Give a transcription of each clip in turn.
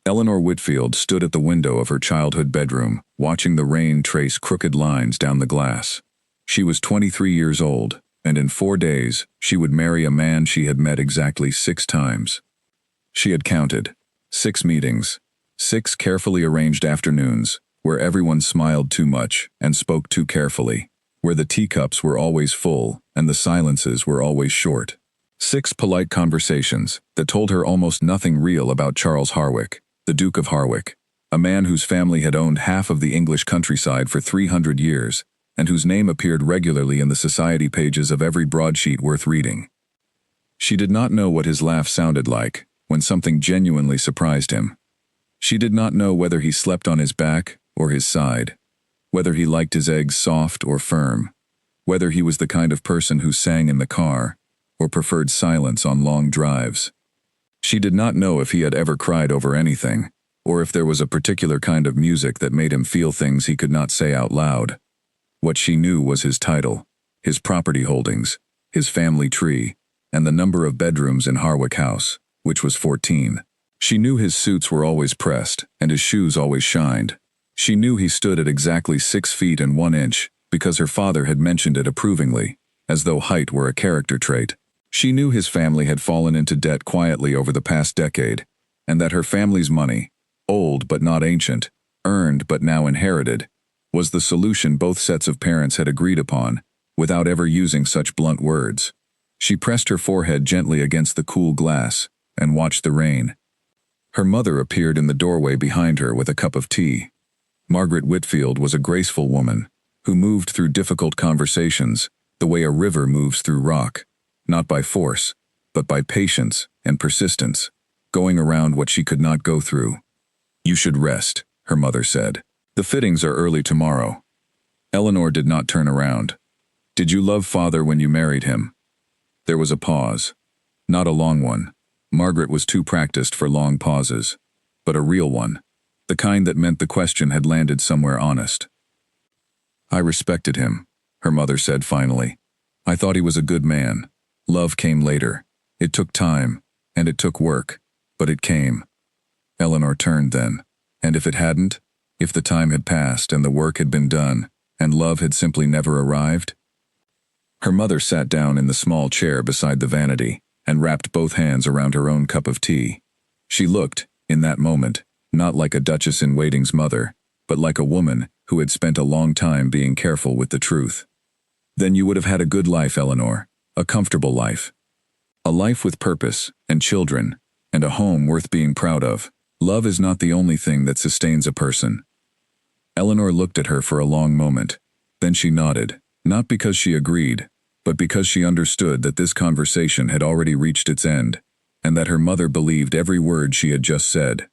Eleanor Whitfield stood at the window of her childhood bedroom, watching the rain trace crooked lines down the glass. She was 23 years old, and in 4 days, she would marry a man she had met exactly 6 times. She had counted. 6 meetings. 6 carefully arranged afternoons, where everyone smiled too much and spoke too carefully, where the teacups were always full and the silences were always short. 6 polite conversations that told her almost nothing real about Charles Harwick, the Duke of Harwick, a man whose family had owned half of the English countryside for 300 years, and whose name appeared regularly in the society pages of every broadsheet worth reading. She did not know what his laugh sounded like when something genuinely surprised him. She did not know whether he slept on his back or his side, whether he liked his eggs soft or firm, whether he was the kind of person who sang in the car or preferred silence on long drives. She did not know if he had ever cried over anything, or if there was a particular kind of music that made him feel things he could not say out loud. What she knew was his title, his property holdings, his family tree, and the number of bedrooms in Harwick House, which was 14. She knew his suits were always pressed, and his shoes always shined. She knew he stood at exactly 6 feet and 1 inch, because her father had mentioned it approvingly, as though height were a character trait. She knew his family had fallen into debt quietly over the past decade, and that her family's money, old but not ancient, earned but now inherited, was the solution both sets of parents had agreed upon, without ever using such blunt words. She pressed her forehead gently against the cool glass and watched the rain. Her mother appeared in the doorway behind her with a cup of tea. Margaret Whitfield was a graceful woman who moved through difficult conversations the way a river moves through rock, not by force, but by patience and persistence, going around what she could not go through. "You should rest," her mother said. "The fittings are early tomorrow." Eleanor did not turn around. "Did you love father when you married him?" There was a pause. Not a long one. Margaret was too practiced for long pauses, but a real one, the kind that meant the question had landed somewhere honest. "I respected him," her mother said finally. "I thought he was a good man. Love came later. It took time, and it took work, but it came." Eleanor turned then. And if it hadn't? If the time had passed and the work had been done, and love had simply never arrived? Her mother sat down in the small chair beside the vanity and wrapped both hands around her own cup of tea. She looked, in that moment, not like a Duchess-in-Waiting's mother, but like a woman who had spent a long time being careful with the truth. "Then you would have had a good life, Eleanor. A comfortable life. A life with purpose, and children, and a home worth being proud of. Love is not the only thing that sustains a person." Eleanor looked at her for a long moment. Then she nodded, not because she agreed, but because she understood that this conversation had already reached its end, and that her mother believed every word she had just said.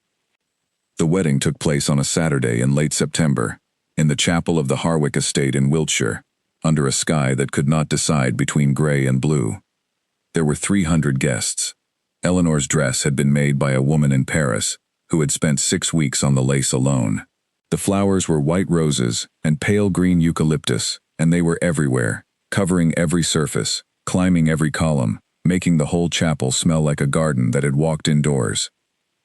The wedding took place on a Saturday in late September, in the chapel of the Harwick estate in Wiltshire, under a sky that could not decide between gray and blue. There were 300 guests. Eleanor's dress had been made by a woman in Paris, who had spent 6 weeks on the lace alone. The flowers were white roses and pale green eucalyptus, and they were everywhere, covering every surface, climbing every column, making the whole chapel smell like a garden that had walked indoors.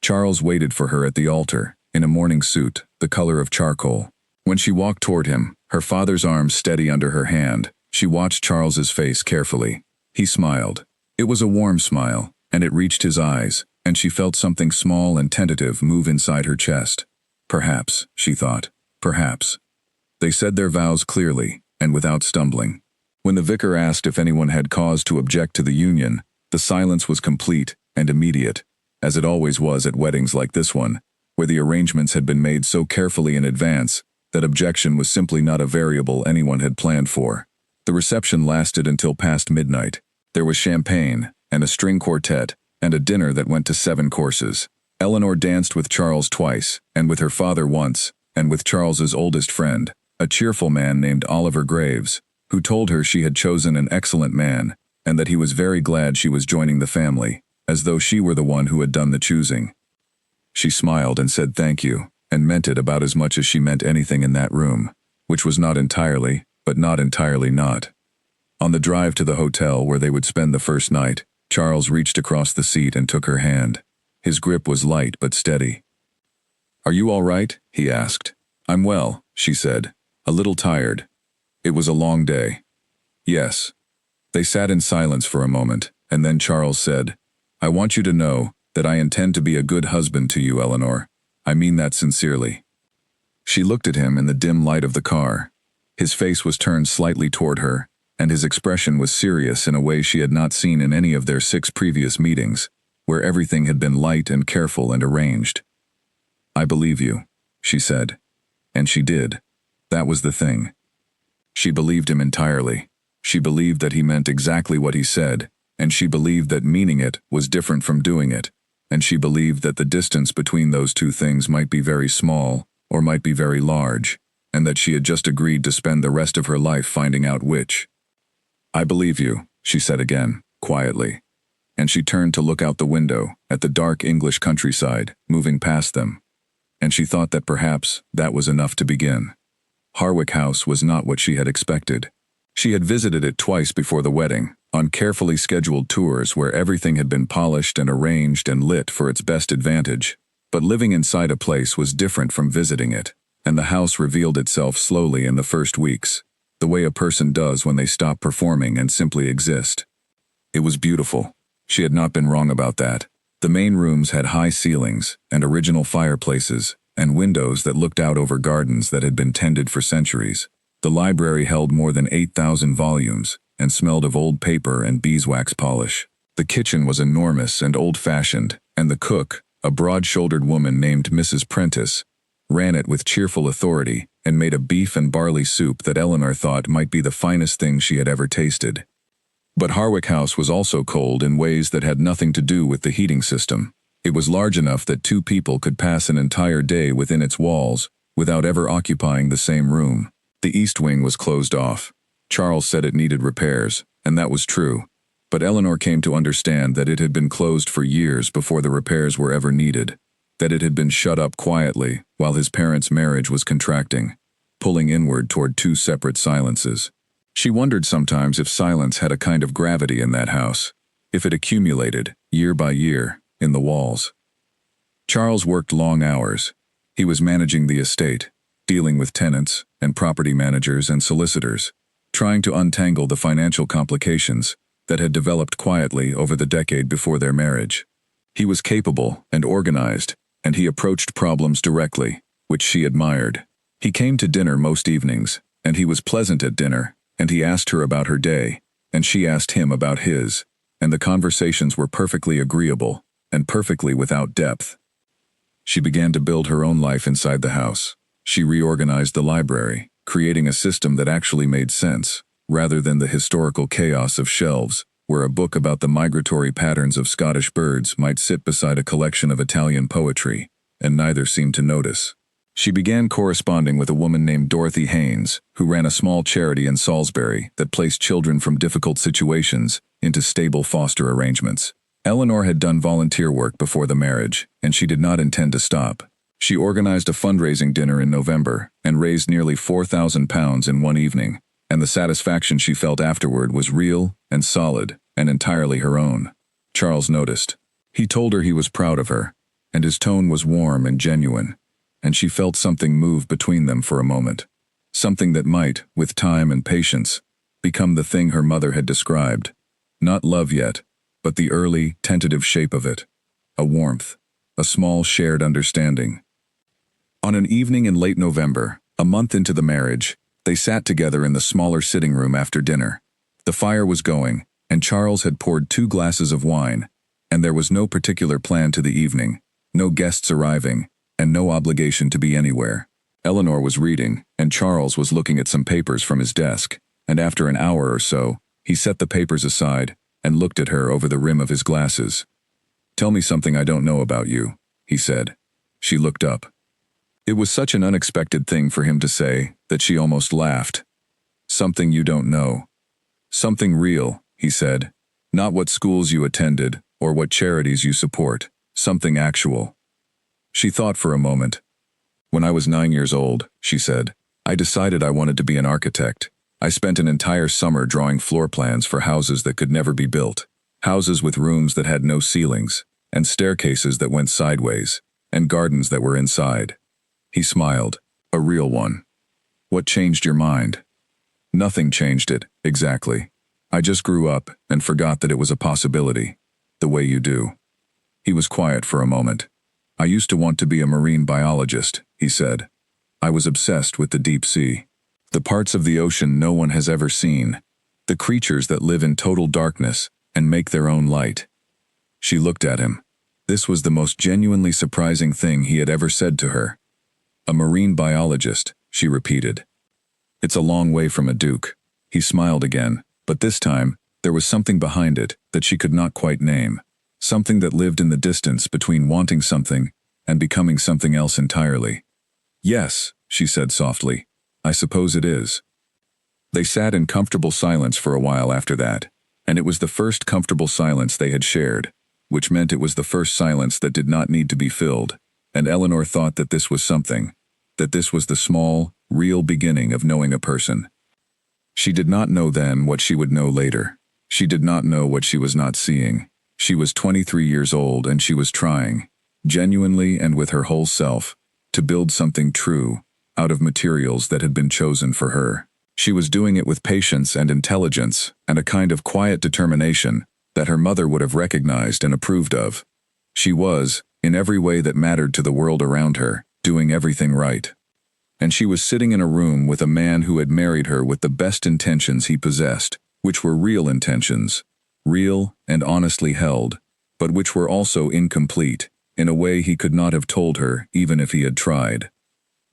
Charles waited for her at the altar, in a morning suit, the color of charcoal. When she walked toward him, her father's arm steady under her hand, she watched Charles's face carefully. He smiled. It was a warm smile, and it reached his eyes, and she felt something small and tentative move inside her chest. Perhaps, she thought, perhaps. They said their vows clearly, and without stumbling. When the vicar asked if anyone had cause to object to the union, the silence was complete and immediate, as it always was at weddings like this one, where the arrangements had been made so carefully in advance that objection was simply not a variable anyone had planned for. The reception lasted until past midnight. There was champagne, and a string quartet, and a dinner that went to 7 courses. Eleanor danced with Charles twice, and with her father once, and with Charles's oldest friend, a cheerful man named Oliver Graves, who told her she had chosen an excellent man, and that he was very glad she was joining the family, as though she were the one who had done the choosing. She smiled and said thank you, and meant it about as much as she meant anything in that room, which was not entirely, but not entirely not. On the drive to the hotel where they would spend the first night, Charles reached across the seat and took her hand. His grip was light but steady. "Are you all right?" he asked. "I'm well," she said. "A little tired. It was a long day." "Yes." They sat in silence for a moment, and then Charles said, "I want you to know that I intend to be a good husband to you, Eleanor. I mean that sincerely." She looked at him in the dim light of the car. His face was turned slightly toward her, and his expression was serious in a way she had not seen in any of their 6 previous meetings, where everything had been light and careful and arranged. "I believe you," she said. And she did. That was the thing. She believed him entirely. She believed that he meant exactly what he said, and she believed that meaning it was different from doing it, and she believed that the distance between those two things might be very small, or might be very large, and that she had just agreed to spend the rest of her life finding out which. "I believe you," she said again, quietly. And she turned to look out the window, at the dark English countryside, moving past them. And she thought that perhaps that was enough to begin. Harwick House was not what she had expected. She had visited it twice before the wedding, on carefully scheduled tours where everything had been polished and arranged and lit for its best advantage. But living inside a place was different from visiting it, and the house revealed itself slowly in the first weeks, the way a person does when they stop performing and simply exist. It was beautiful. She had not been wrong about that. The main rooms had high ceilings and original fireplaces and windows that looked out over gardens that had been tended for centuries. The library held more than 8,000 volumes and smelled of old paper and beeswax polish. The kitchen was enormous and old-fashioned, and the cook, a broad-shouldered woman named Mrs. Prentice, ran it with cheerful authority and made a beef and barley soup that Eleanor thought might be the finest thing she had ever tasted. But Harwick House was also cold in ways that had nothing to do with the heating system. It was large enough that 2 people could pass an entire day within its walls without ever occupying the same room. The east wing was closed off. Charles said it needed repairs, and that was true. But Eleanor came to understand that it had been closed for years before the repairs were ever needed, that it had been shut up quietly while his parents' marriage was contracting, pulling inward toward 2 separate silences. She wondered sometimes if silence had a kind of gravity in that house, if it accumulated, year by year, in the walls. Charles worked long hours. He was managing the estate, dealing with tenants and property managers and solicitors, trying to untangle the financial complications that had developed quietly over the decade before their marriage. He was capable and organized, and he approached problems directly, which she admired. He came to dinner most evenings, and he was pleasant at dinner, and he asked her about her day, and she asked him about his, and the conversations were perfectly agreeable, and perfectly without depth. She began to build her own life inside the house. She reorganized the library, creating a system that actually made sense, rather than the historical chaos of shelves, where a book about the migratory patterns of Scottish birds might sit beside a collection of Italian poetry, and neither seemed to notice. She began corresponding with a woman named Dorothy Haynes, who ran a small charity in Salisbury that placed children from difficult situations into stable foster arrangements. Eleanor had done volunteer work before the marriage, and she did not intend to stop. She organized a fundraising dinner in November and raised nearly £4,000 in one evening, and the satisfaction she felt afterward was real and solid and entirely her own. Charles noticed. He told her he was proud of her, and his tone was warm and genuine, and she felt something move between them for a moment. Something that might, with time and patience, become the thing her mother had described. Not love yet, but the early, tentative shape of it. A warmth, a small shared understanding. On an evening in late November, a month into the marriage, they sat together in the smaller sitting room after dinner. The fire was going, and Charles had poured 2 glasses of wine, and there was no particular plan to the evening, no guests arriving, and no obligation to be anywhere. Eleanor was reading, and Charles was looking at some papers from his desk, and after an hour or so, he set the papers aside and looked at her over the rim of his glasses. "Tell me something I don't know about you," he said. She looked up. It was such an unexpected thing for him to say that she almost laughed. "Something you don't know." "Something real," he said. "Not what schools you attended or what charities you support. Something actual." She thought for a moment. "When I was 9 years old," she said, "I decided I wanted to be an architect. I spent an entire summer drawing floor plans for houses that could never be built, houses with rooms that had no ceilings, and staircases that went sideways. and gardens that were inside. He smiled. A real one. What changed your mind? Nothing changed it, exactly. I just grew up and forgot that it was a possibility. The way you do. He was quiet for a moment. I used to want to be a marine biologist, he said. I was obsessed with the deep sea. The parts of the ocean no one has ever seen. The creatures that live in total darkness and make their own light. She looked at him. This was the most genuinely surprising thing he had ever said to her. A marine biologist, she repeated. It's a long way from a duke. He smiled again, but this time, there was something behind it that she could not quite name. Something that lived in the distance between wanting something and becoming something else entirely. Yes, she said softly. I suppose it is. They sat in comfortable silence for a while after that, and it was the first comfortable silence they had shared, which meant it was the first silence that did not need to be filled, and Eleanor thought that this was something, that this was the small, real beginning of knowing a person. She did not know then what she would know later. She did not know what she was not seeing. She was 23 years old and she was trying, genuinely and with her whole self, to build something true, out of materials that had been chosen for her. She was doing it with patience and intelligence and a kind of quiet determination that her mother would have recognized and approved of. She was, in every way that mattered to the world around her, doing everything right. And she was sitting in a room with a man who had married her with the best intentions he possessed, which were real intentions, real and honestly held, but which were also incomplete, in a way he could not have told her even if he had tried.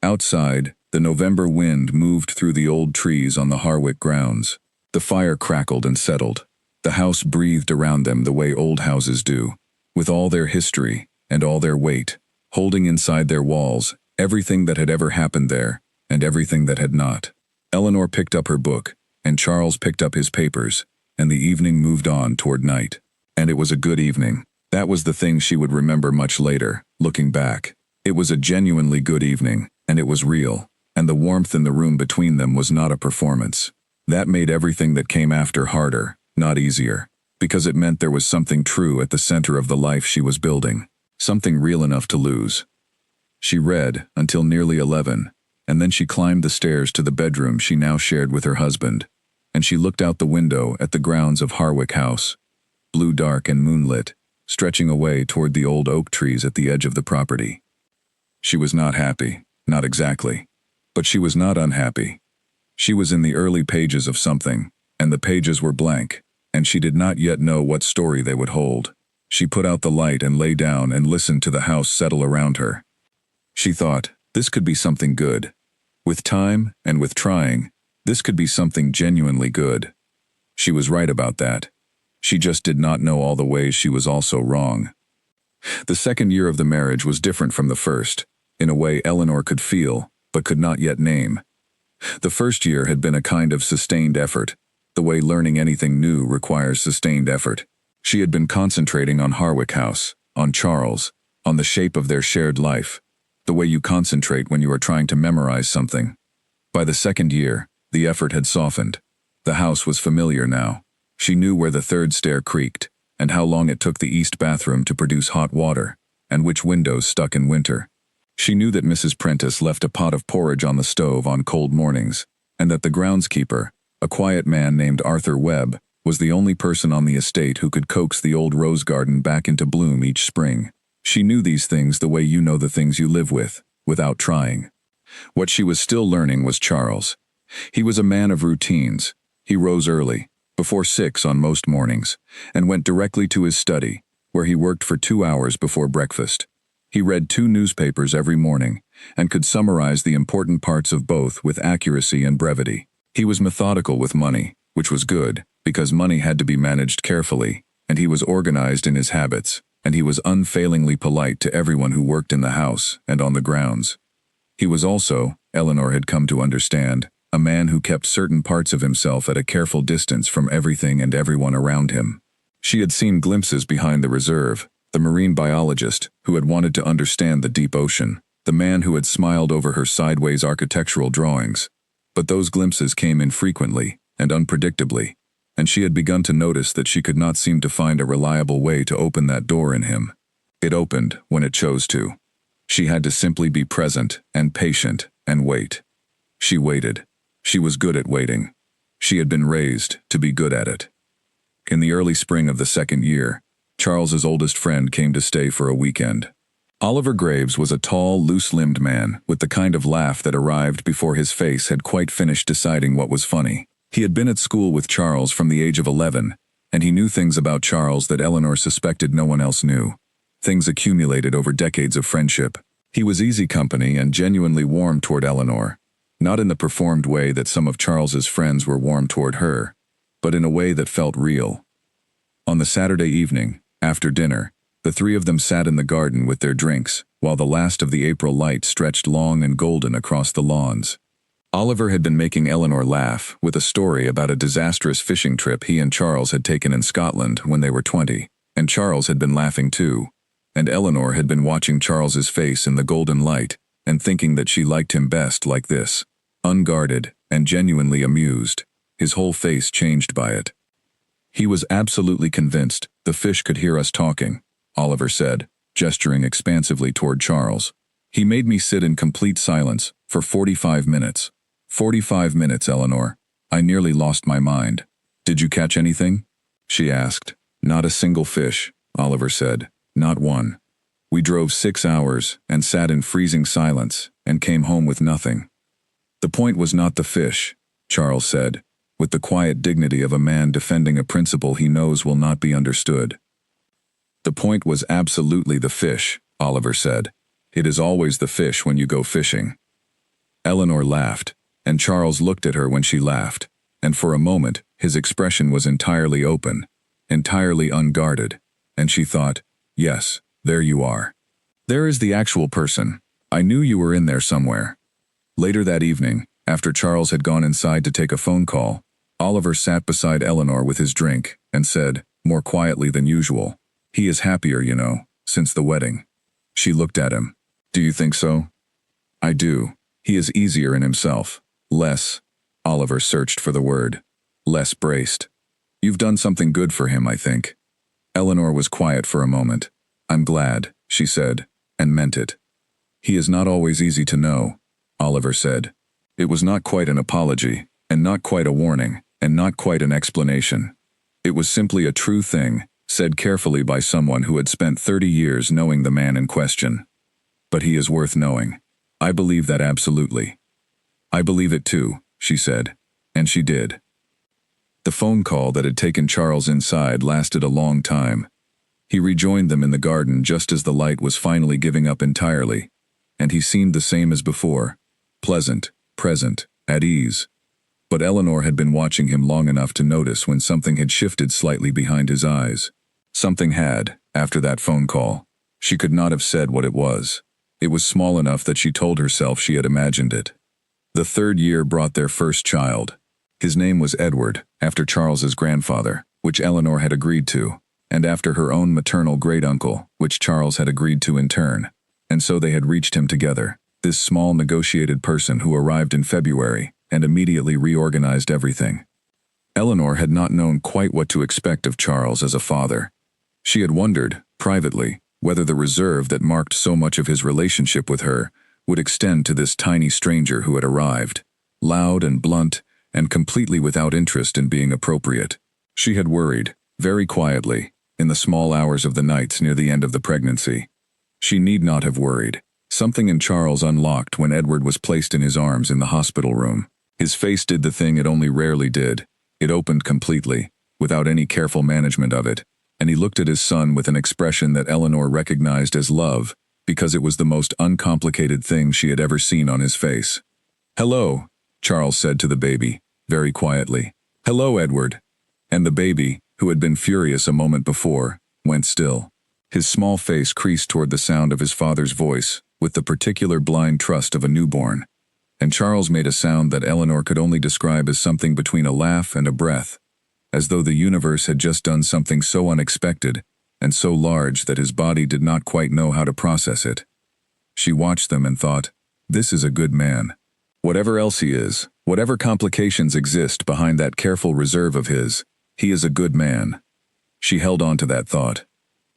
Outside, the November wind moved through the old trees on the Harwick grounds. The fire crackled and settled. The house breathed around them the way old houses do, with all their history and all their weight, holding inside their walls everything that had ever happened there and everything that had not. Eleanor picked up her book, and Charles picked up his papers, and the evening moved on toward night. And it was a good evening. That was the thing she would remember much later, looking back. It was a genuinely good evening, and it was real, and the warmth in the room between them was not a performance. That made everything that came after harder, not easier, because it meant there was something true at the center of the life she was building, something real enough to lose. She read until nearly 11, and then she climbed the stairs to the bedroom she now shared with her husband, and she looked out the window at the grounds of Harwick House, blue dark and moonlit, stretching away toward the old oak trees at the edge of the property. She was not happy, not exactly, but she was not unhappy. She was in the early pages of something, and the pages were blank, and she did not yet know what story they would hold. She put out the light and lay down and listened to the house settle around her. She thought, this could be something good. With time and with trying, this could be something genuinely good. She was right about that. She just did not know all the ways she was also wrong. The second year of the marriage was different from the first, in a way Eleanor could feel, but could not yet name. The first year had been a kind of sustained effort, the way learning anything new requires sustained effort. She had been concentrating on Harwick House, on Charles, on the shape of their shared life, the way you concentrate when you are trying to memorize something. By the second year, the effort had softened. The house was familiar now. She knew where the third stair creaked, and how long it took the east bathroom to produce hot water, and which windows stuck in winter. She knew that Mrs. Prentice left a pot of porridge on the stove on cold mornings, and that the groundskeeper, a quiet man named Arthur Webb, was the only person on the estate who could coax the old rose garden back into bloom each spring. She knew these things the way you know the things you live with, without trying. What she was still learning was Charles. He was a man of routines. He rose early, before 6 on most mornings, and went directly to his study, where he worked for 2 hours before breakfast. He read 2 newspapers every morning, and could summarize the important parts of both with accuracy and brevity. He was methodical with money, which was good, because money had to be managed carefully, and he was organized in his habits, and he was unfailingly polite to everyone who worked in the house and on the grounds. He was also, Eleanor had come to understand, a man who kept certain parts of himself at a careful distance from everything and everyone around him. She had seen glimpses behind the reserve, the marine biologist who had wanted to understand the deep ocean, the man who had smiled over her sideways architectural drawings. But those glimpses came infrequently and unpredictably, and she had begun to notice that she could not seem to find a reliable way to open that door in him. It opened when it chose to. She had to simply be present and patient and wait. She waited. She was good at waiting. She had been raised to be good at it. In the early spring of the second year, Charles's oldest friend came to stay for a weekend. Oliver Graves was a tall, loose-limbed man with the kind of laugh that arrived before his face had quite finished deciding what was funny. He had been at school with Charles from the age of 11, and he knew things about Charles that Eleanor suspected no one else knew. Things accumulated over decades of friendship. He was easy company and genuinely warm toward Eleanor, not in the performed way that some of Charles's friends were warm toward her, but in a way that felt real. On the Saturday evening, after dinner, the three of them sat in the garden with their drinks, while the last of the April light stretched long and golden across the lawns. Oliver had been making Eleanor laugh with a story about a disastrous fishing trip he and Charles had taken in Scotland when they were 20, and Charles had been laughing too, and Eleanor had been watching Charles's face in the golden light and thinking that she liked him best like this, unguarded and genuinely amused, his whole face changed by it. He was absolutely convinced the fish could hear us talking, Oliver said, gesturing expansively toward Charles. He made me sit in complete silence for 45 minutes. 45 minutes, Eleanor. I nearly lost my mind. Did you catch anything? She asked. Not a single fish, Oliver said. Not one. We drove 6 hours and sat in freezing silence and came home with nothing. The point was not the fish, Charles said, with the quiet dignity of a man defending a principle he knows will not be understood. The point was absolutely the fish, Oliver said. It is always the fish when you go fishing. Eleanor laughed, and Charles looked at her when she laughed, and for a moment his expression was entirely open, entirely unguarded, and she thought, yes, there you are. There is the actual person. I knew you were in there somewhere. Later that evening, after Charles had gone inside to take a phone call, Oliver sat beside Eleanor with his drink and said, more quietly than usual, he is happier, you know, since the wedding. She looked at him. Do you think so? I do. He is easier in himself. Less. Oliver searched for the word. Less braced. You've done something good for him, I think. Eleanor was quiet for a moment. I'm glad, she said, and meant it. He is not always easy to know, Oliver said. It was not quite an apology, and not quite a warning, and not quite an explanation. It was simply a true thing, said carefully by someone who had spent 30 years knowing the man in question. But he is worth knowing. I believe that absolutely. I believe it too, she said, and she did. The phone call that had taken Charles inside lasted a long time. He rejoined them in the garden just as the light was finally giving up entirely, and he seemed the same as before, pleasant, present, at ease. But Eleanor had been watching him long enough to notice when something had shifted slightly behind his eyes. Something had, after that phone call. She could not have said what it was. It was small enough that she told herself she had imagined it. The third year brought their first child. His name was Edward, after Charles's grandfather, which Eleanor had agreed to, and after her own maternal great-uncle, which Charles had agreed to in turn. And so they had reached him together, this small negotiated person who arrived in February and immediately reorganized everything. Eleanor had not known quite what to expect of Charles as a father. She had wondered, privately, whether the reserve that marked so much of his relationship with her would extend to this tiny stranger who had arrived, loud and blunt, and completely without interest in being appropriate. She had worried, very quietly, in the small hours of the nights near the end of the pregnancy. She need not have worried. Something in Charles unlocked when Edward was placed in his arms in the hospital room. His face did the thing it only rarely did. It opened completely, without any careful management of it, and he looked at his son with an expression that Eleanor recognized as love, because it was the most uncomplicated thing she had ever seen on his face. "Hello," Charles said to the baby, very quietly. "Hello, Edward." And the baby, who had been furious a moment before, went still. His small face creased toward the sound of his father's voice, with the particular blind trust of a newborn. And Charles made a sound that Eleanor could only describe as something between a laugh and a breath, as though the universe had just done something so unexpected and so large that his body did not quite know how to process it. She watched them and thought, this is a good man. Whatever else he is, whatever complications exist behind that careful reserve of his, he is a good man. She held on to that thought.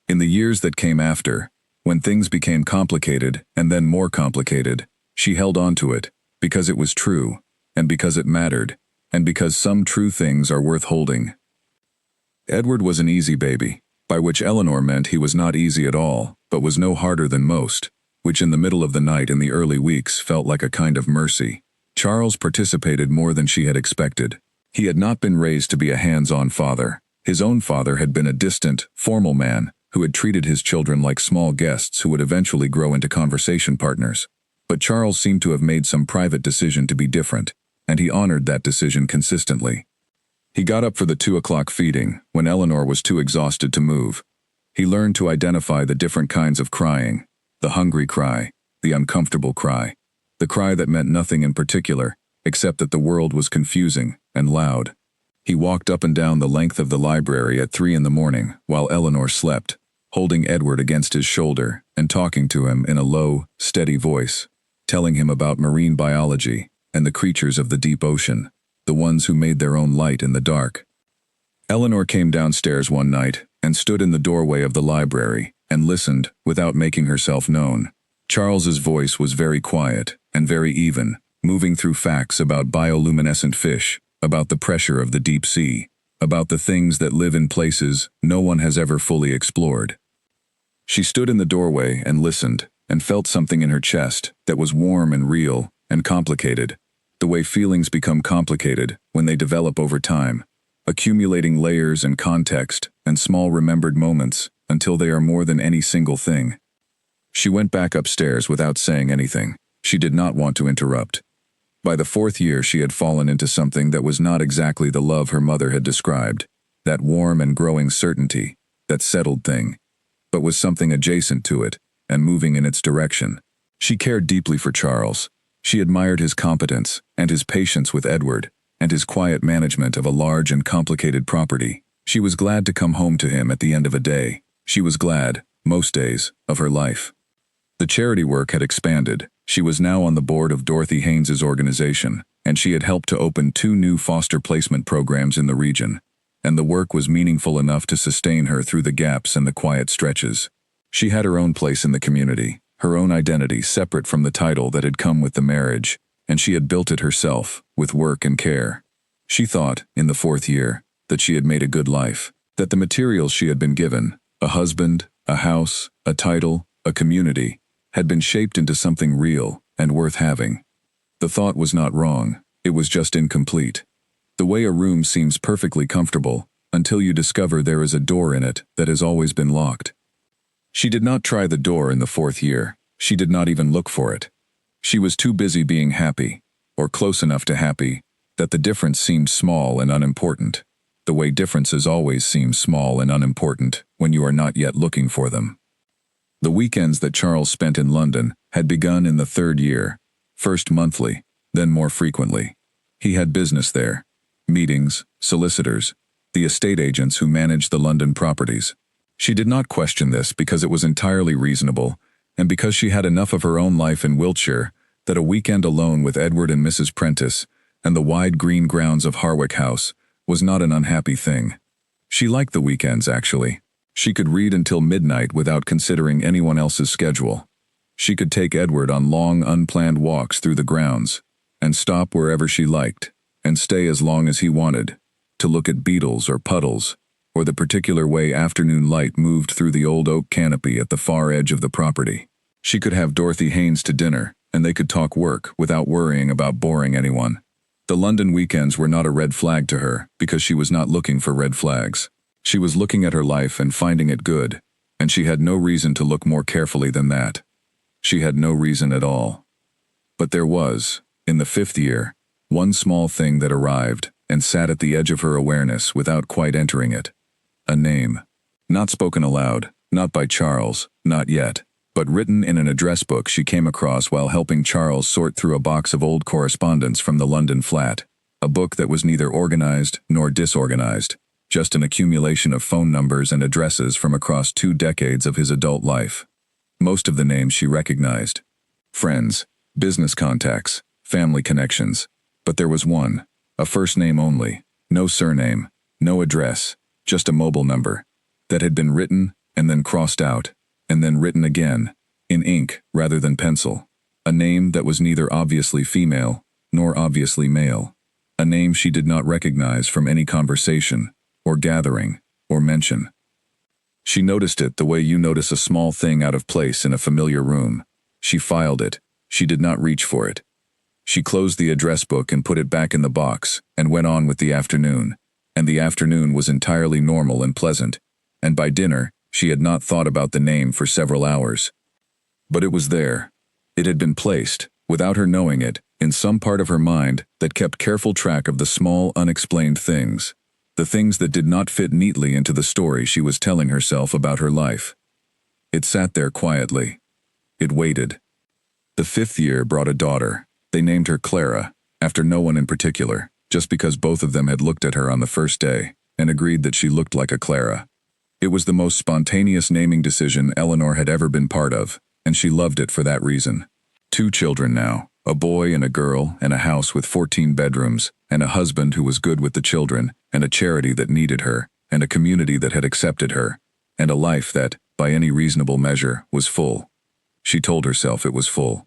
In the years that came after, When things became complicated and then more complicated, she held on to it, because it was true, and because it mattered, and because some true things are worth holding. Edward was an easy baby, by which Eleanor meant he was not easy at all, but was no harder than most, which in the middle of the night in the early weeks felt like a kind of mercy. Charles participated more than she had expected. He had not been raised to be a hands-on father. His own father had been a distant, formal man who had treated his children like small guests who would eventually grow into conversation partners. But Charles seemed to have made some private decision to be different, and he honored that decision consistently. He got up for the 2 o'clock feeding when Eleanor was too exhausted to move. He learned to identify the different kinds of crying: the hungry cry, the uncomfortable cry, the cry that meant nothing in particular, except that the world was confusing and loud. He walked up and down the length of the library at 3 in the morning while Eleanor slept, holding Edward against his shoulder and talking to him in a low, steady voice, telling him about marine biology and the creatures of the deep ocean, the ones who made their own light in the dark. Eleanor came downstairs one night and stood in the doorway of the library and listened without making herself known. Charles's voice was very quiet and very even, moving through facts about bioluminescent fish, about the pressure of the deep sea, about the things that live in places no one has ever fully explored. She stood in the doorway and listened, and felt something in her chest that was warm and real and complicated, the way feelings become complicated when they develop over time, accumulating layers and context and small remembered moments until they are more than any single thing. She went back upstairs without saying anything. She did not want to interrupt. By the 4th year she had fallen into something that was not exactly the love her mother had described, that warm and growing certainty, that settled thing, but was something adjacent to it and moving in its direction. She cared deeply for Charles. She admired his competence and his patience with Edward and his quiet management of a large and complicated property. She was glad to come home to him at the end of a day. She was glad, most days, of her life. The charity work had expanded. She was now on the board of Dorothy Haynes's organization, and she had helped to open 2 new foster placement programs in the region, and the work was meaningful enough to sustain her through the gaps and the quiet stretches. She had her own place in the community, her own identity separate from the title that had come with the marriage, and she had built it herself, with work and care. She thought, in the 4th year, that she had made a good life, that the materials she had been given, a husband, a house, a title, a community, had been shaped into something real and worth having. The thought was not wrong, it was just incomplete. The way a room seems perfectly comfortable until you discover there is a door in it that has always been locked. She did not try the door in the 4th year. She did not even look for it. She was too busy being happy, or close enough to happy, that the difference seemed small and unimportant, the way differences always seem small and unimportant when you are not yet looking for them. The weekends that Charles spent in London had begun in the 3rd year, first monthly, then more frequently. He had business there, meetings, solicitors, the estate agents who managed the London properties. She did not question this because it was entirely reasonable, and because she had enough of her own life in Wiltshire that a weekend alone with Edward and Mrs. Prentice and the wide green grounds of Harwick House was not an unhappy thing. She liked the weekends, actually. She could read until midnight without considering anyone else's schedule. She could take Edward on long, unplanned walks through the grounds, and stop wherever she liked, and stay as long as he wanted, to look at beetles or puddles, or the particular way afternoon light moved through the old oak canopy at the far edge of the property. She could have Dorothy Haynes to dinner, and they could talk work without worrying about boring anyone. The London weekends were not a red flag to her because she was not looking for red flags. She was looking at her life and finding it good, and she had no reason to look more carefully than that. She had no reason at all. But there was, in the 5th year, one small thing that arrived and sat at the edge of her awareness without quite entering it. A name. Not spoken aloud, not by Charles, not yet, but written in an address book she came across while helping Charles sort through a box of old correspondence from the London flat, a book that was neither organized nor disorganized, just an accumulation of phone numbers and addresses from across 2 decades of his adult life. Most of the names she recognized. Friends, business contacts, family connections. But there was one, a first name only, no surname, no address, just a mobile number, that had been written and then crossed out, and then written again, in ink rather than pencil. A name that was neither obviously female nor obviously male. A name she did not recognize from any conversation, or gathering, or mention. She noticed it the way you notice a small thing out of place in a familiar room. She filed it. She did not reach for it. She closed the address book and put it back in the box, and went on with the afternoon. And the afternoon was entirely normal and pleasant, and by dinner, she had not thought about the name for several hours. But it was there. It had been placed, without her knowing it, in some part of her mind that kept careful track of the small, unexplained things. The things that did not fit neatly into the story she was telling herself about her life. It sat there quietly. It waited. The 5th year brought a daughter. They named her Clara, after no one in particular, just because both of them had looked at her on the first day, and agreed that she looked like a Clara. It was the most spontaneous naming decision Eleanor had ever been part of, and she loved it for that reason. 2 children now, a boy and a girl, and a house with 14 bedrooms, and a husband who was good with the children, and a charity that needed her, and a community that had accepted her, and a life that, by any reasonable measure, was full. She told herself it was full.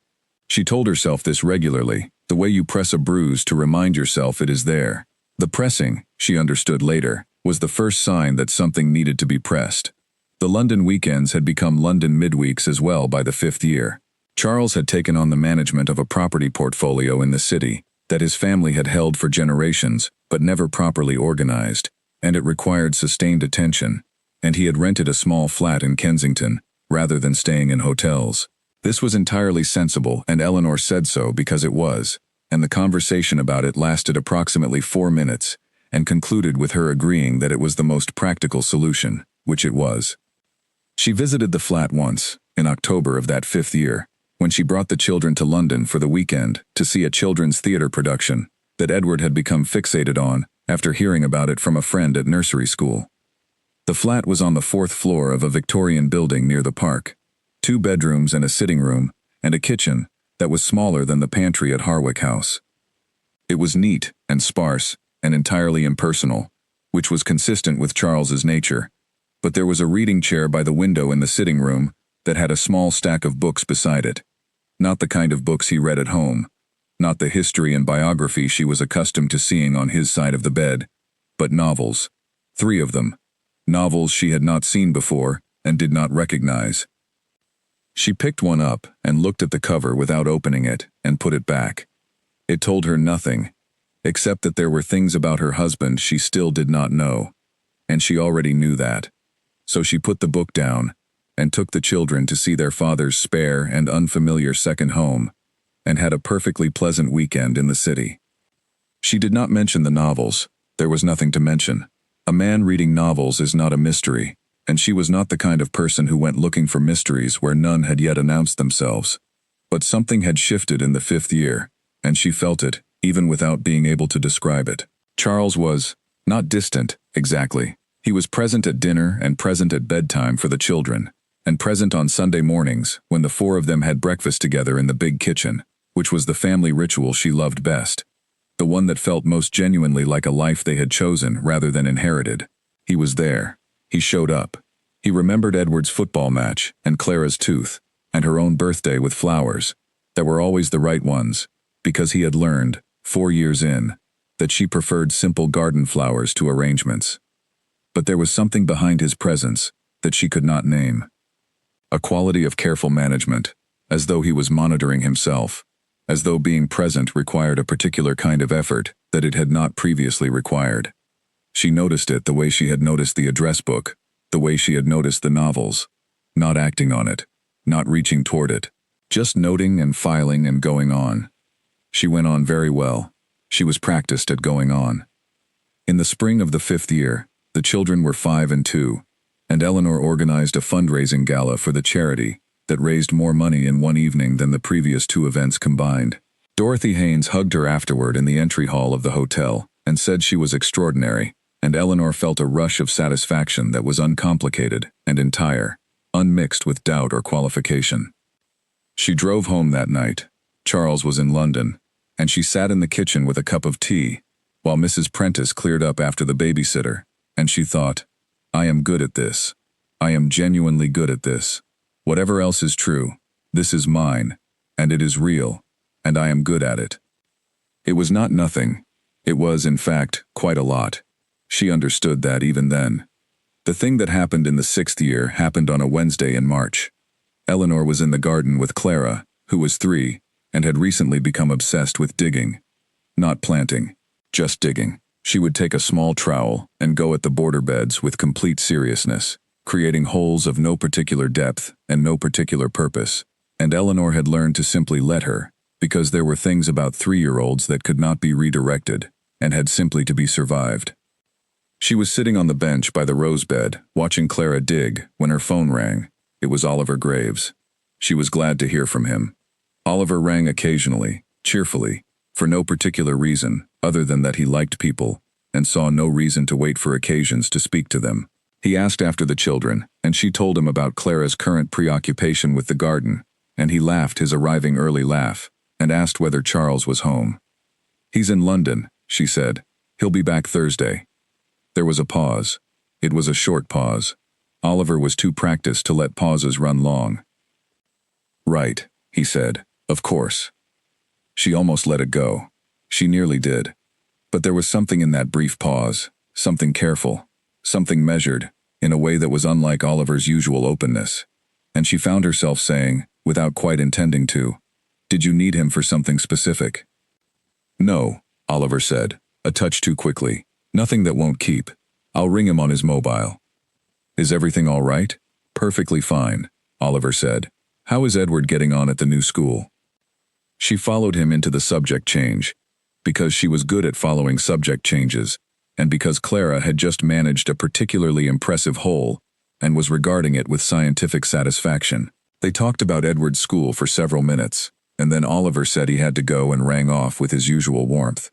She told herself this regularly, the way you press a bruise to remind yourself it is there. The pressing, she understood later, was the first sign that something needed to be pressed. The London weekends had become London midweeks as well by the 5th year. Charles had taken on the management of a property portfolio in the city that his family had held for generations but never properly organized, and it required sustained attention, and he had rented a small flat in Kensington, rather than staying in hotels. This was entirely sensible, and Eleanor said so because it was, and the conversation about it lasted approximately 4 minutes, and concluded with her agreeing that it was the most practical solution, which it was. She visited the flat once, in October of that 5th year, when she brought the children to London for the weekend to see a children's theater production that Edward had become fixated on after hearing about it from a friend at nursery school. The flat was on the 4th floor of a Victorian building near the park. 2 bedrooms and a sitting room, and a kitchen that was smaller than the pantry at Harwick House. It was neat and sparse and entirely impersonal, which was consistent with Charles's nature, but there was a reading chair by the window in the sitting room that had a small stack of books beside it. Not the kind of books he read at home, not the history and biography she was accustomed to seeing on his side of the bed, but novels. 3 of them. Novels she had not seen before and did not recognize. She picked one up and looked at the cover without opening it and put it back. It told her nothing, except that there were things about her husband she still did not know, and she already knew that. So she put the book down and took the children to see their father's spare and unfamiliar second home, and had a perfectly pleasant weekend in the city. She did not mention the novels. There was nothing to mention. A man reading novels is not a mystery, and she was not the kind of person who went looking for mysteries where none had yet announced themselves. But something had shifted in the 5th year, and she felt it, even without being able to describe it. Charles was not distant, exactly. He was present at dinner and present at bedtime for the children, and present on Sunday mornings when the 4 of them had breakfast together in the big kitchen, which was the family ritual she loved best, the one that felt most genuinely like a life they had chosen rather than inherited. He was there. He showed up. He remembered Edward's football match, and Clara's tooth, and her own birthday with flowers, that were always the right ones, because he had learned, 4 years in, that she preferred simple garden flowers to arrangements. But there was something behind his presence that she could not name. A quality of careful management, as though he was monitoring himself, as though being present required a particular kind of effort that it had not previously required. She noticed it the way she had noticed the address book, the way she had noticed the novels, not acting on it, not reaching toward it, just noting and filing and going on. She went on very well. She was practiced at going on. In the spring of the 5th year, the children were 5 and 2, and Eleanor organized a fundraising gala for the charity that raised more money in one evening than the previous 2 events combined. Dorothy Haynes hugged her afterward in the entry hall of the hotel and said she was extraordinary, and Eleanor felt a rush of satisfaction that was uncomplicated and entire, unmixed with doubt or qualification. She drove home that night. Charles was in London, and she sat in the kitchen with a cup of tea, while Mrs. Prentice cleared up after the babysitter, and she thought, I am good at this. I am genuinely good at this. Whatever else is true, this is mine, and it is real, and I am good at it. It was not nothing. It was, in fact, quite a lot. She understood that even then. The thing that happened in the 6th year happened on a Wednesday in March. Eleanor was in the garden with Clara, who was 3, and had recently become obsessed with digging. Not planting, just digging. She would take a small trowel and go at the border beds with complete seriousness, creating holes of no particular depth and no particular purpose. And Eleanor had learned to simply let her, because there were things about 3-year-olds that could not be redirected, and had simply to be survived. She was sitting on the bench by the rose bed, watching Clara dig, when her phone rang. It was Oliver Graves. She was glad to hear from him. Oliver rang occasionally, cheerfully, for no particular reason, other than that he liked people, and saw no reason to wait for occasions to speak to them. He asked after the children, and she told him about Clara's current preoccupation with the garden, and he laughed his arriving early laugh, and asked whether Charles was home. "He's in London," she said. "He'll be back Thursday." There was a pause. It was a short pause. Oliver was too practiced to let pauses run long. "Right," he said. "Of course." She almost let it go. She nearly did. But there was something in that brief pause, something careful, something measured, in a way that was unlike Oliver's usual openness. And she found herself saying, without quite intending to, "Did you need him for something specific?" "No," Oliver said, a touch too quickly. "Nothing that won't keep. I'll ring him on his mobile." "Is everything all right?" "Perfectly fine," Oliver said. "How is Edward getting on at the new school?" She followed him into the subject change, because she was good at following subject changes, and because Clara had just managed a particularly impressive hole and was regarding it with scientific satisfaction. They talked about Edward's school for several minutes, and then Oliver said he had to go and rang off with his usual warmth.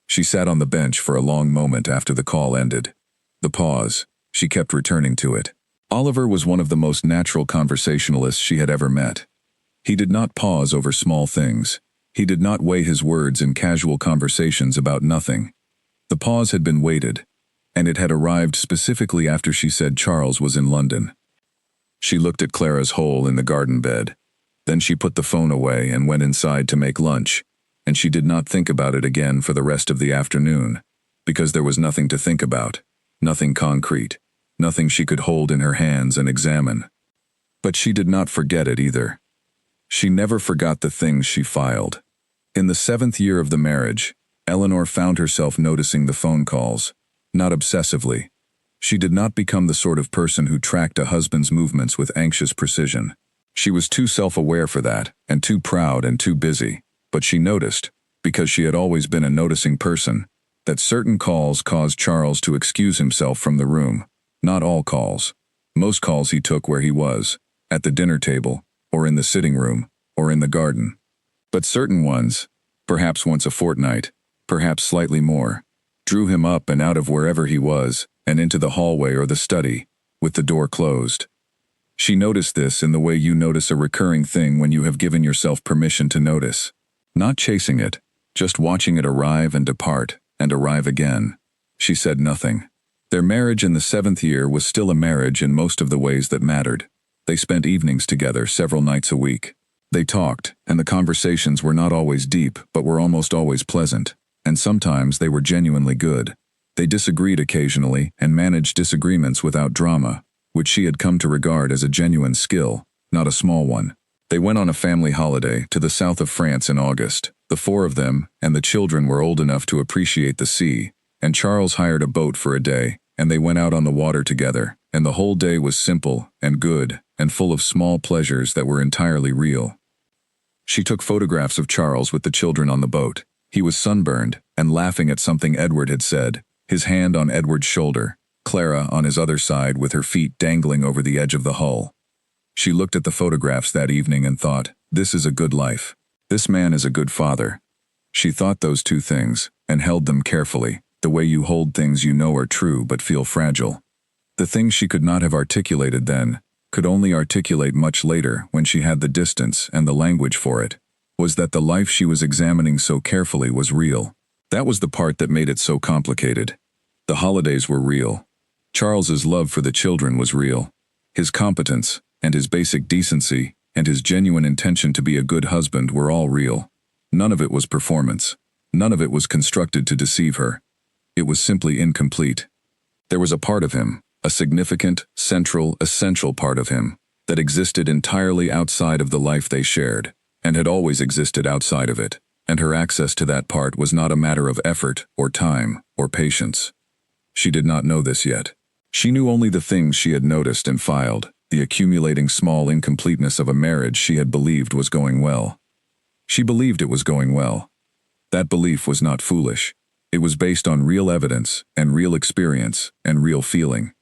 She sat on the bench for a long moment after the call ended. The pause. She kept returning to it. Oliver was one of the most natural conversationalists she had ever met. He did not pause over small things. He did not weigh his words in casual conversations about nothing. The pause had been weighted, and it had arrived specifically after she said Charles was in London. She looked at Clara's hole in the garden bed. Then she put the phone away and went inside to make lunch, and she did not think about it again for the rest of the afternoon, because there was nothing to think about, nothing concrete, nothing she could hold in her hands and examine. But she did not forget it either. She never forgot the things she filed. In the 7th year of the marriage, Eleanor found herself noticing the phone calls, not obsessively. She did not become the sort of person who tracked a husband's movements with anxious precision. She was too self-aware for that, and too proud and too busy. But she noticed, because she had always been a noticing person, that certain calls caused Charles to excuse himself from the room. Not all calls. Most calls he took where he was, at the dinner table, or in the sitting room, or in the garden. But certain ones, perhaps once a fortnight, perhaps slightly more, drew him up and out of wherever he was, and into the hallway or the study, with the door closed. She noticed this in the way you notice a recurring thing when you have given yourself permission to notice. Not chasing it, just watching it arrive and depart, and arrive again. She said nothing. Their marriage in the 7th year was still a marriage in most of the ways that mattered. They spent evenings together several nights a week. They talked, and the conversations were not always deep, but were almost always pleasant, and sometimes they were genuinely good. They disagreed occasionally and managed disagreements without drama, which she had come to regard as a genuine skill, not a small one. They went on a family holiday to the south of France in August. The 4 of them and the children were old enough to appreciate the sea, and Charles hired a boat for a day, and they went out on the water together, and the whole day was simple and good and full of small pleasures that were entirely real. She took photographs of Charles with the children on the boat. He was sunburned and laughing at something Edward had said, his hand on Edward's shoulder, Clara on his other side with her feet dangling over the edge of the hull. She looked at the photographs that evening and thought, this is a good life. This man is a good father. She thought those two things, and held them carefully, the way you hold things you know are true but feel fragile. The things she could not have articulated then, could only articulate much later when she had the distance and the language for it, was that the life she was examining so carefully was real. That was the part that made it so complicated. The holidays were real. Charles's love for the children was real. His competence, and his basic decency, and his genuine intention to be a good husband were all real. None of it was performance. None of it was constructed to deceive her. It was simply incomplete. There was a part of him, a significant, central, essential part of him, that existed entirely outside of the life they shared, and had always existed outside of it, and her access to that part was not a matter of effort, or time, or patience. She did not know this yet. She knew only the things she had noticed and filed, the accumulating small incompleteness of a marriage she had believed was going well. She believed it was going well. That belief was not foolish. It was based on real evidence, and real experience, and real feeling.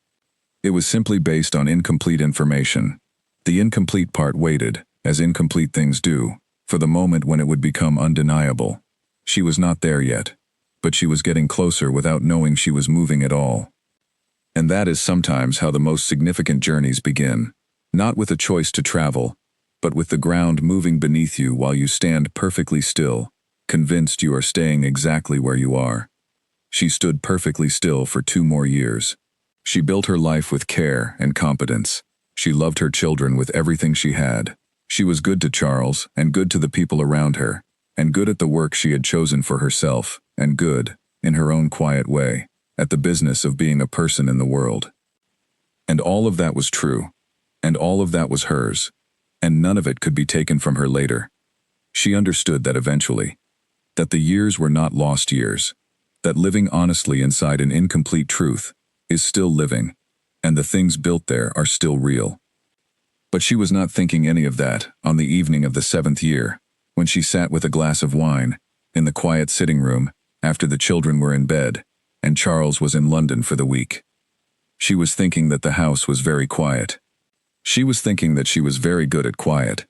It was simply based on incomplete information. The incomplete part waited, as incomplete things do, for the moment when it would become undeniable. She was not there yet, but she was getting closer without knowing she was moving at all. And that is sometimes how the most significant journeys begin, not with a choice to travel, but with the ground moving beneath you while you stand perfectly still, convinced you are staying exactly where you are. She stood perfectly still for 2 more years. She built her life with care and competence. She loved her children with everything she had. She was good to Charles, and good to the people around her, and good at the work she had chosen for herself, and good, in her own quiet way, at the business of being a person in the world. And all of that was true, and all of that was hers, and none of it could be taken from her later. She understood that eventually, that the years were not lost years, that living honestly inside an incomplete truth is still living, and the things built there are still real. But she was not thinking any of that on the evening of the 7th year, when she sat with a glass of wine, in the quiet sitting room, after the children were in bed, and Charles was in London for the week. She was thinking that the house was very quiet. She was thinking that she was very good at quiet.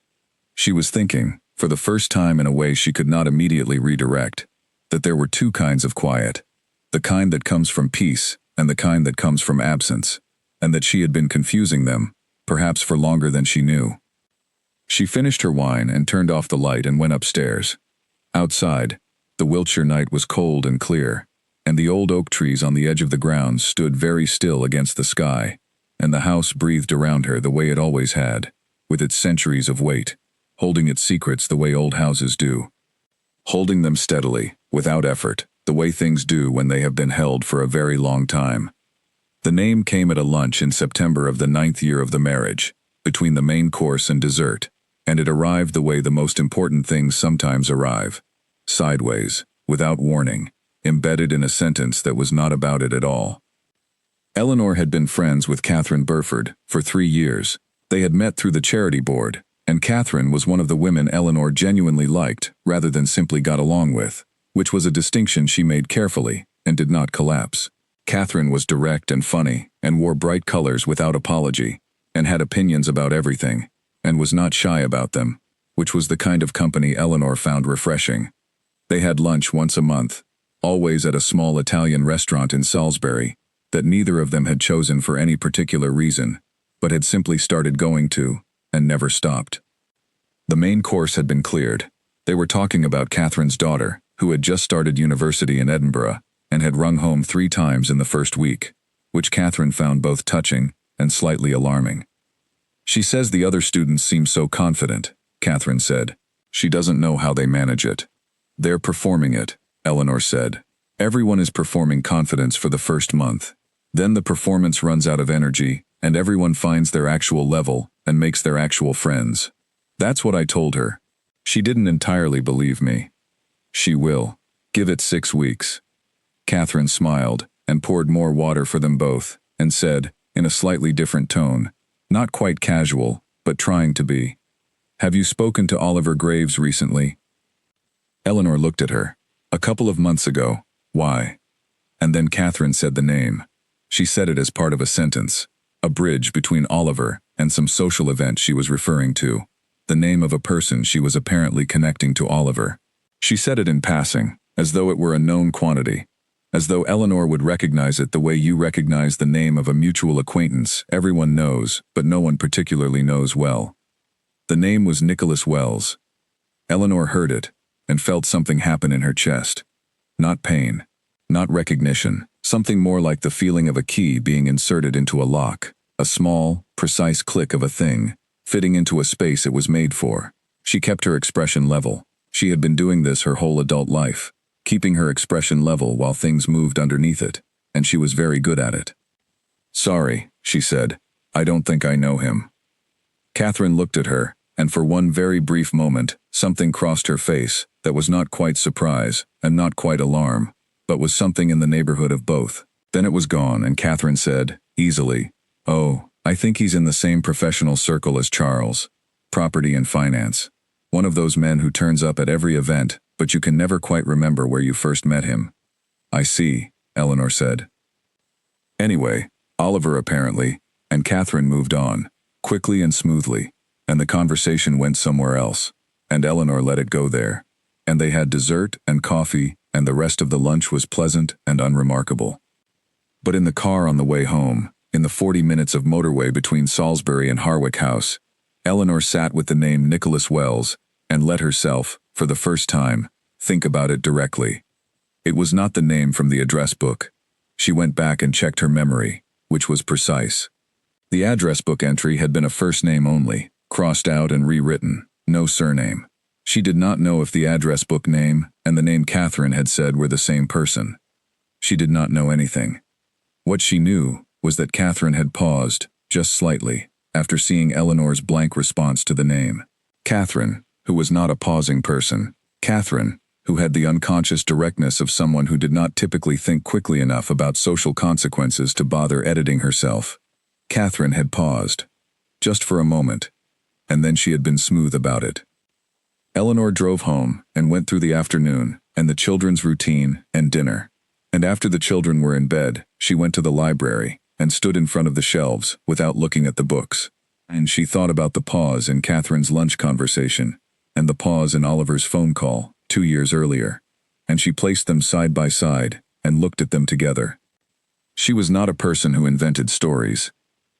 She was thinking, for the first time in a way she could not immediately redirect, that there were 2 kinds of quiet, the kind that comes from peace and the kind that comes from absence, and that she had been confusing them, perhaps for longer than she knew. She finished her wine and turned off the light and went upstairs. Outside, the Wiltshire night was cold and clear, and the old oak trees on the edge of the grounds stood very still against the sky, and the house breathed around her the way it always had, with its centuries of weight, holding its secrets the way old houses do. Holding them steadily, without effort, the way things do when they have been held for a very long time. The name came at a lunch in September of the 9th year of the marriage, between the main course and dessert, and it arrived the way the most important things sometimes arrive, sideways, without warning, embedded in a sentence that was not about it at all. Eleanor had been friends with Catherine Burford for 3 years. They had met through the charity board, and Catherine was one of the women Eleanor genuinely liked rather than simply got along with, which was a distinction she made carefully and did not collapse. Catherine was direct and funny, and wore bright colors without apology, and had opinions about everything, and was not shy about them, which was the kind of company Eleanor found refreshing. They had lunch once a month, always at a small Italian restaurant in Salisbury, that neither of them had chosen for any particular reason, but had simply started going to, and never stopped. The main course had been cleared. They were talking about Catherine's daughter, who had just started university in Edinburgh, and had rung home 3 times in the first week, which Catherine found both touching and slightly alarming. "She says the other students seem so confident," Catherine said. "She doesn't know how they manage it." "They're performing it," Eleanor said. "Everyone is performing confidence for the first month. Then the performance runs out of energy, and everyone finds their actual level and makes their actual friends. That's what I told her. She didn't entirely believe me. She will. Give it 6 weeks." Catherine smiled and poured more water for them both, and said, in a slightly different tone, not quite casual, but trying to be, "Have you spoken to Oliver Graves recently?" Eleanor looked at her. "A couple of months ago. Why?" And then Catherine said the name. She said it as part of a sentence, a bridge between Oliver and some social event she was referring to, the name of a person she was apparently connecting to Oliver. She said it in passing, as though it were a known quantity, as though Eleanor would recognize it the way you recognize the name of a mutual acquaintance everyone knows, but no one particularly knows well. The name was Nicholas Wells. Eleanor heard it, and felt something happen in her chest. Not pain, not recognition, something more like the feeling of a key being inserted into a lock, a small, precise click of a thing fitting into a space it was made for. She kept her expression level. She had been doing this her whole adult life, keeping her expression level while things moved underneath it, and she was very good at it. "Sorry," she said. "I don't think I know him." Catherine looked at her, and for one very brief moment, something crossed her face that was not quite surprise and not quite alarm, but was something in the neighborhood of both. Then it was gone, and Catherine said, easily, "Oh, I think he's in the same professional circle as Charles. Property and finance. One of those men who turns up at every event, but you can never quite remember where you first met him." "I see," Eleanor said. Anyway, Oliver apparently, and Catherine moved on, quickly and smoothly, and the conversation went somewhere else, and Eleanor let it go there. And they had dessert and coffee, and the rest of the lunch was pleasant and unremarkable. But in the car on the way home, in the 40 minutes of motorway between Salisbury and Harwick House, Eleanor sat with the name Nicholas Wells and let herself, for the first time, think about it directly. It was not the name from the address book. She went back and checked her memory, which was precise. The address book entry had been a first name only, crossed out and rewritten, no surname. She did not know if the address book name and the name Catherine had said were the same person. She did not know anything. What she knew was that Catherine had paused, just slightly, after seeing Eleanor's blank response to the name. Catherine, who was not a pausing person. Catherine, who had the unconscious directness of someone who did not typically think quickly enough about social consequences to bother editing herself. Catherine had paused, just for a moment, and then she had been smooth about it. Eleanor drove home and went through the afternoon and the children's routine and dinner. And after the children were in bed, she went to the library and stood in front of the shelves without looking at the books. And she thought about the pause in Catherine's lunch conversation and the pause in Oliver's phone call 2 years earlier, and she placed them side by side and looked at them together. She was not a person who invented stories.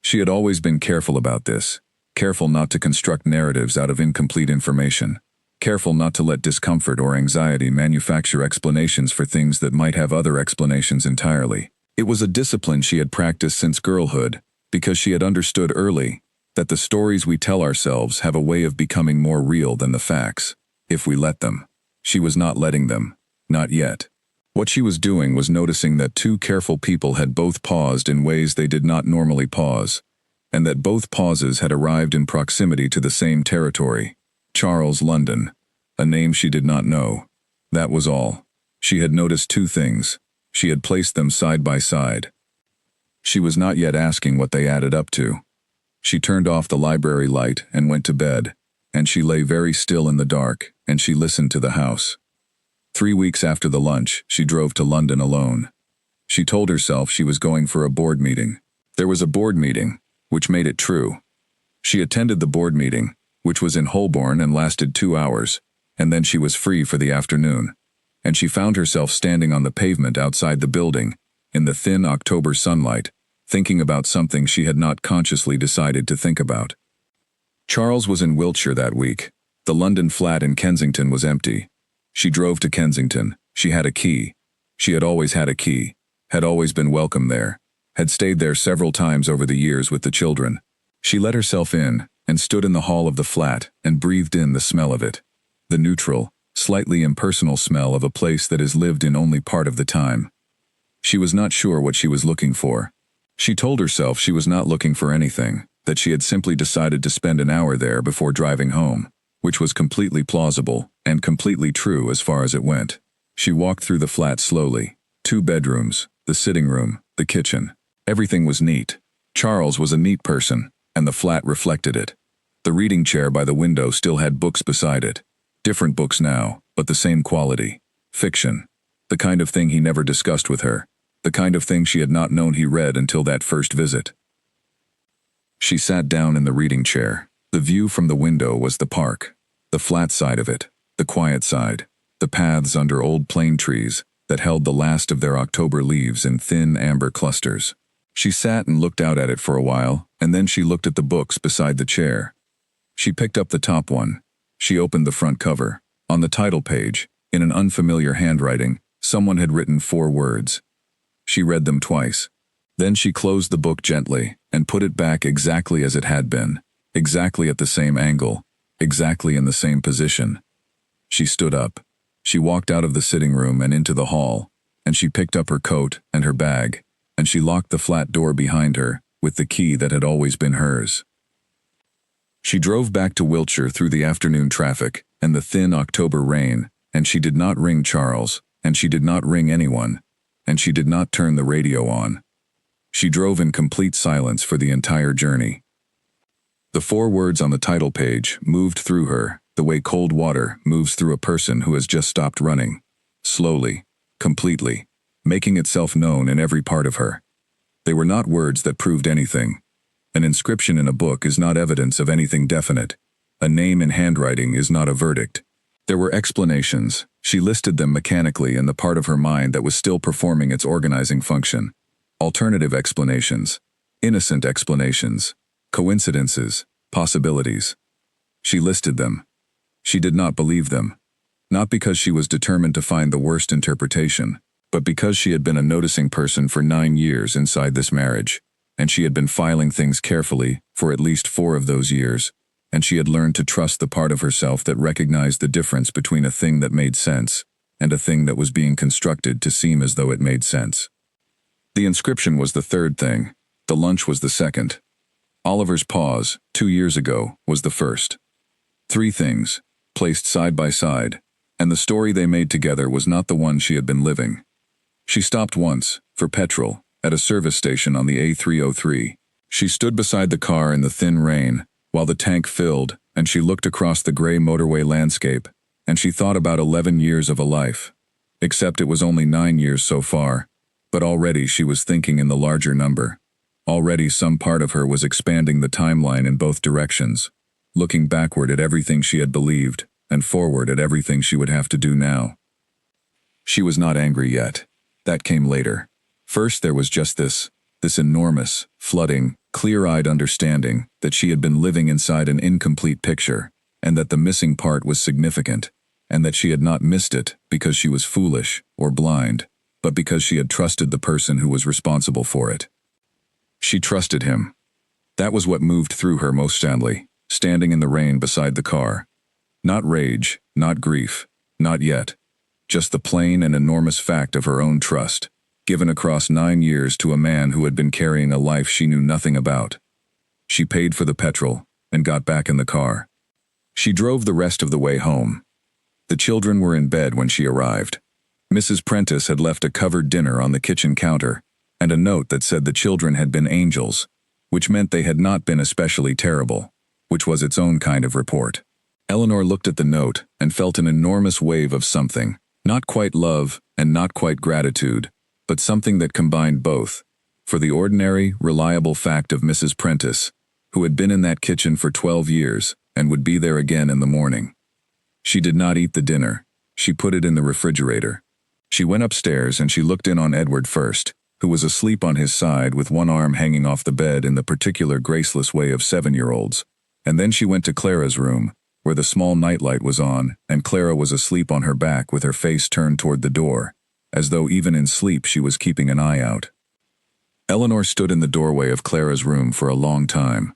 She had always been careful about this, careful not to construct narratives out of incomplete information, careful not to let discomfort or anxiety manufacture explanations for things that might have other explanations entirely. It was a discipline she had practiced since girlhood, because she had understood early that the stories we tell ourselves have a way of becoming more real than the facts, if we let them. She was not letting them, not yet. What she was doing was noticing that two careful people had both paused in ways they did not normally pause, and that both pauses had arrived in proximity to the same territory, Charles London, a name she did not know. That was all. She had noticed two things. She had placed them side by side. She was not yet asking what they added up to. She turned off the library light and went to bed, and she lay very still in the dark, and she listened to the house. 3 weeks after the lunch, she drove to London alone. She told herself she was going for a board meeting. There was a board meeting, which made it true. She attended the board meeting, which was in Holborn and lasted 2 hours, and then she was free for the afternoon. And she found herself standing on the pavement outside the building, in the thin October sunlight, thinking about something she had not consciously decided to think about. Charles was in Wiltshire that week. The London flat in Kensington was empty. She drove to Kensington. She had a key. She had always had a key, had always been welcome there, had stayed there several times over the years with the children. She let herself in and stood in the hall of the flat and breathed in the smell of it. The neutral, slightly impersonal smell of a place that is lived in only part of the time. She was not sure what she was looking for. She told herself she was not looking for anything, that she had simply decided to spend an hour there before driving home, which was completely plausible and completely true as far as it went. She walked through the flat slowly. 2 bedrooms, the sitting room, the kitchen. Everything was neat. Charles was a neat person, and the flat reflected it. The reading chair by the window still had books beside it. Different books now, but the same quality. Fiction. The kind of thing he never discussed with her. The kind of thing she had not known he read until that first visit. She sat down in the reading chair. The view from the window was the park. The flat side of it. The quiet side. The paths under old plane trees that held the last of their October leaves in thin amber clusters. She sat and looked out at it for a while, and then she looked at the books beside the chair. She picked up the top one. She opened the front cover. On the title page, in an unfamiliar handwriting, someone had written 4 words. She read them twice. Then she closed the book gently and put it back exactly as it had been. exactly at the same angle, exactly in the same position. She stood up. She walked out of the sitting room and into the hall, and she picked up her coat and her bag, and she locked the flat door behind her with the key that had always been hers. She drove back to Wiltshire through the afternoon traffic and the thin October rain, and she did not ring Charles, and she did not ring anyone, and she did not turn the radio on. She drove in complete silence for the entire journey. The 4 words on the title page moved through her the way cold water moves through a person who has just stopped running, slowly, completely, making itself known in every part of her. They were not words that proved anything. An inscription in a book is not evidence of anything definite. A name in handwriting is not a verdict. There were explanations. She listed them mechanically in the part of her mind that was still performing its organizing function. Alternative explanations, innocent explanations, coincidences, possibilities. She listed them. She did not believe them. Not because she was determined to find the worst interpretation, but because she had been a noticing person for 9 years inside this marriage, and she had been filing things carefully for at least 4 of those years, and she had learned to trust the part of herself that recognized the difference between a thing that made sense and a thing that was being constructed to seem as though it made sense. The inscription was the third thing. The lunch was the second. Oliver's pause, 2 years ago, was the first. 3 things, placed side by side, and the story they made together was not the one she had been living. She stopped once, for petrol, at a service station on the A303. She stood beside the car in the thin rain, while the tank filled, and she looked across the gray motorway landscape, and she thought about 11 years of a life. Except it was only 9 years so far, but already she was thinking in the larger number. Already some part of her was expanding the timeline in both directions, looking backward at everything she had believed, and forward at everything she would have to do now. She was not angry yet. That came later. First there was just this enormous, flooding, clear-eyed understanding that she had been living inside an incomplete picture, and that the missing part was significant, and that she had not missed it because she was foolish or blind, but because she had trusted the person who was responsible for it. She trusted him. That was what moved through her most soundly, standing in the rain beside the car. Not rage, not grief, not yet. Just the plain and enormous fact of her own trust, given across 9 years to a man who had been carrying a life she knew nothing about. She paid for the petrol and got back in the car. She drove the rest of the way home. The children were in bed when she arrived. Mrs. Prentice had left a covered dinner on the kitchen counter, and a note that said the children had been angels, which meant they had not been especially terrible, which was its own kind of report. Eleanor looked at the note and felt an enormous wave of something, not quite love and not quite gratitude, but something that combined both, for the ordinary, reliable fact of Mrs. Prentice, who had been in that kitchen for 12 years and would be there again in the morning. She did not eat the dinner. She put it in the refrigerator. She went upstairs and she looked in on Edward first, who was asleep on his side with one arm hanging off the bed in the particular graceless way of 7-year-olds, and then she went to Clara's room, where the small nightlight was on, and Clara was asleep on her back with her face turned toward the door, as though even in sleep she was keeping an eye out. Eleanor stood in the doorway of Clara's room for a long time.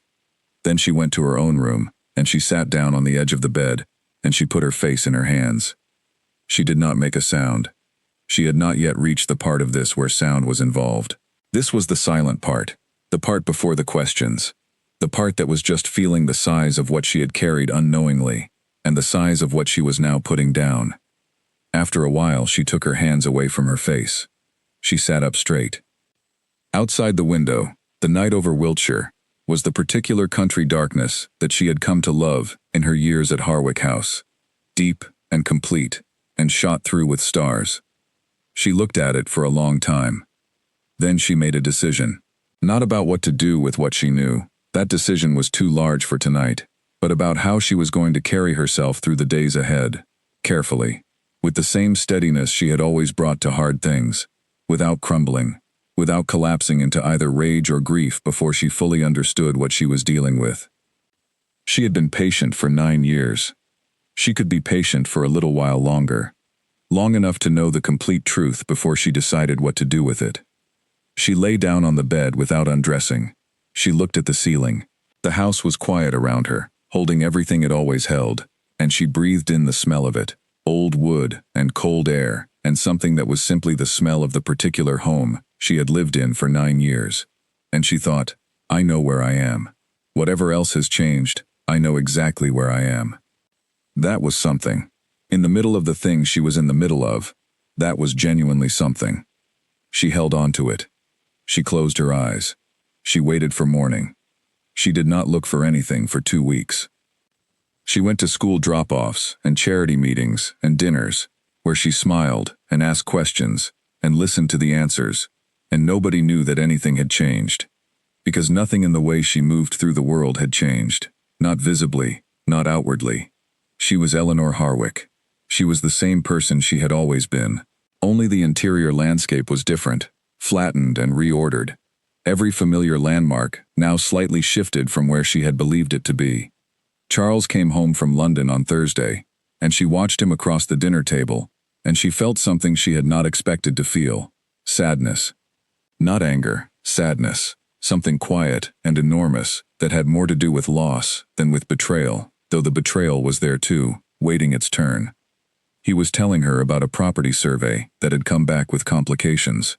Then she went to her own room, and she sat down on the edge of the bed, and she put her face in her hands. She did not make a sound. She had not yet reached the part of this where sound was involved. This was the silent part, the part before the questions. The part that was just feeling the size of what she had carried unknowingly, and the size of what she was now putting down. After a while, she took her hands away from her face. She sat up straight. Outside the window, the night over Wiltshire, was the particular country darkness that she had come to love in her years at Harwick House. Deep and complete, and shot through with stars. She looked at it for a long time. Then she made a decision. Not about what to do with what she knew. That decision was too large for tonight, but about how she was going to carry herself through the days ahead, carefully, with the same steadiness she had always brought to hard things, without crumbling, without collapsing into either rage or grief before she fully understood what she was dealing with. She had been patient for 9 years. She could be patient for a little while longer, long enough to know the complete truth before she decided what to do with it. She lay down on the bed without undressing. She looked at the ceiling. The house was quiet around her, holding everything it always held, and she breathed in the smell of it, old wood and cold air, and something that was simply the smell of the particular home she had lived in for 9 years. And she thought, I know where I am. Whatever else has changed, I know exactly where I am. That was something. In the middle of the thing she was in the middle of, that was genuinely something. She held on to it. She closed her eyes. She waited for morning. She did not look for anything for 2 weeks. She went to school drop-offs and charity meetings and dinners, where she smiled and asked questions and listened to the answers, and nobody knew that anything had changed. Because nothing in the way she moved through the world had changed, not visibly, not outwardly. She was Eleanor Harwick. She was the same person she had always been. Only the interior landscape was different, flattened and reordered. Every familiar landmark now slightly shifted from where she had believed it to be. Charles came home from London on Thursday, and she watched him across the dinner table, and she felt something she had not expected to feel. Sadness. Not anger, sadness. Something quiet and enormous that had more to do with loss than with betrayal, though the betrayal was there too, waiting its turn. He was telling her about a property survey that had come back with complications.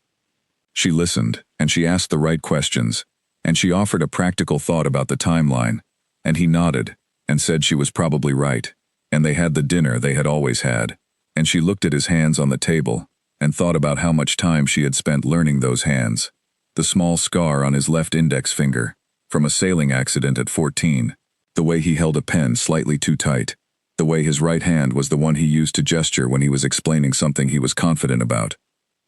She listened, and she asked the right questions, and she offered a practical thought about the timeline, and he nodded and said she was probably right, and they had the dinner they had always had, and she looked at his hands on the table and thought about how much time she had spent learning those hands. The small scar on his left index finger, from a sailing accident at 14, the way he held a pen slightly too tight, the way his right hand was the one he used to gesture when he was explaining something he was confident about.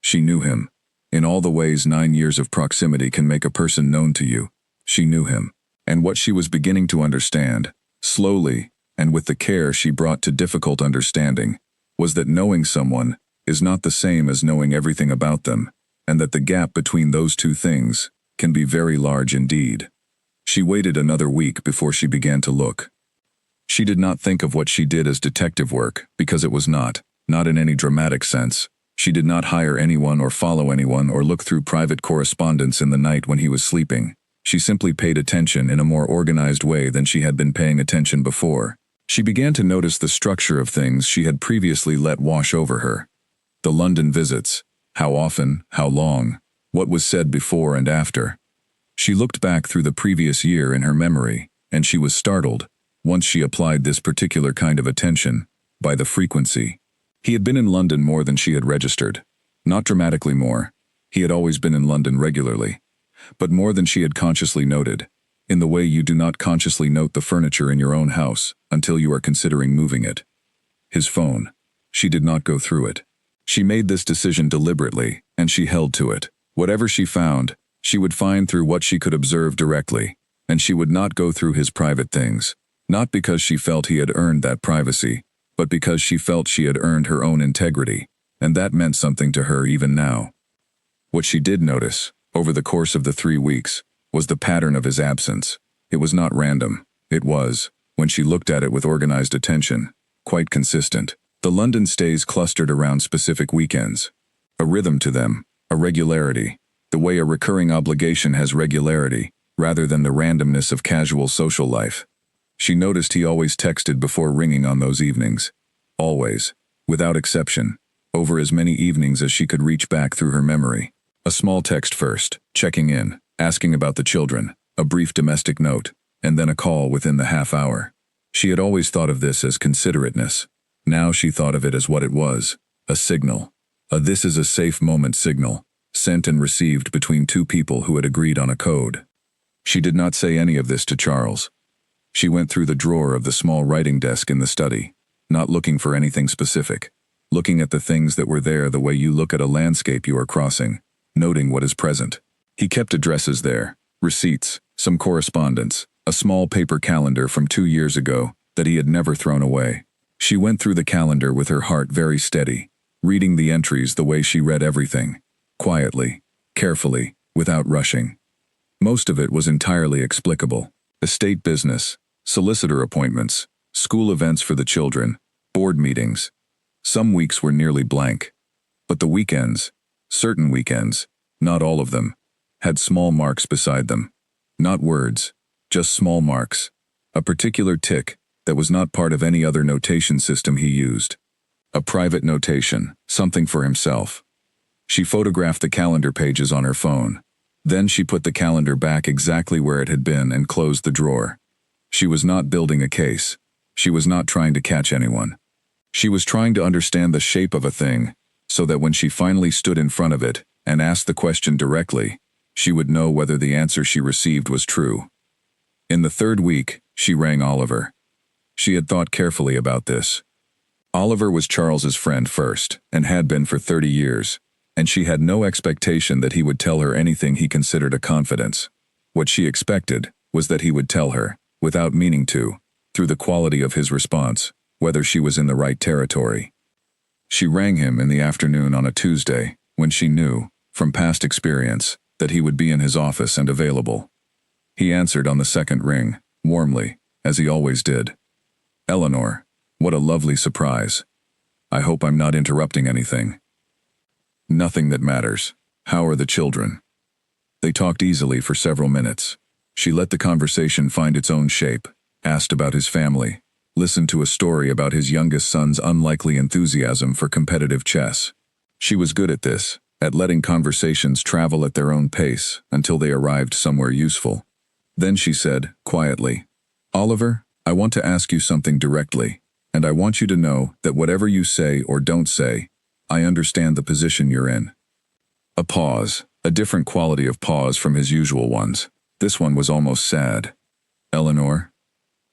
She knew him. In all the ways 9 years of proximity can make a person known to you, she knew him. And what she was beginning to understand, slowly, and with the care she brought to difficult understanding, was that knowing someone is not the same as knowing everything about them, and that the gap between those two things can be very large indeed. She waited another week before she began to look. She did not think of what she did as detective work, because it was not in any dramatic sense. She did not hire anyone or follow anyone or look through private correspondence in the night when he was sleeping. She simply paid attention in a more organized way than she had been paying attention before. She began to notice the structure of things she had previously let wash over her. The London visits, how often, how long, what was said before and after. She looked back through the previous year in her memory, and she was startled, once she applied this particular kind of attention, by the frequency. He had been in London more than she had registered. Not dramatically more. He had always been in London regularly. But more than she had consciously noted, in the way you do not consciously note the furniture in your own house until you are considering moving it. His phone. She did not go through it. She made this decision deliberately, and she held to it. Whatever she found, she would find through what she could observe directly, and she would not go through his private things, not because she felt he had earned that privacy, but because she felt she had earned her own integrity, and that meant something to her even now. What she did notice, over the course of the 3 weeks, was the pattern of his absence. It was not random. It was, when she looked at it with organized attention, quite consistent. The London stays clustered around specific weekends. A rhythm to them, a regularity, the way a recurring obligation has regularity, rather than the randomness of casual social life. She noticed he always texted before ringing on those evenings. Always, without exception, over as many evenings as she could reach back through her memory. A small text first, checking in, asking about the children, a brief domestic note, and then a call within the half hour. She had always thought of this as considerateness. Now she thought of it as what it was, a signal. A "this is a safe moment" signal, sent and received between two people who had agreed on a code. She did not say any of this to Charles. She went through the drawer of the small writing desk in the study, not looking for anything specific, looking at the things that were there the way you look at a landscape you are crossing, noting what is present. He kept addresses there, receipts, some correspondence, a small paper calendar from 2 years ago that he had never thrown away. She went through the calendar with her heart very steady, reading the entries the way she read everything, quietly, carefully, without rushing. Most of it was entirely explicable. Estate business, solicitor appointments, school events for the children, board meetings. Some weeks were nearly blank. But the weekends, certain weekends, not all of them, had small marks beside them. Not words, just small marks. A particular tick that was not part of any other notation system he used. A private notation, something for himself. She photographed the calendar pages on her phone. Then she put the calendar back exactly where it had been and closed the drawer. She was not building a case. She was not trying to catch anyone. She was trying to understand the shape of a thing, so that when she finally stood in front of it and asked the question directly, she would know whether the answer she received was true. In the third week, she rang Oliver. She had thought carefully about this. Oliver was Charles's friend first, and had been for 30 years, and she had no expectation that he would tell her anything he considered a confidence. What she expected was that he would tell her, without meaning to, through the quality of his response, whether she was in the right territory. She rang him in the afternoon on a Tuesday, when she knew, from past experience, that he would be in his office and available. He answered on the second ring, warmly, as he always did. "Eleanor, what a lovely surprise. I hope I'm not interrupting anything." "Nothing that matters. How are the children?" They talked easily for several minutes. She let the conversation find its own shape, asked about his family, listened to a story about his youngest son's unlikely enthusiasm for competitive chess. She was good at this, at letting conversations travel at their own pace until they arrived somewhere useful. Then she said, quietly, "Oliver, I want to ask you something directly, and I want you to know that whatever you say or don't say, I understand the position you're in." A pause, a different quality of pause from his usual ones. This one was almost sad. "Eleanor,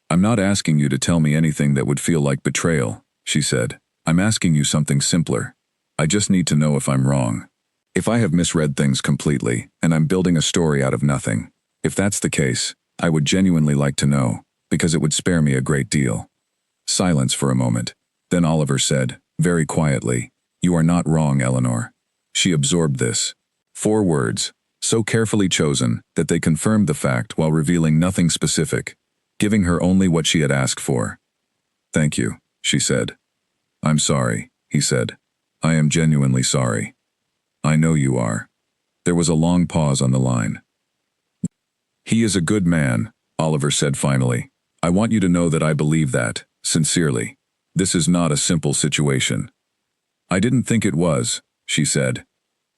I'm not asking you to tell me anything that would feel like betrayal," she said. "I'm asking you something simpler. I just need to know if I'm wrong. If I have misread things completely, and I'm building a story out of nothing. If that's the case, I would genuinely like to know, because it would spare me a great deal." Silence for a moment. Then Oliver said, very quietly, "You are not wrong, Eleanor." She absorbed this. 4 words, so carefully chosen that they confirmed the fact while revealing nothing specific, giving her only what she had asked for. "Thank you," she said. "I'm sorry," he said. "I am genuinely sorry." "I know you are." There was a long pause on the line. "He is a good man," Oliver said finally. "I want you to know that I believe that, sincerely. This is not a simple situation." "I didn't think it was," she said.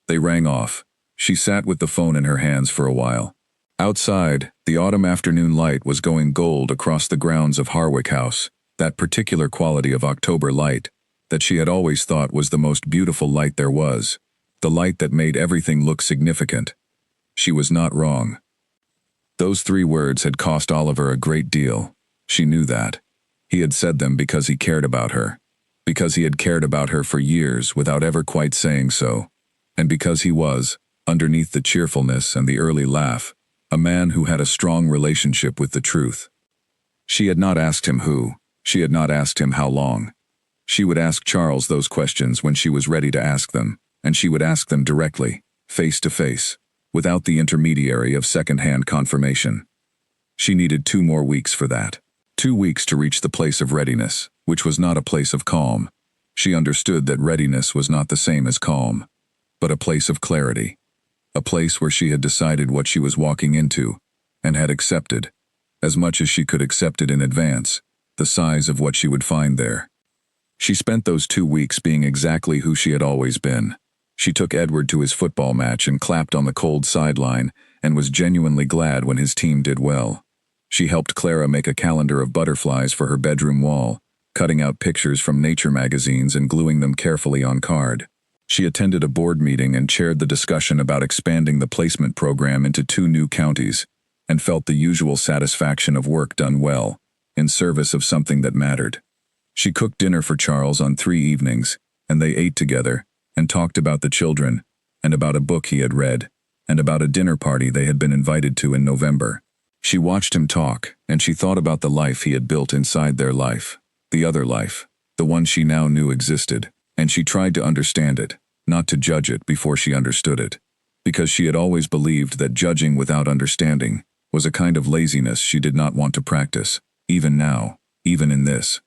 They rang off. She sat with the phone in her hands for a while. Outside, the autumn afternoon light was going gold across the grounds of Harwick House, that particular quality of October light that she had always thought was the most beautiful light there was, the light that made everything look significant. She was not wrong. Those 3 words had cost Oliver a great deal. She knew that. He had said them because he cared about her, because he had cared about her for years without ever quite saying so, and because he was, underneath the cheerfulness and the early laugh, a man who had a strong relationship with the truth. She had not asked him who. She had not asked him how long. She would ask Charles those questions when she was ready to ask them, and she would ask them directly, face to face, without the intermediary of second-hand confirmation. She needed 2 more weeks for that. 2 weeks to reach the place of readiness, which was not a place of calm. She understood that readiness was not the same as calm, but a place of clarity. A place where she had decided what she was walking into, and had accepted, as much as she could accept it in advance, the size of what she would find there. She spent those 2 weeks being exactly who she had always been. She took Edward to his football match and clapped on the cold sideline, and was genuinely glad when his team did well. She helped Clara make a calendar of butterflies for her bedroom wall, cutting out pictures from nature magazines and gluing them carefully on card. She attended a board meeting and chaired the discussion about expanding the placement program into 2 new counties, and felt the usual satisfaction of work done well, in service of something that mattered. She cooked dinner for Charles on 3 evenings, and they ate together, and talked about the children, and about a book he had read, and about a dinner party they had been invited to in November. She watched him talk, and she thought about the life he had built inside their life, the other life, the one she now knew existed, and she tried to understand it, not to judge it before she understood it, because she had always believed that judging without understanding was a kind of laziness she did not want to practice, even now, even in this.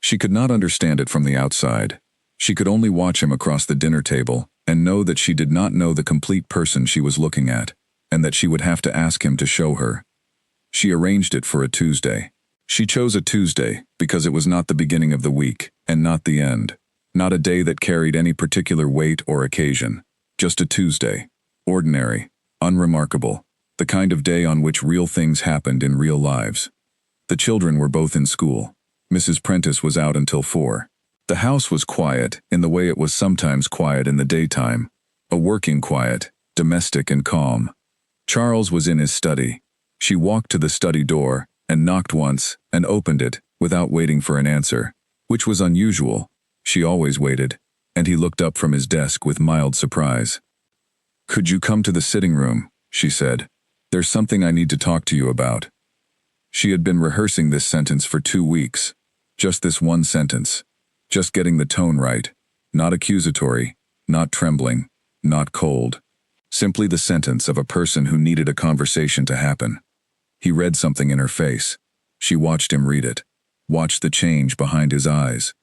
She could not understand it from the outside. She could only watch him across the dinner table and know that she did not know the complete person she was looking at, and that she would have to ask him to show her. She arranged it for a Tuesday. She chose a Tuesday because it was not the beginning of the week, and not the end. Not a day that carried any particular weight or occasion. Just a Tuesday. Ordinary. Unremarkable. The kind of day on which real things happened in real lives. The children were both in school. Mrs. Prentice was out until 4. The house was quiet, in the way it was sometimes quiet in the daytime. A working quiet, domestic and calm. Charles was in his study. She walked to the study door, and knocked once, and opened it, without waiting for an answer, which was unusual. She always waited, and he looked up from his desk with mild surprise. "Could you come to the sitting room?" she said. "There's something I need to talk to you about." She had been rehearsing this sentence for 2 weeks. Just this one sentence. Just getting the tone right. Not accusatory, not trembling, not cold. Simply the sentence of a person who needed a conversation to happen. He read something in her face. She watched him read it. Watched the change behind his eyes.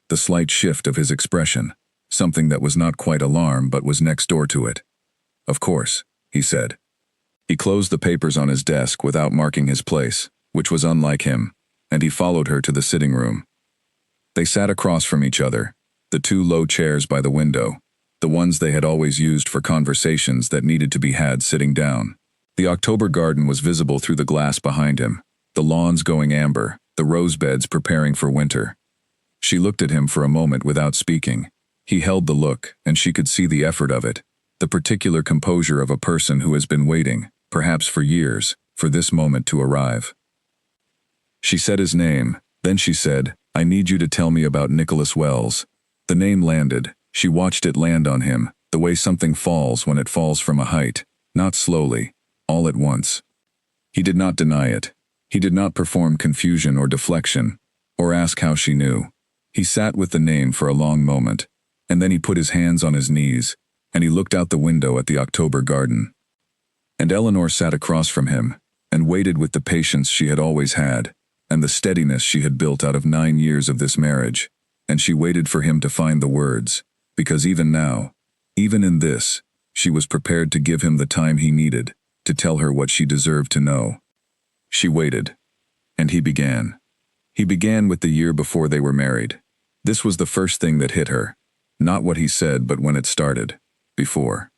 The slight shift of his expression. Something that was not quite alarm but was next door to it. "Of course," he said. He closed the papers on his desk without marking his place, which was unlike him, and he followed her to the sitting room. They sat across from each other, the 2 low chairs by the window, the ones they had always used for conversations that needed to be had sitting down. The October garden was visible through the glass behind him, the lawns going amber, the rose beds preparing for winter. She looked at him for a moment without speaking. He held the look, and she could see the effort of it, the particular composure of a person who has been waiting, perhaps for years, for this moment to arrive. She said his name, then she said, "I need you to tell me about Nicholas Wells." The name landed. She watched it land on him, the way something falls when it falls from a height, not slowly, all at once. He did not deny it. He did not perform confusion or deflection, or ask how she knew. He sat with the name for a long moment, and then he put his hands on his knees, and he looked out the window at the October garden. And Eleanor sat across from him, and waited with the patience she had always had, and the steadiness she had built out of 9 years of this marriage, and she waited for him to find the words, because even now, even in this, she was prepared to give him the time he needed, to tell her what she deserved to know. She waited, and he began. He began with the year before they were married. This was the first thing that hit her, not what he said but when it started, before.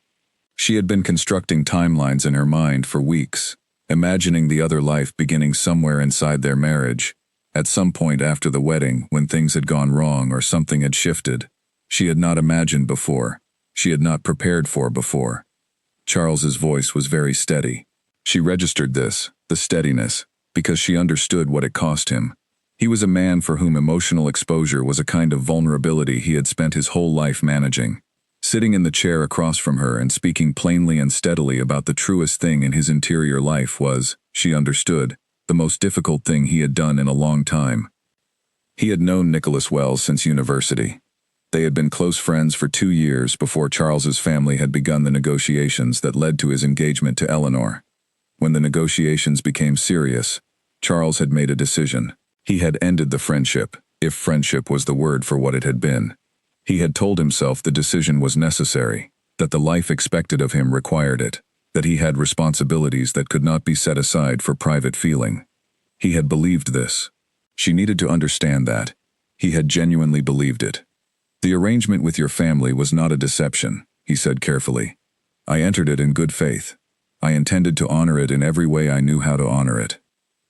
She had been constructing timelines in her mind for weeks, imagining the other life beginning somewhere inside their marriage, at some point after the wedding when things had gone wrong or something had shifted. She had not imagined before. She had not prepared for before. Charles's voice was very steady. She registered this, the steadiness, because she understood what it cost him. He was a man for whom emotional exposure was a kind of vulnerability he had spent his whole life managing. Sitting in the chair across from her and speaking plainly and steadily about the truest thing in his interior life was, she understood, the most difficult thing he had done in a long time. He had known Nicholas Wells since university. They had been close friends for 2 years before Charles's family had begun the negotiations that led to his engagement to Eleanor. When the negotiations became serious, Charles had made a decision. He had ended the friendship, if friendship was the word for what it had been. He had told himself the decision was necessary, that the life expected of him required it, that he had responsibilities that could not be set aside for private feeling. He had believed this. She needed to understand that. He had genuinely believed it. "The arrangement with your family was not a deception," he said carefully. "I entered it in good faith. I intended to honor it in every way I knew how to honor it."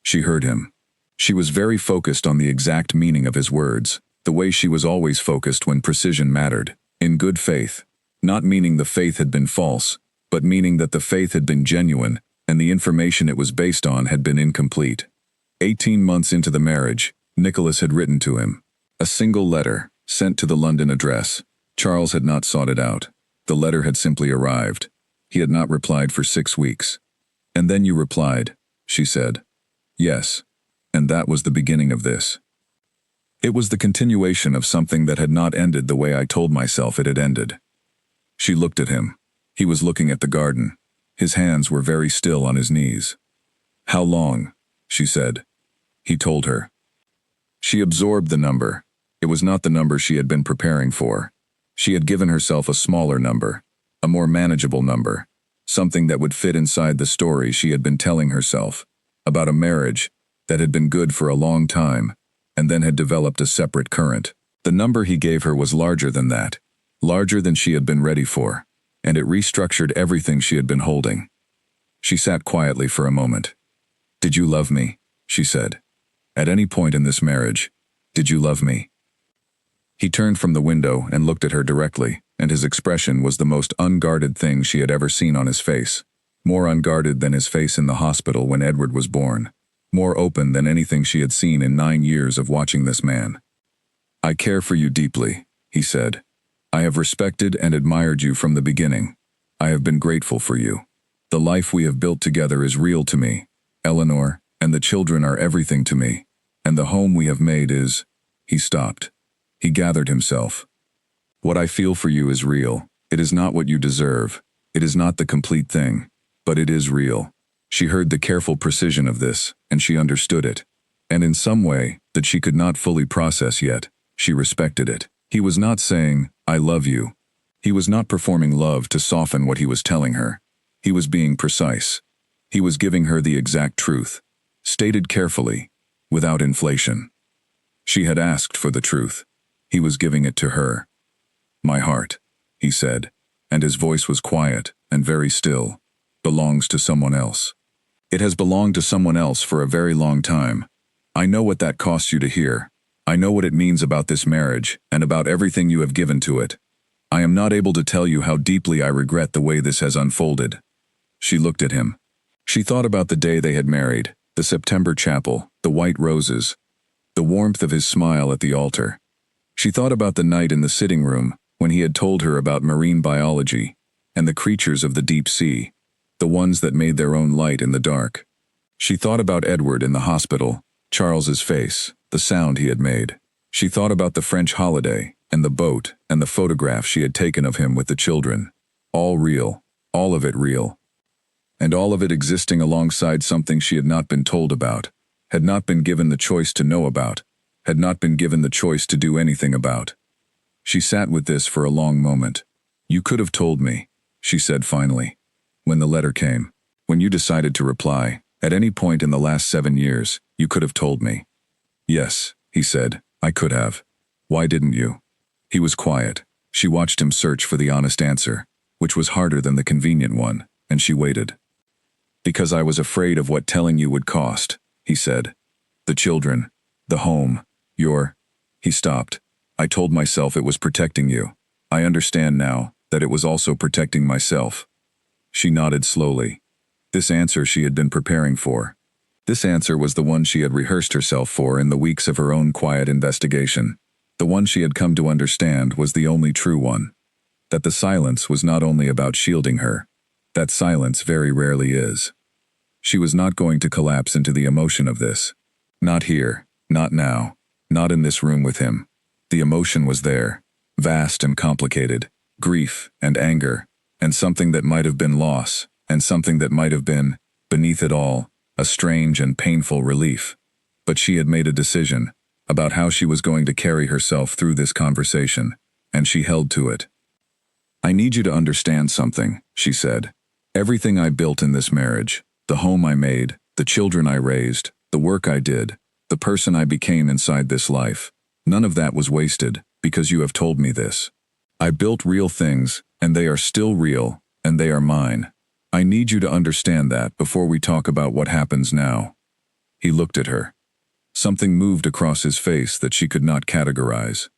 She heard him. She was very focused on the exact meaning of his words, the way she was always focused when precision mattered, in good faith, not meaning the faith had been false, but meaning that the faith had been genuine, and the information it was based on had been incomplete. 18 months into the marriage, Nicholas had written to him. A single letter, sent to the London address. Charles had not sought it out. The letter had simply arrived. He had not replied for 6 weeks. "And then you replied," she said. "Yes. And that was the beginning of this. It was the continuation of something that had not ended the way I told myself it had ended." She looked at him. He was looking at the garden. His hands were very still on his knees. "How long?" she said. He told her. She absorbed the number. It was not the number she had been preparing for. She had given herself a smaller number, a more manageable number, something that would fit inside the story she had been telling herself. about a marriage that had been good for a long time and then had developed a separate current. The number he gave her was larger than that, larger than she had been ready for, and it restructured everything she had been holding. She sat quietly for a moment. "Did you love me?" she said. "At any point in this marriage, did you love me?" He turned from the window and looked at her directly, and his expression was the most unguarded thing she had ever seen on his face. More unguarded than his face in the hospital when Edward was born. More open than anything she had seen in 9 years of watching this man. "I care for you deeply," he said. "I have respected and admired you from the beginning. I have been grateful for you. The life we have built together is real to me. Eleanor and the children are everything to me. And the home we have made is—" He stopped. He gathered himself. "What I feel for you is real. It is not what you deserve. It is not the complete thing. But it is real." She heard the careful precision of this, and she understood it. And in some way that she could not fully process yet, she respected it. He was not saying, "I love you." He was not performing love to soften what he was telling her. He was being precise. He was giving her the exact truth, stated carefully, without inflation. She had asked for the truth. He was giving it to her. "My heart," he said, and his voice was quiet and very still, "belongs to someone else. It has belonged to someone else for a very long time. I know what that costs you to hear. I know what it means about this marriage and about everything you have given to it. I am not able to tell you how deeply I regret the way this has unfolded." She looked at him. She thought about the day they had married, the September chapel, the white roses, the warmth of his smile at the altar. She thought about the night in the sitting room when he had told her about marine biology and the creatures of the deep sea, the ones that made their own light in the dark. She thought about Edward in the hospital, Charles's face, the sound he had made. She thought about the French holiday and the boat and the photograph she had taken of him with the children. All real, all of it real. And all of it existing alongside something she had not been told about, had not been given the choice to know about, had not been given the choice to do anything about. She sat with this for a long moment. "You could have told me," she said finally, when the letter came. "When you decided to reply, at any point in the last 7 years, you could have told me." "Yes," he said, "I could have. Why didn't you?" He was quiet. She watched him search for the honest answer, which was harder than the convenient one, and she waited. "Because I was afraid of what telling you would cost," he said. "The children, the home, your—" He stopped. "I told myself it was protecting you. I understand now that it was also protecting myself." She nodded slowly. This answer she had been preparing for. This answer was the one she had rehearsed herself for in the weeks of her own quiet investigation. The one she had come to understand was the only true one. That the silence was not only about shielding her. That silence very rarely is. She was not going to collapse into the emotion of this. Not here, not now, not in this room with him. The emotion was there, vast and complicated, grief and anger, and something that might have been loss, and something that might have been, beneath it all, a strange and painful relief. But she had made a decision about how she was going to carry herself through this conversation, and she held to it. "I need you to understand something," she said. "Everything I built in this marriage, the home I made, the children I raised, the work I did, the person I became inside this life, none of that was wasted because you have told me this. I built real things, and they are still real, and they are mine. I need you to understand that before we talk about what happens now." He looked at her. Something moved across his face that she could not categorize.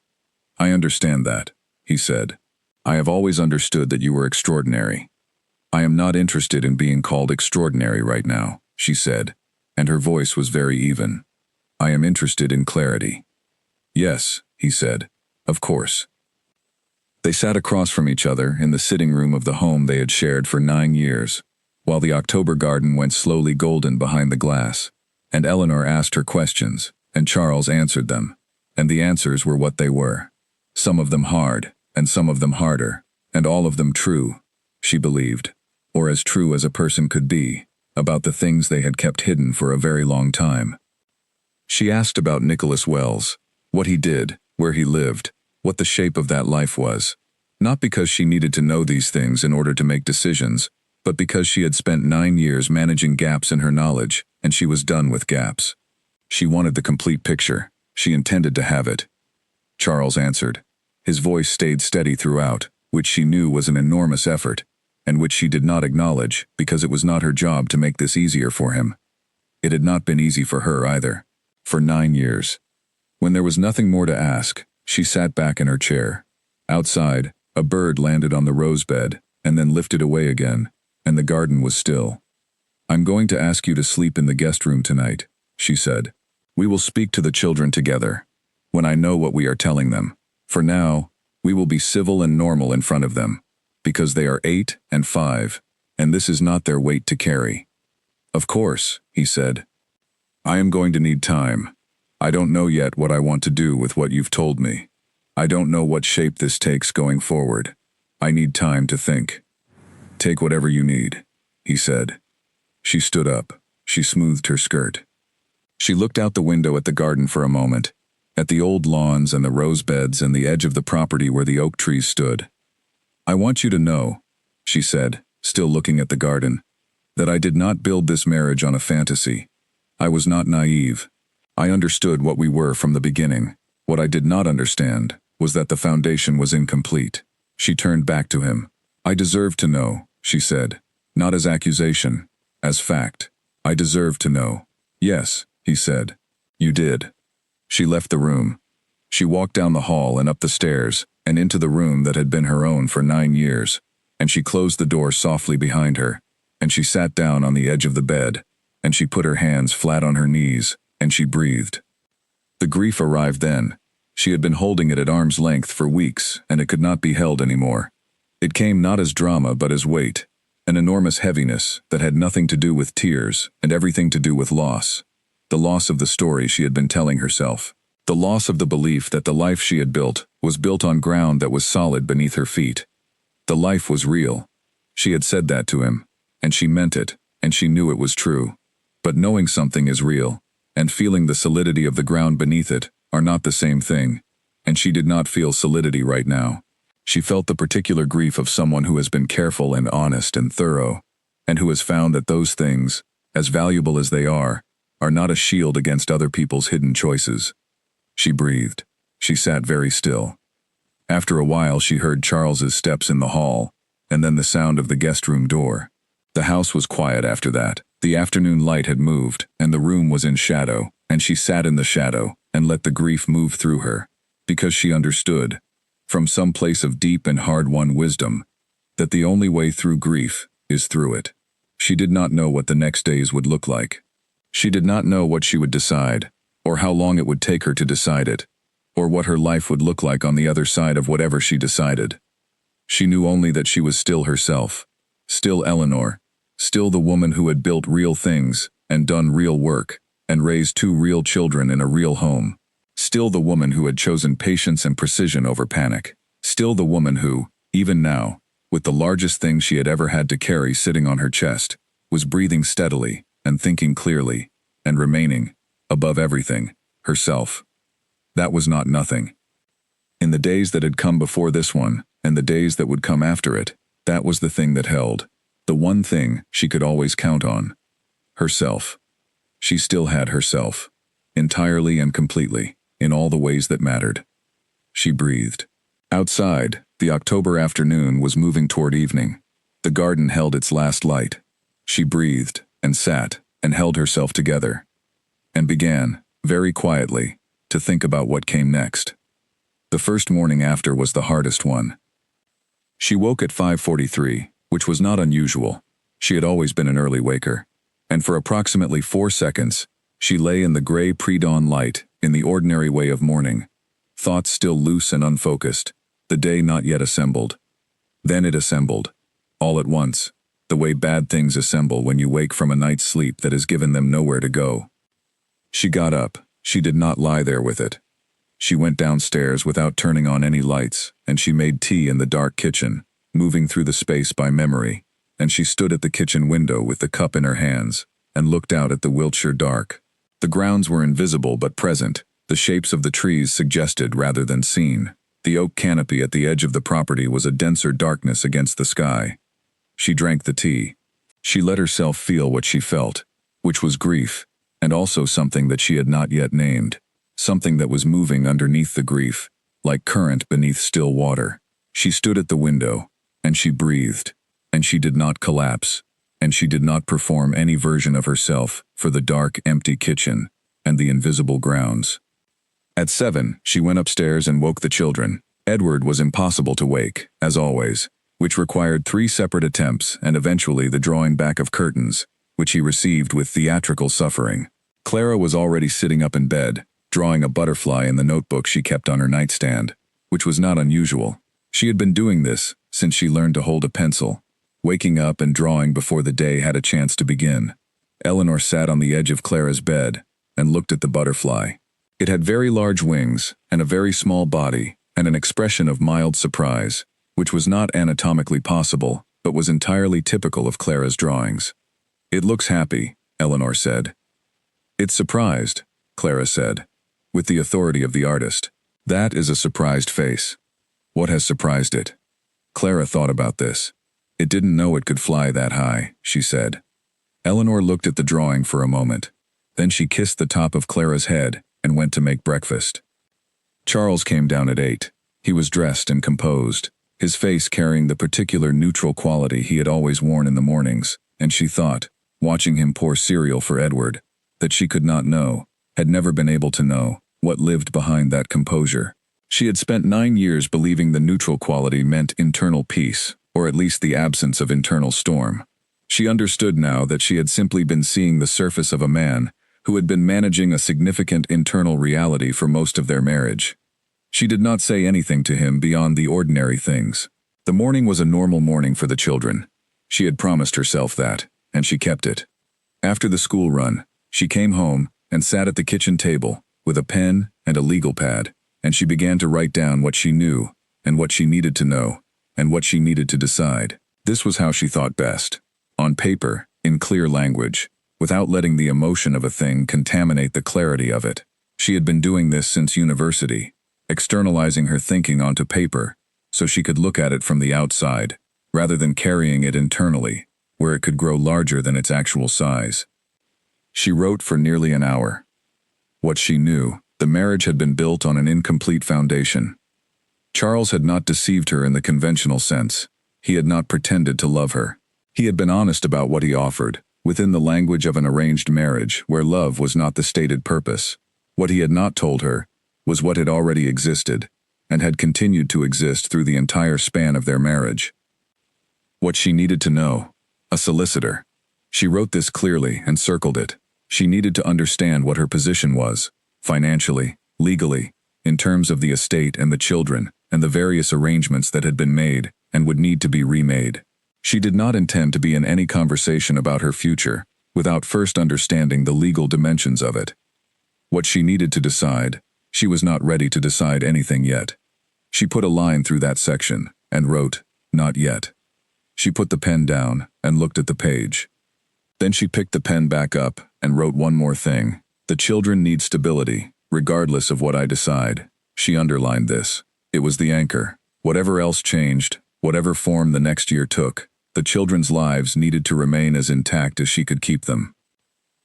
"I understand that," he said. "I have always understood that you were extraordinary. I am not interested in being called extraordinary right now," she said, and her voice was very even. "I am interested in clarity." "Yes," he said, "of course." They sat across from each other in the sitting room of the home they had shared for 9 years, while the October garden went slowly golden behind the glass, and Eleanor asked her questions, and Charles answered them, and the answers were what they were. Some of them hard, and some of them harder, and all of them true, she believed, or as true as a person could be, about the things they had kept hidden for a very long time. She asked about Nicholas Wells, what he did, where he lived, what the shape of that life was, not because she needed to know these things in order to make decisions, but because she had spent 9 years managing gaps in her knowledge and she was done with gaps. She wanted the complete picture. She intended to have it. Charles answered. His voice stayed steady throughout, which she knew was an enormous effort, and which she did not acknowledge because it was not her job to make this easier for him. It had not been easy for her either. For 9 years. When there was nothing more to ask, she sat back in her chair. Outside, a bird landed on the rose bed and then lifted away again, and the garden was still. "I'm going to ask you to sleep in the guest room tonight," she said. "We will speak to the children together, when I know what we are telling them. For now, we will be civil and normal in front of them, because they are 8 and 5, and this is not their weight to carry." "Of course," he said. "I am going to need time. I don't know yet what I want to do with what you've told me. I don't know what shape this takes going forward. I need time to think." "Take whatever you need," he said. She stood up. She smoothed her skirt. She looked out the window at the garden for a moment, at the old lawns and the rose beds and the edge of the property where the oak trees stood. "I want you to know," she said, still looking at the garden, "that I did not build this marriage on a fantasy. I was not naive. I understood what we were from the beginning. What I did not understand was that the foundation was incomplete." She turned back to him. "I deserve to know," she said, "not as accusation, as fact. I deserve to know." "Yes," he said. "You did." She left the room. She walked down the hall and up the stairs and into the room that had been her own for 9 years, and she closed the door softly behind her, and she sat down on the edge of the bed, and she put her hands flat on her knees, and she breathed. The grief arrived then. She had been holding it at arm's length for weeks, and it could not be held anymore. It came not as drama but as weight, an enormous heaviness that had nothing to do with tears and everything to do with loss. The loss of the story she had been telling herself. The loss of the belief that the life she had built was built on ground that was solid beneath her feet. The life was real. She had said that to him, and she meant it, and she knew it was true. But knowing something is real, and feeling the solidity of the ground beneath it, are not the same thing, and she did not feel solidity right now. She felt the particular grief of someone who has been careful and honest and thorough, and who has found that those things, as valuable as they are not a shield against other people's hidden choices. She breathed. She sat very still. After a while she heard Charles's steps in the hall, and then the sound of the guest room door. The house was quiet after that. The afternoon light had moved, and the room was in shadow, and she sat in the shadow and let the grief move through her, because she understood, from some place of deep and hard-won wisdom, that the only way through grief is through it. She did not know what the next days would look like. She did not know what she would decide, or how long it would take her to decide it, or what her life would look like on the other side of whatever she decided. She knew only that she was still herself, still Eleanor, still the woman who had built real things and done real work and raised 2 real children in a real home. Still the woman who had chosen patience and precision over panic. Still the woman who, even now, with the largest thing she had ever had to carry sitting on her chest, was breathing steadily and thinking clearly and remaining, above everything, herself. That was not nothing. In the days that had come before this one, and the days that would come after it, that was the thing that held. The one thing she could always count on. Herself. She still had herself. Entirely and completely, in all the ways that mattered. She breathed. Outside, the October afternoon was moving toward evening. The garden held its last light. She breathed, and sat, and held herself together, and began, very quietly, to think about what came next. The first morning after was the hardest one. She woke at 5:43, which was not unusual. She had always been an early waker, and for approximately 4 seconds, she lay in the gray pre-dawn light, in the ordinary way of morning, thoughts still loose and unfocused, the day not yet assembled. Then it assembled, all at once, the way bad things assemble when you wake from a night's sleep that has given them nowhere to go. She got up. She did not lie there with it. She went downstairs without turning on any lights, and she made tea in the dark kitchen, moving through the space by memory, and she stood at the kitchen window with the cup in her hands, and looked out at the Wiltshire dark. The grounds were invisible but present, the shapes of the trees suggested rather than seen. The oak canopy at the edge of the property was a denser darkness against the sky. She drank the tea. She let herself feel what she felt, which was grief, and also something that she had not yet named, something that was moving underneath the grief, like current beneath still water. She stood at the window, and she breathed, and she did not collapse, and she did not perform any version of herself for the dark, empty kitchen and the invisible grounds. At 7, she went upstairs and woke the children. Edward was impossible to wake, as always, which required 3 separate attempts and eventually the drawing back of curtains, which he received with theatrical suffering. Clara was already sitting up in bed, drawing a butterfly in the notebook she kept on her nightstand, which was not unusual. She had been doing this since she learned to hold a pencil, waking up and drawing before the day had a chance to begin. Eleanor sat on the edge of Clara's bed and looked at the butterfly. It had very large wings and a very small body and an expression of mild surprise, which was not anatomically possible, but was entirely typical of Clara's drawings. "It looks happy," Eleanor said. "It's surprised," Clara said, with the authority of the artist. "That is a surprised face. What has surprised it?" Clara thought about this. "It didn't know it could fly that high," she said. Eleanor looked at the drawing for a moment. Then she kissed the top of Clara's head and went to make breakfast. Charles came down at 8. He was dressed and composed, his face carrying the particular neutral quality he had always worn in the mornings, and she thought, watching him pour cereal for Edward, that she could not know, had never been able to know, what lived behind that composure. She had spent 9 years believing the neutral quality meant internal peace, or at least the absence of internal storm. She understood now that she had simply been seeing the surface of a man who had been managing a significant internal reality for most of their marriage. She did not say anything to him beyond the ordinary things. The morning was a normal morning for the children. She had promised herself that, and she kept it. After the school run, she came home and sat at the kitchen table with a pen and a legal pad, and she began to write down what she knew, and what she needed to know, and what she needed to decide. This was how she thought best. On paper, in clear language, without letting the emotion of a thing contaminate the clarity of it. She had been doing this since university, externalizing her thinking onto paper, so she could look at it from the outside, rather than carrying it internally, where it could grow larger than its actual size. She wrote for nearly an hour. What she knew, the marriage had been built on an incomplete foundation. Charles had not deceived her in the conventional sense. He had not pretended to love her. He had been honest about what he offered, within the language of an arranged marriage where love was not the stated purpose. What he had not told her was what had already existed, and had continued to exist through the entire span of their marriage. What she needed to know: a solicitor. She wrote this clearly and circled it. She needed to understand what her position was, financially, legally, in terms of the estate and the children, and the various arrangements that had been made and would need to be remade. She did not intend to be in any conversation about her future without first understanding the legal dimensions of it. What she needed to decide, she was not ready to decide anything yet. She put a line through that section and wrote, "Not yet." She put the pen down and looked at the page. Then she picked the pen back up and wrote one more thing. "The children need stability, regardless of what I decide." She underlined this. It was the anchor. Whatever else changed, whatever form the next year took, the children's lives needed to remain as intact as she could keep them.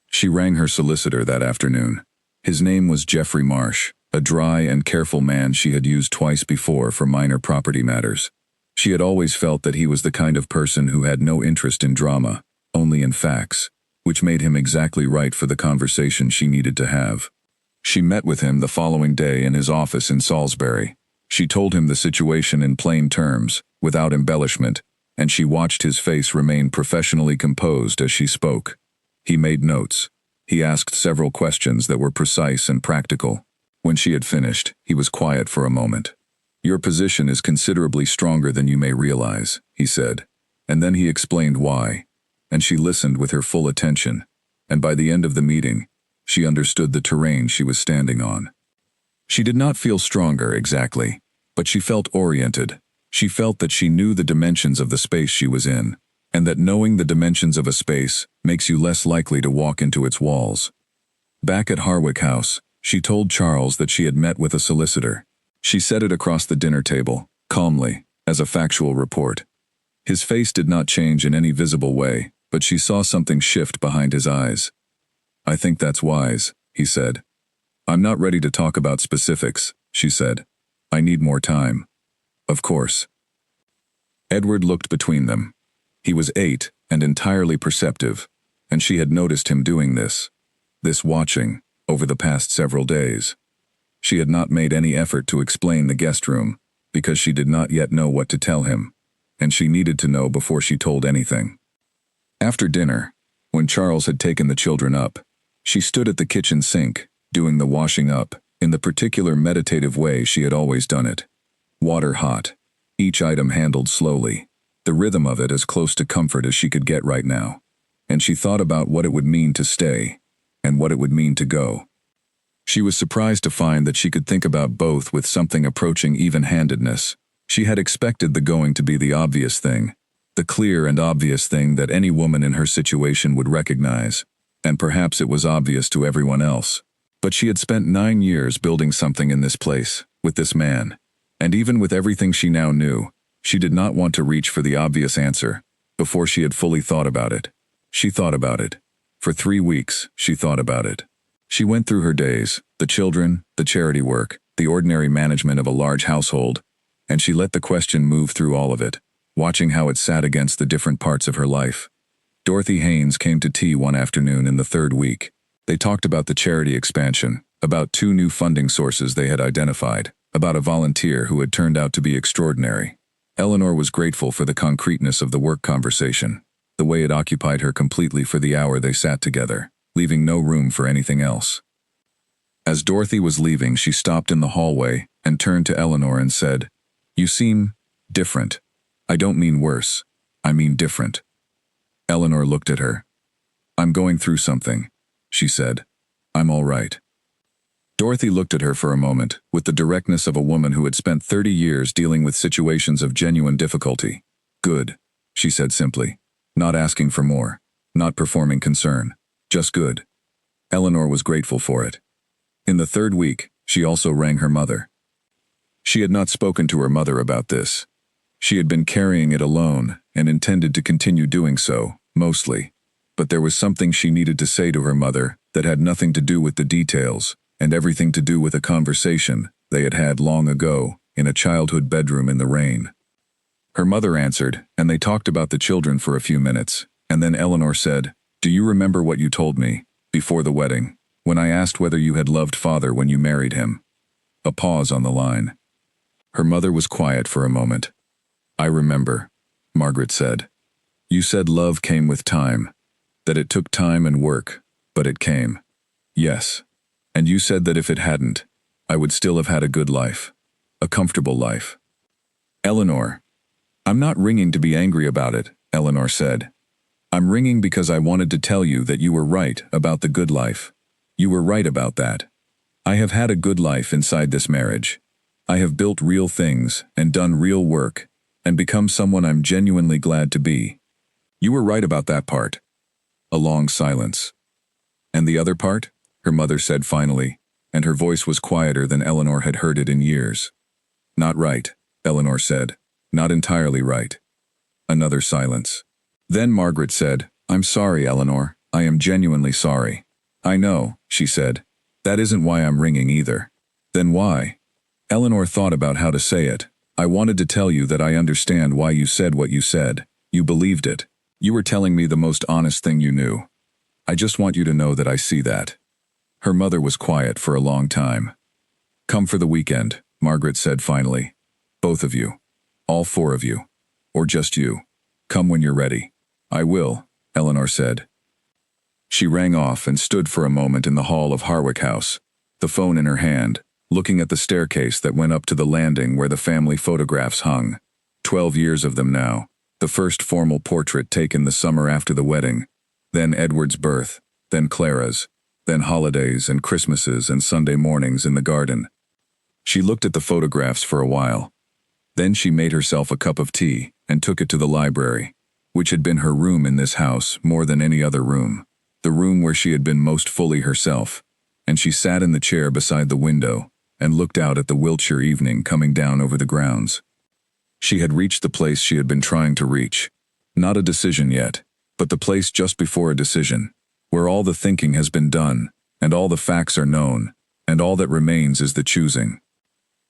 She rang her solicitor that afternoon. His name was Jeffrey Marsh, a dry and careful man she had used twice before for minor property matters. She had always felt that he was the kind of person who had no interest in drama, only in facts, which made him exactly right for the conversation she needed to have. She met with him the following day in his office in Salisbury. She told him the situation in plain terms, without embellishment, and she watched his face remain professionally composed as she spoke. He made notes. He asked several questions that were precise and practical. When she had finished, he was quiet for a moment. "Your position is considerably stronger than you may realize," he said, and then he explained why, and she listened with her full attention, and by the end of the meeting, she understood the terrain she was standing on. She did not feel stronger exactly, but she felt oriented. She felt that she knew the dimensions of the space she was in, and that knowing the dimensions of a space makes you less likely to walk into its walls. Back at Harwick House, she told Charles that she had met with a solicitor. She said it across the dinner table, calmly, as a factual report. His face did not change in any visible way, but she saw something shift behind his eyes. I think that's wise, he said. I'm not ready to talk about specifics, she said. I need more time. Of course. Edward looked between them. He was 8 and entirely perceptive, and she had noticed him doing this watching, over the past several days. She had not made any effort to explain the guest room, because she did not yet know what to tell him, and she needed to know before she told anything. After dinner, when Charles had taken the children up, she stood at the kitchen sink, doing the washing up, in the particular meditative way she had always done it. Water hot, each item handled slowly, the rhythm of it as close to comfort as she could get right now, and she thought about what it would mean to stay, and what it would mean to go. She was surprised to find that she could think about both with something approaching even-handedness. She had expected the going to be the obvious thing, the clear and obvious thing that any woman in her situation would recognize, and perhaps it was obvious to everyone else. But she had spent 9 years building something in this place, with this man, and even with everything she now knew, she did not want to reach for the obvious answer before she had fully thought about it. She thought about it. For 3 weeks, she thought about it. She went through her days, the children, the charity work, the ordinary management of a large household, and she let the question move through all of it, watching how it sat against the different parts of her life. Dorothy Haynes came to tea one afternoon in the 3rd week. They talked about the charity expansion, about 2 new funding sources they had identified, about a volunteer who had turned out to be extraordinary. Eleanor was grateful for the concreteness of the work conversation, the way it occupied her completely for the hour they sat together, leaving no room for anything else. As Dorothy was leaving, she stopped in the hallway and turned to Eleanor and said, "You seem different. I don't mean worse. I mean different." Eleanor looked at her. "I'm going through something," she said. "I'm all right." Dorothy looked at her for a moment, with the directness of a woman who had spent 30 years dealing with situations of genuine difficulty. "Good," she said simply, not asking for more, not performing concern, just good. Eleanor was grateful for it. In the 3rd week, she also rang her mother. She had not spoken to her mother about this. She had been carrying it alone and intended to continue doing so, mostly, but there was something she needed to say to her mother that had nothing to do with the details, and everything to do with a conversation they had had long ago in a childhood bedroom in the rain. Her mother answered, and they talked about the children for a few minutes, and then Eleanor said, "Do you remember what you told me, before the wedding, when I asked whether you had loved Father when you married him?" A pause on the line. Her mother was quiet for a moment. "I remember," Margaret said. "You said love came with time, that it took time and work, but it came." "Yes. And you said that if it hadn't, I would still have had a good life, a comfortable life." "Eleanor, I'm not ringing to be angry about it," Eleanor said. "I'm ringing because I wanted to tell you that you were right about the good life. You were right about that. I have had a good life inside this marriage. I have built real things and done real work and become someone I'm genuinely glad to be. You were right about that part." A long silence. "And the other part?" her mother said finally, and her voice was quieter than Eleanor had heard it in years. "Not right," Eleanor said. "Not entirely right." Another silence. Then Margaret said, "I'm sorry, Eleanor. I am genuinely sorry." "I know," she said. "That isn't why I'm ringing either." "Then why?" Eleanor thought about how to say it. "I wanted to tell you that I understand why you said what you said. You believed it. You were telling me the most honest thing you knew. I just want you to know that I see that." Her mother was quiet for a long time. "Come for the weekend," Margaret said finally. "Both of you. All 4 of you. Or just you. Come when you're ready." "I will," Eleanor said. She rang off and stood for a moment in the hall of Harwick House, the phone in her hand, looking at the staircase that went up to the landing where the family photographs hung. 12 years of them now. The first formal portrait taken the summer after the wedding, then Edward's birth, then Clara's, then holidays and Christmases and Sunday mornings in the garden. She looked at the photographs for a while. Then she made herself a cup of tea and took it to the library, which had been her room in this house more than any other room, the room where she had been most fully herself, and she sat in the chair beside the window and looked out at the Wiltshire evening coming down over the grounds. She had reached the place she had been trying to reach. Not a decision yet, but the place just before a decision. where all the thinking has been done, and all the facts are known, and all that remains is the choosing.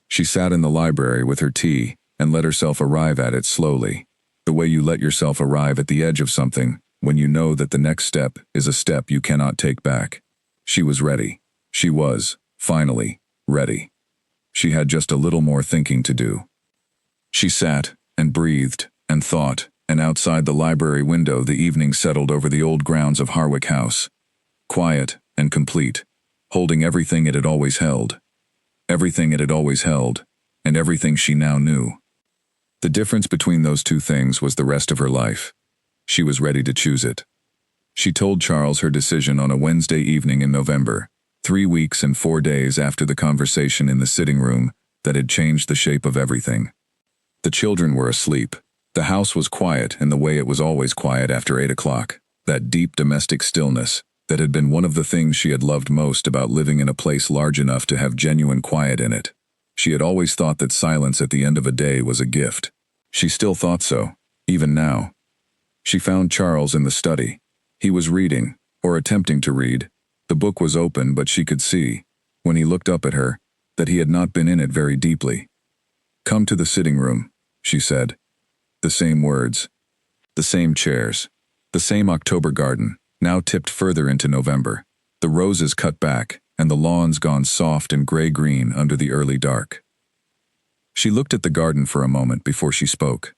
She sat in the library with her tea and let herself arrive at it slowly, the way you let yourself arrive at the edge of something when you know that the next step is a step you cannot take back. She was ready. She was, finally, ready. She had just a little more thinking to do. She sat and breathed and thought, and outside the library window the evening settled over the old grounds of Harwick House. Quiet and complete, holding everything it had always held. Everything it had always held, and everything she now knew. The difference between those two things was the rest of her life. She was ready to choose it. She told Charles her decision on a Wednesday evening in November, 3 weeks and 4 days after the conversation in the sitting room that had changed the shape of everything. The children were asleep. The house was quiet in the way it was always quiet after 8 o'clock, that deep domestic stillness that had been one of the things she had loved most about living in a place large enough to have genuine quiet in it. She had always thought that silence at the end of a day was a gift. She still thought so, even now. She found Charles in the study. He was reading, or attempting to read. The book was open, but she could see, when he looked up at her, that he had not been in it very deeply. "Come to the sitting room," she said. The same words. The same chairs. The same October garden, now tipped further into November. The roses cut back, and the lawns gone soft and gray-green under the early dark. She looked at the garden for a moment before she spoke.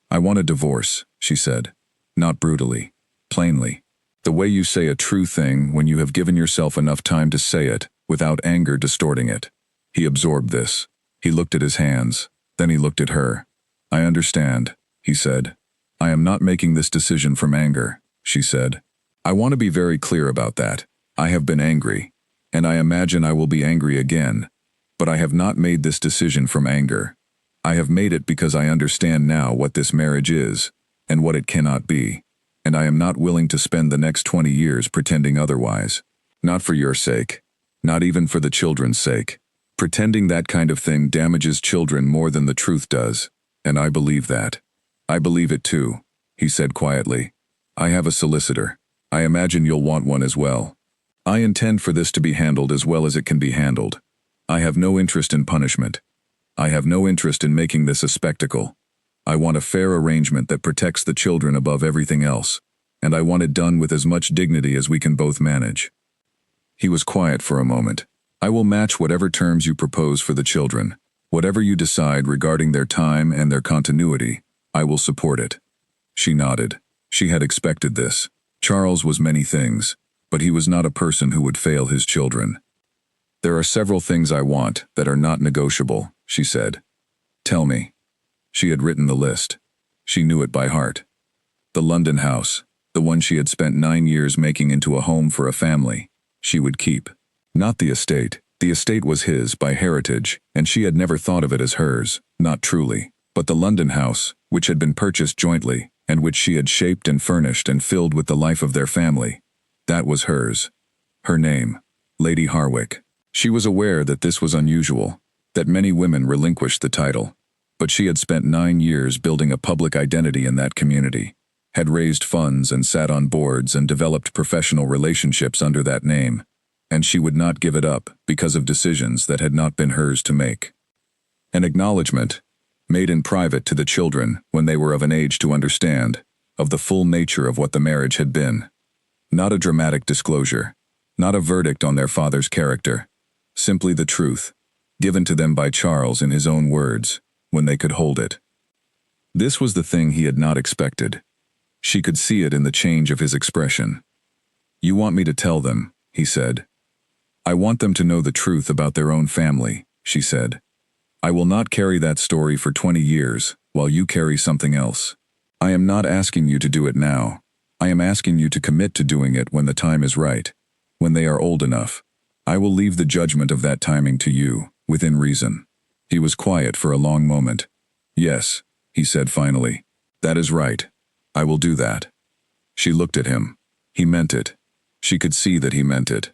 "I want a divorce," she said. Not brutally, plainly. The way you say a true thing when you have given yourself enough time to say it, without anger distorting it. He absorbed this. He looked at his hands. Then he looked at her. "I understand," he said. "I am not making this decision from anger," she said. "I want to be very clear about that. I have been angry, and I imagine I will be angry again. But I have not made this decision from anger. I have made it because I understand now what this marriage is, and what it cannot be. And I am not willing to spend the next 20 years pretending otherwise. Not for your sake. Not even for the children's sake. Pretending that kind of thing damages children more than the truth does. And I believe that. I believe it too," he said quietly. "I have a solicitor. I imagine you'll want one as well. I intend for this to be handled as well as it can be handled. I have no interest in punishment. I have no interest in making this a spectacle. I want a fair arrangement that protects the children above everything else, and I want it done with as much dignity as we can both manage." He was quiet for a moment. "I will match whatever terms you propose for the children. Whatever you decide regarding their time and their continuity, I will support it." She nodded. She had expected this. Charles was many things, but he was not a person who would fail his children. "There are several things I want that are not negotiable," she said. "Tell me." She had written the list. She knew it by heart. The London house, the one she had spent 9 years making into a home for a family, she would keep. Not the estate. The estate was his by heritage, and she had never thought of it as hers, not truly. But the London house, which had been purchased jointly, and which she had shaped and furnished and filled with the life of their family, that was hers. Her name, Lady Harwick. She was aware that this was unusual, that many women relinquished the title. But she had spent 9 years building a public identity in that community, had raised funds and sat on boards and developed professional relationships under that name, and she would not give it up because of decisions that had not been hers to make. An acknowledgement, made in private to the children when they were of an age to understand, of the full nature of what the marriage had been. Not a dramatic disclosure, not a verdict on their father's character, simply the truth, given to them by Charles in his own words, when they could hold it. This was the thing he had not expected. She could see it in the change of his expression. "You want me to tell them," he said. "I want them to know the truth about their own family," she said. "I will not carry that story for 20 years, while you carry something else. I am not asking you to do it now. I am asking you to commit to doing it when the time is right, when they are old enough. I will leave the judgment of that timing to you, within reason." He was quiet for a long moment. "Yes," he said finally. "That is right. I will do that." She looked at him. He meant it. She could see that he meant it.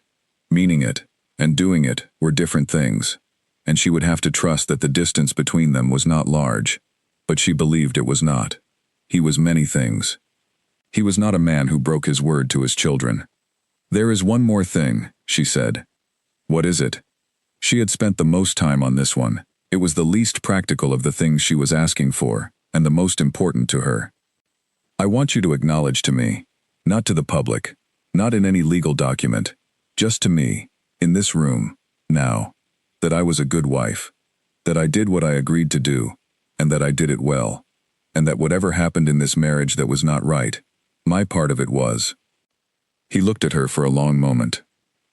Meaning it, and doing it, were different things, and she would have to trust that the distance between them was not large, but she believed it was not. He was many things. He was not a man who broke his word to his children. "There is one more thing," she said. "What is it?" She had spent the most time on this one. It was the least practical of the things she was asking for, and the most important to her. "I want you to acknowledge to me, not to the public, not in any legal document, just to me, in this room, now, that I was a good wife, that I did what I agreed to do, and that I did it well, and that whatever happened in this marriage that was not right, my part of it was." He looked at her for a long moment.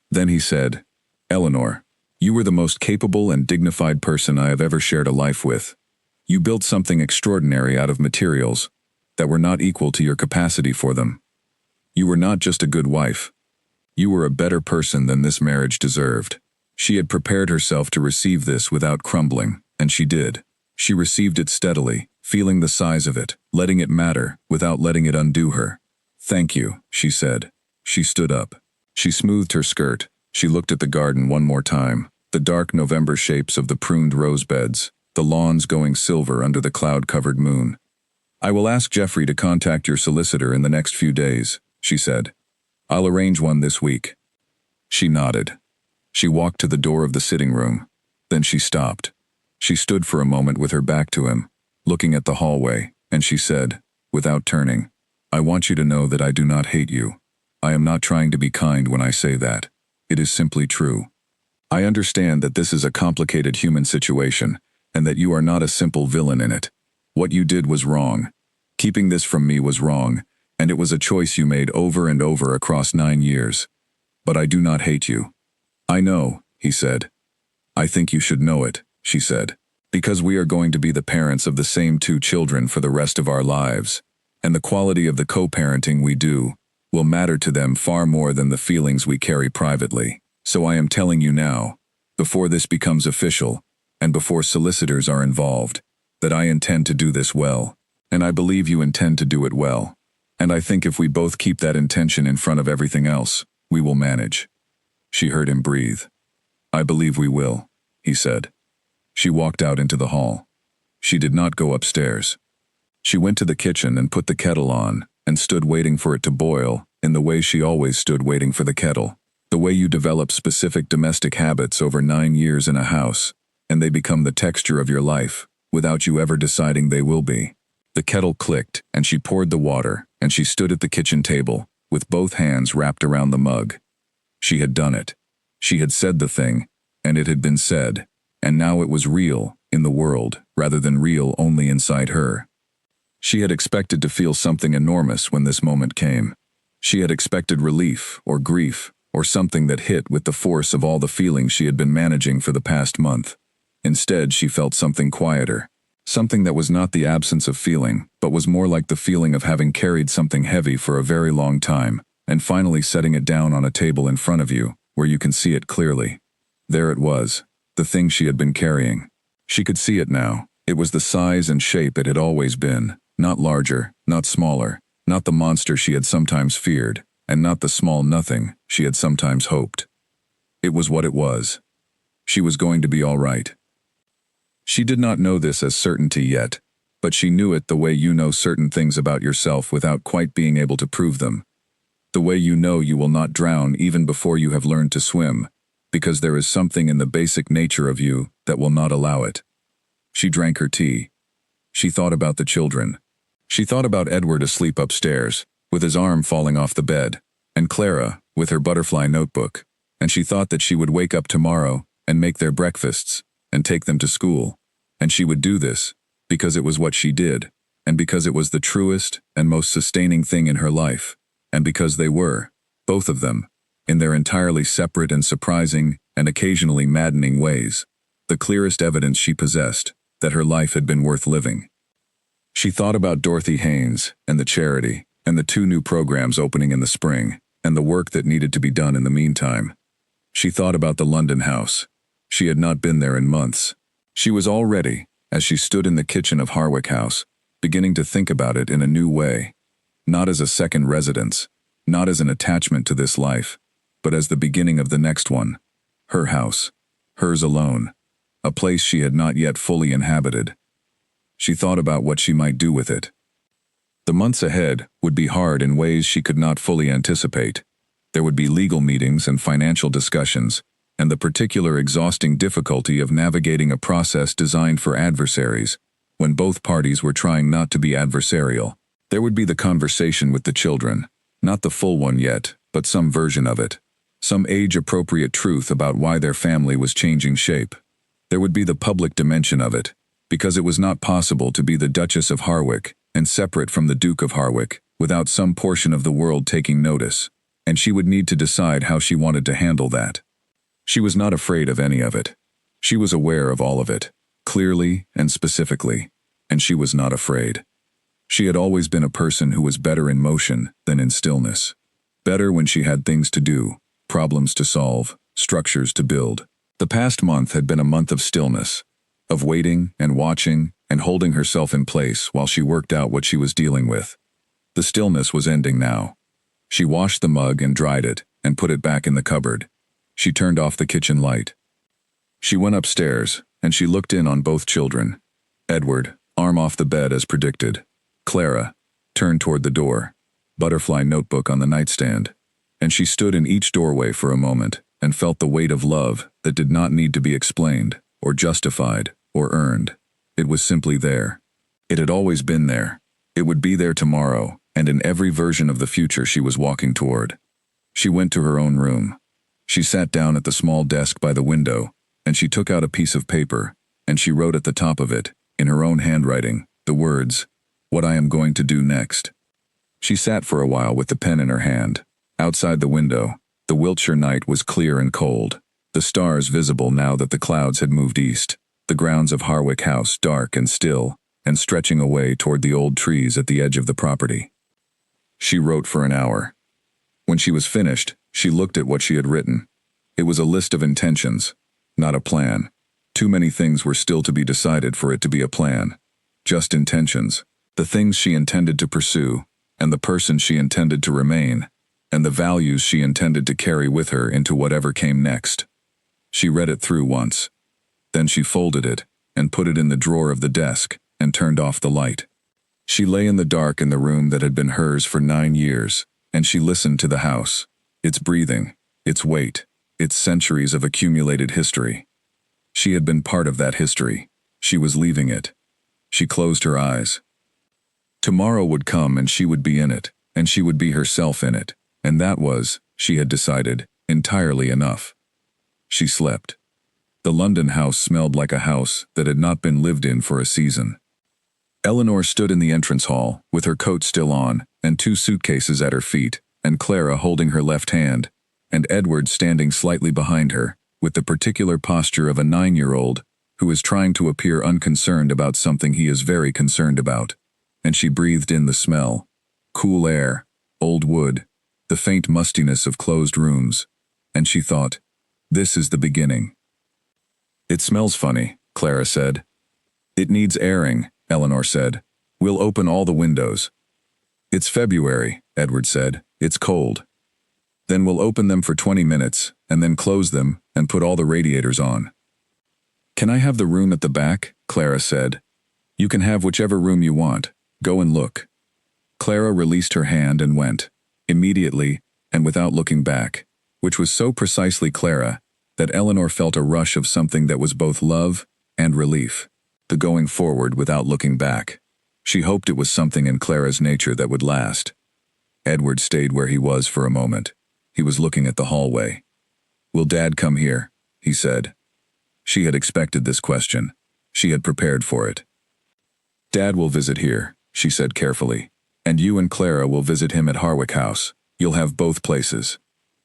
Then he said, "Eleanor, you were the most capable and dignified person I have ever shared a life with. You built something extraordinary out of materials that were not equal to your capacity for them. You were not just a good wife. You were a better person than this marriage deserved." She had prepared herself to receive this without crumbling, and she did. She received it steadily, feeling the size of it, letting it matter without letting it undo her. "Thank you," she said. She stood up. She smoothed her skirt. She looked at the garden one more time, the dark November shapes of the pruned rose beds, the lawns going silver under the cloud-covered moon. "I will ask Jeffrey to contact your solicitor in the next few days," she said. "I'll arrange one this week." She nodded. She walked to the door of the sitting room. Then she stopped. She stood for a moment with her back to him, looking at the hallway, and she said, without turning, "I want you to know that I do not hate you. I am not trying to be kind when I say that. It is simply true. I understand that this is a complicated human situation, and that you are not a simple villain in it. What you did was wrong. Keeping this from me was wrong, and it was a choice you made over and over across 9 years. But I do not hate you." "I know," he said. "I think you should know it," she said, "because we are going to be the parents of the same 2 children for the rest of our lives, and the quality of the co-parenting we do will matter to them far more than the feelings we carry privately. So I am telling you now, before this becomes official, and before solicitors are involved, that I intend to do this well, and I believe you intend to do it well. And I think if we both keep that intention in front of everything else, we will manage." She heard him breathe. "I believe we will," he said. She walked out into the hall. She did not go upstairs. She went to the kitchen and put the kettle on, and stood waiting for it to boil, in the way she always stood waiting for the kettle. The way you develop specific domestic habits over 9 years in a house, and they become the texture of your life, without you ever deciding they will be. The kettle clicked, and she poured the water, and she stood at the kitchen table, with both hands wrapped around the mug. She had done it. She had said the thing, and it had been said, and now it was real, in the world, rather than real only inside her. She had expected to feel something enormous when this moment came. She had expected relief, or grief, or something that hit with the force of all the feelings she had been managing for the past month. Instead, she felt something quieter. Something that was not the absence of feeling, but was more like the feeling of having carried something heavy for a very long time, and finally setting it down on a table in front of you, where you can see it clearly. There it was, the thing she had been carrying. She could see it now. It was the size and shape it had always been, not larger, not smaller, not the monster she had sometimes feared, and not the small nothing she had sometimes hoped. It was what it was. She was going to be all right. She did not know this as certainty yet, but she knew it the way you know certain things about yourself without quite being able to prove them. The way you know you will not drown even before you have learned to swim, because there is something in the basic nature of you that will not allow it. She drank her tea. She thought about the children. She thought about Edward asleep upstairs, with his arm falling off the bed, and Clara, with her butterfly notebook, and she thought that she would wake up tomorrow and make their breakfasts, and take them to school, and she would do this, because it was what she did, and because it was the truest and most sustaining thing in her life, and because they were, both of them, in their entirely separate and surprising and occasionally maddening ways, the clearest evidence she possessed that her life had been worth living. She thought about Dorothy Haynes and the charity, and the 2 new programs opening in the spring, and the work that needed to be done in the meantime. She thought about the London house. She had not been there in months. She was already, as she stood in the kitchen of Harwick House, beginning to think about it in a new way, not as a second residence, not as an attachment to this life, but as the beginning of the next one. Her house, hers alone, a place she had not yet fully inhabited. She thought about what she might do with it. The months ahead would be hard in ways she could not fully anticipate. There would be legal meetings and financial discussions, and the particular exhausting difficulty of navigating a process designed for adversaries, when both parties were trying not to be adversarial. There would be the conversation with the children, not the full one yet, but some version of it. Some age-appropriate truth about why their family was changing shape. There would be the public dimension of it, because it was not possible to be the Duchess of Harwick and separate from the Duke of Harwick without some portion of the world taking notice, and she would need to decide how she wanted to handle that. She was not afraid of any of it. She was aware of all of it, clearly and specifically, and she was not afraid. She had always been a person who was better in motion than in stillness. Better when she had things to do, problems to solve, structures to build. The past month had been a month of stillness, of waiting and watching and holding herself in place while she worked out what she was dealing with. The stillness was ending now. She washed the mug and dried it and put it back in the cupboard. She turned off the kitchen light. She went upstairs and she looked in on both children. Edward, arm off the bed as predicted. Clara, turned toward the door, butterfly notebook on the nightstand. And she stood in each doorway for a moment and felt the weight of love that did not need to be explained, or justified, or earned. It was simply there. It had always been there. It would be there tomorrow, and in every version of the future she was walking toward. She went to her own room. She sat down at the small desk by the window, and she took out a piece of paper, and she wrote at the top of it, in her own handwriting, the words, "What I am going to do next." She sat for a while with the pen in her hand. Outside the window, the Wiltshire night was clear and cold, the stars visible now that the clouds had moved east, the grounds of Harwick House dark and still, and stretching away toward the old trees at the edge of the property. She wrote for an hour. When she was finished, she looked at what she had written. It was a list of intentions, not a plan. Too many things were still to be decided for it to be a plan. Just intentions, the things she intended to pursue, and the person she intended to remain, and the values she intended to carry with her into whatever came next. She read it through once. Then she folded it and put it in the drawer of the desk and turned off the light. She lay in the dark in the room that had been hers for 9 years, and she listened to the house, its breathing, its weight, its centuries of accumulated history. She had been part of that history. She was leaving it. She closed her eyes. Tomorrow would come and she would be in it, and she would be herself in it. And that was, she had decided, entirely enough. She slept. The London house smelled like a house that had not been lived in for a season. Eleanor stood in the entrance hall, with her coat still on, and 2 suitcases at her feet, and Clara holding her left hand, and Edward standing slightly behind her, with the particular posture of a 9-year-old who is trying to appear unconcerned about something he is very concerned about. And she breathed in the smell. Cool air, old wood, the faint mustiness of closed rooms, and she thought, this is the beginning. It smells funny, Clara said. It needs airing, Eleanor said. We'll open all the windows. It's February, Edward said. It's cold. Then we'll open them for 20 minutes, and then close them and put all the radiators on. Can I have the room at the back? Clara said. You can have whichever room you want. Go and look. Clara released her hand and went. Immediately, and without looking back, which was so precisely Clara that Eleanor felt a rush of something that was both love and relief, the going forward without looking back. She hoped it was something in Clara's nature that would last. Edward stayed where he was for a moment. He was looking at the hallway. Will Dad come here? He said. She had expected this question. She had prepared for it. Dad will visit here, she said carefully. And you and Clara will visit him at Harwick House. You'll have both places.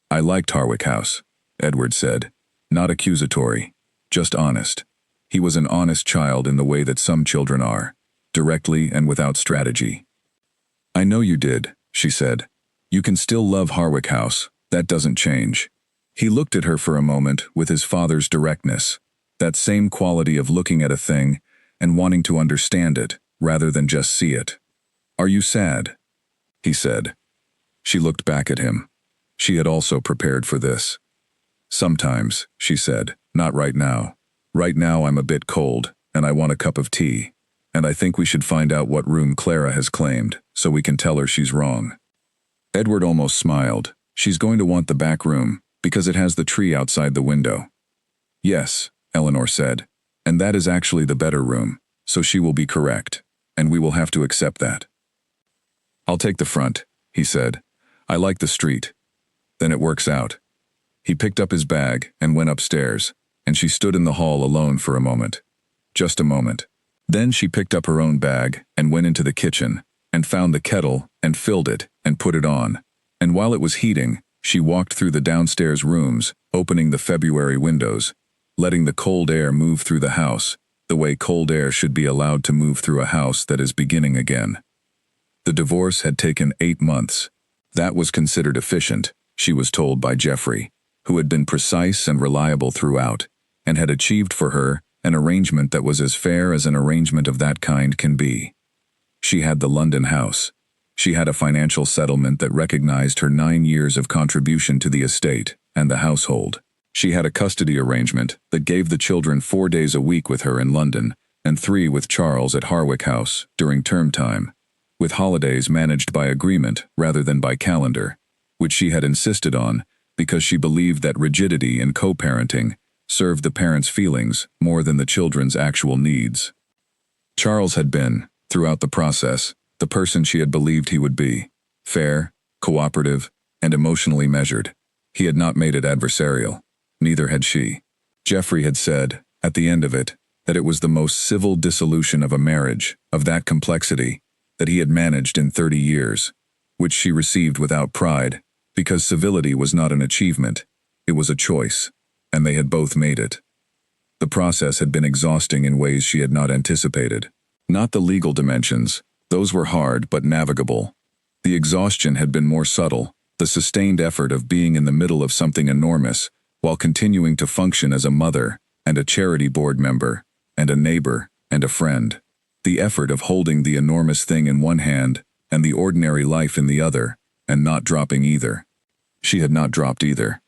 I liked Harwick House, Edward said. Not accusatory, just honest. He was an honest child in the way that some children are, directly and without strategy. I know you did, she said. You can still love Harwick House, that doesn't change. He looked at her for a moment with his father's directness, that same quality of looking at a thing and wanting to understand it rather than just see it. Are you sad? He said. She looked back at him. She had also prepared for this. Sometimes, she said, not right now. Right now I'm a bit cold, and I want a cup of tea, and I think we should find out what room Clara has claimed, so we can tell her she's wrong. Edward almost smiled. She's going to want the back room, because it has the tree outside the window. Yes, Eleanor said, and that is actually the better room, so she will be correct, and we will have to accept that. I'll take the front, he said. I like the street. Then it works out. He picked up his bag and went upstairs, and she stood in the hall alone for a moment. Just a moment. Then she picked up her own bag and went into the kitchen, and found the kettle and filled it and put it on. And while it was heating, she walked through the downstairs rooms, opening the February windows, letting the cold air move through the house, the way cold air should be allowed to move through a house that is beginning again. The divorce had taken 8 months. That was considered efficient, she was told by Jeffrey, who had been precise and reliable throughout, and had achieved for her an arrangement that was as fair as an arrangement of that kind can be. She had the London house. She had a financial settlement that recognized her 9 years of contribution to the estate and the household. She had a custody arrangement that gave the children 4 days a week with her in London and 3 with Charles at Harwick House during term time, with holidays managed by agreement rather than by calendar, which she had insisted on because she believed that rigidity in co-parenting served the parents' feelings more than the children's actual needs. Charles had been, throughout the process, the person she had believed he would be: fair, cooperative, and emotionally measured. He had not made it adversarial. Neither had she. Jeffrey had said, at the end of it, that it was the most civil dissolution of a marriage, of that complexity, that he had managed in 30 years, which she received without pride, because civility was not an achievement, it was a choice, and they had both made it. The process had been exhausting in ways she had not anticipated. Not the legal dimensions, those were hard but navigable. The exhaustion had been more subtle, the sustained effort of being in the middle of something enormous, while continuing to function as a mother, and a charity board member, and a neighbor, and a friend. The effort of holding the enormous thing in one hand, and the ordinary life in the other, and not dropping either. She had not dropped either.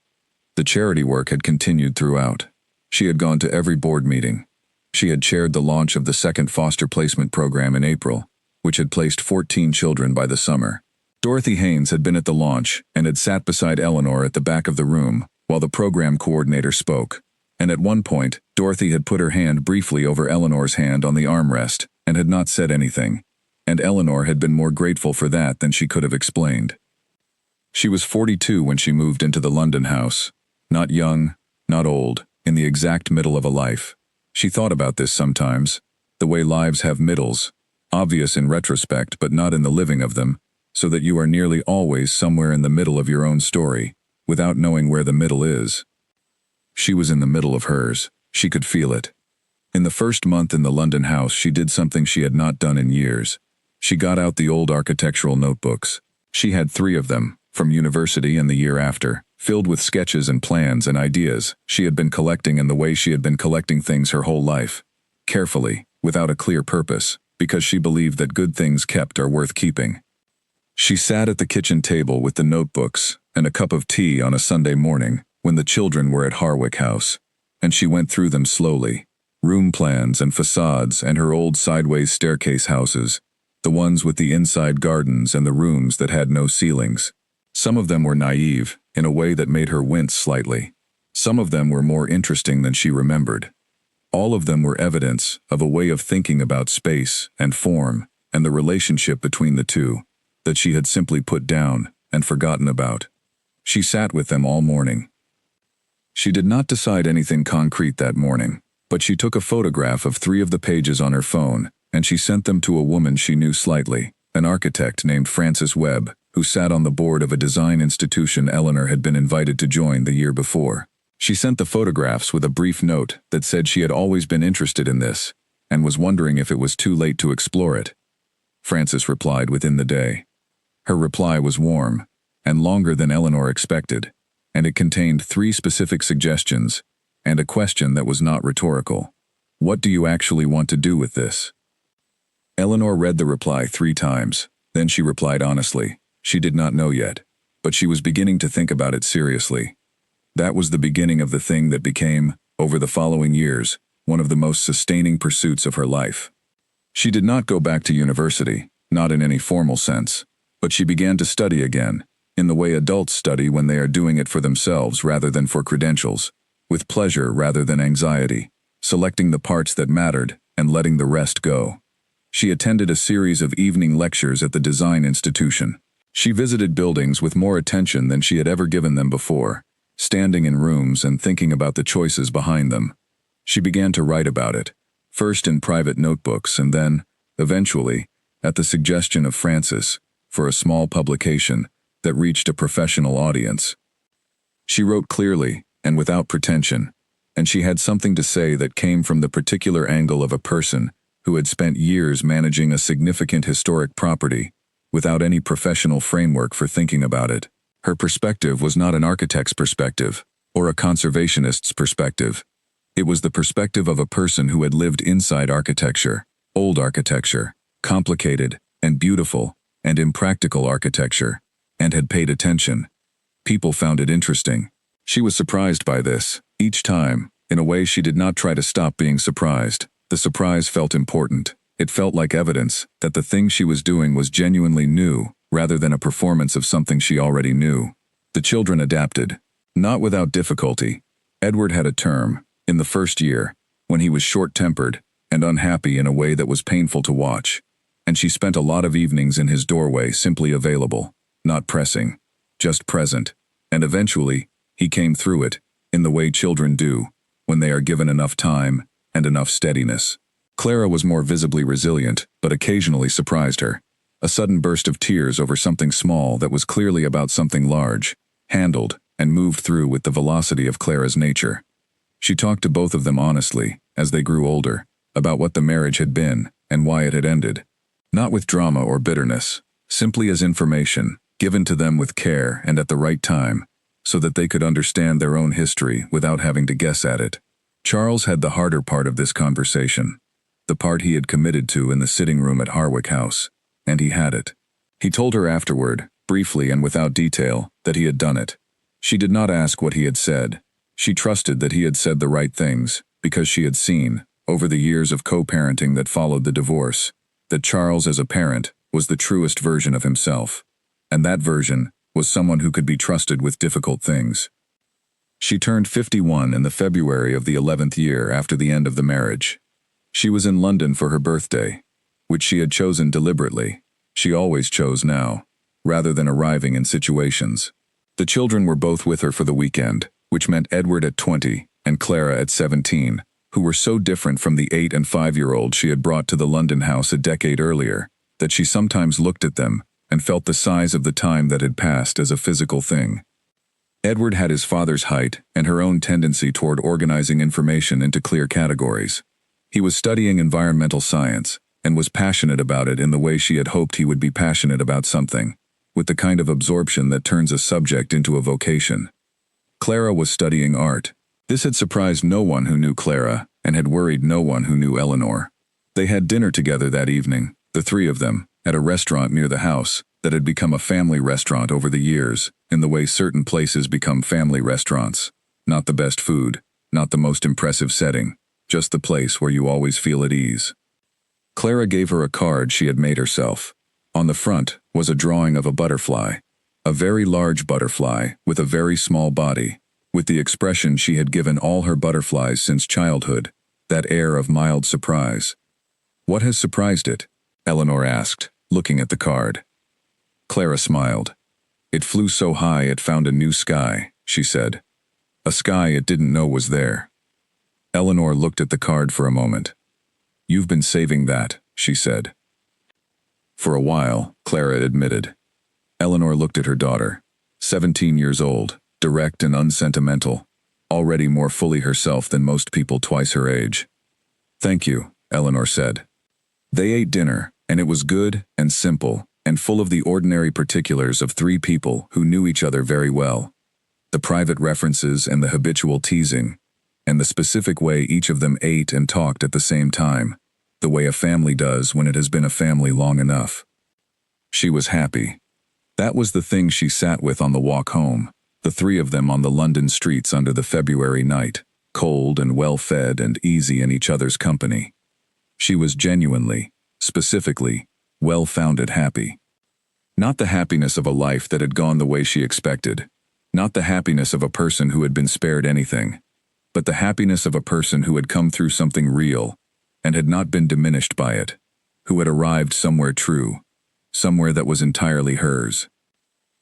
The charity work had continued throughout. She had gone to every board meeting. She had chaired the launch of the second foster placement program in April, which had placed 14 children by the summer. Dorothy Haynes had been at the launch and had sat beside Eleanor at the back of the room while the program coordinator spoke, and at one point, Dorothy had put her hand briefly over Eleanor's hand on the armrest and had not said anything, and Eleanor had been more grateful for that than she could have explained. She was 42 when she moved into the London house. Not young, not old, in the exact middle of a life. She thought about this sometimes, the way lives have middles, obvious in retrospect but not in the living of them, so that you are nearly always somewhere in the middle of your own story, without knowing where the middle is. She was in the middle of hers. She could feel it. In the first month in the London house, she did something she had not done in years. She got out the old architectural notebooks. She had 3 of them, from university and the year after, filled with sketches and plans and ideas she had been collecting in the way she had been collecting things her whole life, carefully, without a clear purpose, because she believed that good things kept are worth keeping. She sat at the kitchen table with the notebooks and a cup of tea on a Sunday morning when the children were at Harwick House, and she went through them slowly, room plans and facades and her old sideways staircase houses, the ones with the inside gardens and the rooms that had no ceilings. Some of them were naive, in a way that made her wince slightly. Some of them were more interesting than she remembered. All of them were evidence of a way of thinking about space and form and the relationship between the two that she had simply put down and forgotten about. She sat with them all morning. She did not decide anything concrete that morning, but she took a photograph of 3 of the pages on her phone, and she sent them to a woman she knew slightly, an architect named Frances Webb, who sat on the board of a design institution Eleanor had been invited to join the year before. She sent the photographs with a brief note that said she had always been interested in this, and was wondering if it was too late to explore it. Frances replied within the day. Her reply was warm, and longer than Eleanor expected, and it contained 3 specific suggestions, and a question that was not rhetorical. What do you actually want to do with this? Eleanor read the reply 3 times, then she replied honestly. She did not know yet, but she was beginning to think about it seriously. That was the beginning of the thing that became, over the following years, one of the most sustaining pursuits of her life. She did not go back to university, not in any formal sense, but she began to study again, in the way adults study when they are doing it for themselves rather than for credentials, with pleasure rather than anxiety, selecting the parts that mattered and letting the rest go. She attended a series of evening lectures at the Design Institution. She visited buildings with more attention than she had ever given them before, standing in rooms and thinking about the choices behind them. She began to write about it, first in private notebooks and then, eventually, at the suggestion of Francis, for a small publication that reached a professional audience. She wrote clearly and without pretension, and she had something to say that came from the particular angle of a person who had spent years managing a significant historic property without any professional framework for thinking about it. Her perspective was not an architect's perspective or a conservationist's perspective. It was the perspective of a person who had lived inside architecture, old architecture, complicated and beautiful and impractical architecture, and had paid attention. People found it interesting. She was surprised by this, each time, in a way she did not try to stop being surprised. The surprise felt important. It felt like evidence that the thing she was doing was genuinely new, rather than a performance of something she already knew. The children adapted, not without difficulty. Edward had a term, in the first year, when he was short-tempered and unhappy in a way that was painful to watch, and she spent a lot of evenings in his doorway simply available, not pressing, just present, and eventually, he came through it, in the way children do, when they are given enough time and enough steadiness. Clara was more visibly resilient, but occasionally surprised her. A sudden burst of tears over something small that was clearly about something large, handled and moved through with the velocity of Clara's nature. She talked to both of them honestly, as they grew older, about what the marriage had been and why it had ended. Not with drama or bitterness, simply as information, given to them with care and at the right time, so that they could understand their own history without having to guess at it. Charles had the harder part of this conversation, the part he had committed to in the sitting room at Harwick House, and he had it. He told her afterward, briefly and without detail, that he had done it. She did not ask what he had said. She trusted that he had said the right things, because she had seen, over the years of co-parenting that followed the divorce, that Charles as a parent was the truest version of himself, and that version was someone who could be trusted with difficult things. She turned 51 in the February of the 11th year after the end of the marriage. She was in London for her birthday, which she had chosen deliberately. She always chose now, rather than arriving in situations. The children were both with her for the weekend, which meant Edward at 20 and Clara at 17, who were so different from the 8- and 5-year-old she had brought to the London house a decade earlier, that she sometimes looked at them and felt the size of the time that had passed as a physical thing. Edward had his father's height and her own tendency toward organizing information into clear categories. He was studying environmental science and was passionate about it in the way she had hoped he would be passionate about something, with the kind of absorption that turns a subject into a vocation. Clara was studying art. This had surprised no one who knew Clara and had worried no one who knew Eleanor. They had dinner together that evening, the three of them, at a restaurant near the house that had become a family restaurant over the years, in the way certain places become family restaurants. Not the best food, not the most impressive setting, just the place where you always feel at ease. Clara gave her a card she had made herself. On the front was a drawing of a butterfly, a very large butterfly with a very small body, with the expression she had given all her butterflies since childhood, that air of mild surprise. "What has surprised it?" Eleanor asked, looking at the card. Clara smiled. "It flew so high it found a new sky," she said. "A sky it didn't know was there." Eleanor looked at the card for a moment. "You've been saving that," she said. "For a while," Clara admitted. Eleanor looked at her daughter, 17 years old, direct and unsentimental, already more fully herself than most people twice her age. "Thank you," Eleanor said. They ate dinner, and it was good and simple and full of the ordinary particulars of three people who knew each other very well. The private references and the habitual teasing, and the specific way each of them ate and talked at the same time, the way a family does when it has been a family long enough. She was happy. That was the thing she sat with on the walk home, the three of them on the London streets under the February night, cold and well-fed and easy in each other's company. She was genuinely, specifically, well-founded happy. Not the happiness of a life that had gone the way she expected. Not the happiness of a person who had been spared anything. But the happiness of a person who had come through something real and had not been diminished by it, who had arrived somewhere true, somewhere that was entirely hers.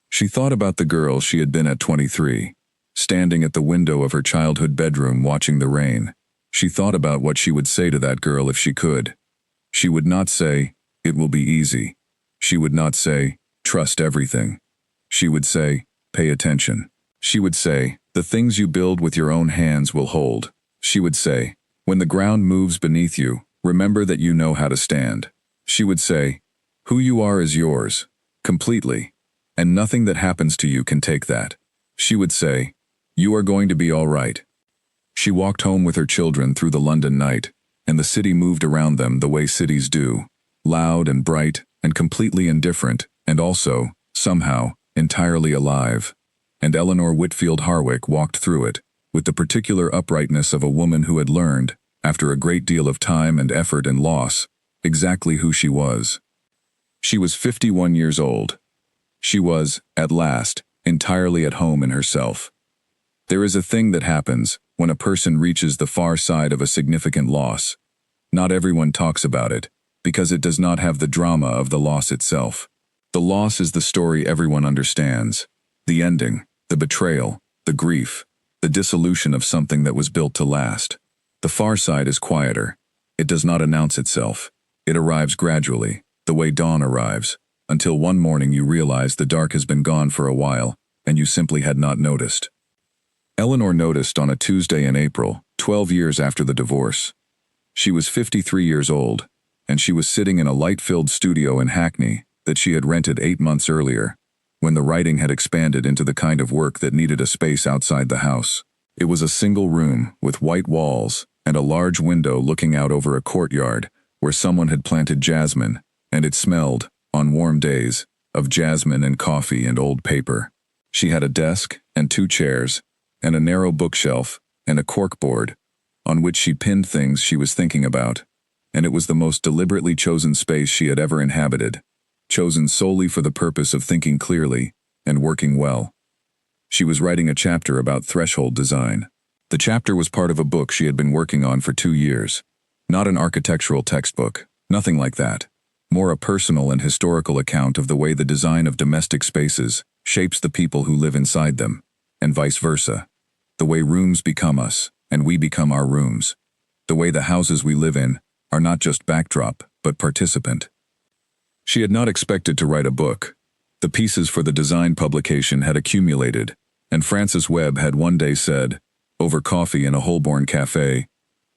She thought about the girl she had been at 23, standing at the window of her childhood bedroom watching the rain. She thought about what she would say to that girl if she could. She would not say, "It will be easy." She would not say, "Trust everything." She would say, "Pay attention." She would say, "The things you build with your own hands will hold." She would say, "When the ground moves beneath you, remember that you know how to stand." She would say, "Who you are is yours, completely, and nothing that happens to you can take that." She would say, "You are going to be all right." She walked home with her children through the London night, and the city moved around them the way cities do, loud and bright and completely indifferent, and also, somehow, entirely alive. And Eleanor Whitfield Harwick walked through it, with the particular uprightness of a woman who had learned, after a great deal of time and effort and loss, exactly who she was. She was 51 years old. She was, at last, entirely at home in herself. There is a thing that happens when a person reaches the far side of a significant loss. Not everyone talks about it, because it does not have the drama of the loss itself. The loss is the story everyone understands. The ending, the betrayal, the grief, the dissolution of something that was built to last. The far side is quieter. It does not announce itself. It arrives gradually, the way dawn arrives, until one morning you realize the dark has been gone for a while, and you simply had not noticed. Eleanor noticed on a Tuesday in April, 12 years after the divorce. She was 53 years old, and she was sitting in a light-filled studio in Hackney that she had rented 8 months earlier, when the writing had expanded into the kind of work that needed a space outside the house. It was a single room with white walls and a large window looking out over a courtyard where someone had planted jasmine, and it smelled, on warm days, of jasmine and coffee and old paper. She had a desk and 2 chairs, and a narrow bookshelf and a corkboard, on which she pinned things she was thinking about, and it was the most deliberately chosen space she had ever inhabited, chosen solely for the purpose of thinking clearly and working well. She was writing a chapter about threshold design. The chapter was part of a book she had been working on for 2 years. Not an architectural textbook, nothing like that. More a personal and historical account of the way the design of domestic spaces shapes the people who live inside them, and vice versa. The way rooms become us, and we become our rooms. The way the houses we live in are not just backdrop, but participant. She had not expected to write a book. The pieces for the design publication had accumulated, and Frances Webb had one day said, over coffee in a Holborn cafe,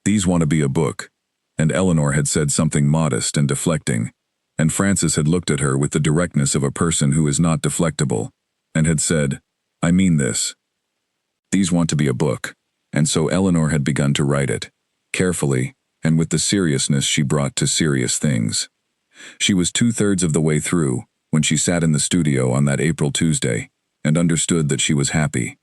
"These want to be a book." And Eleanor had said something modest and deflecting, and Frances had looked at her with the directness of a person who is not deflectable, and had said, "I mean this. These want to be a book." And so Eleanor had begun to write it, carefully, and with the seriousness she brought to serious things. She was 2/3 of the way through, when she sat in the studio on that April Tuesday, and understood that she was happy.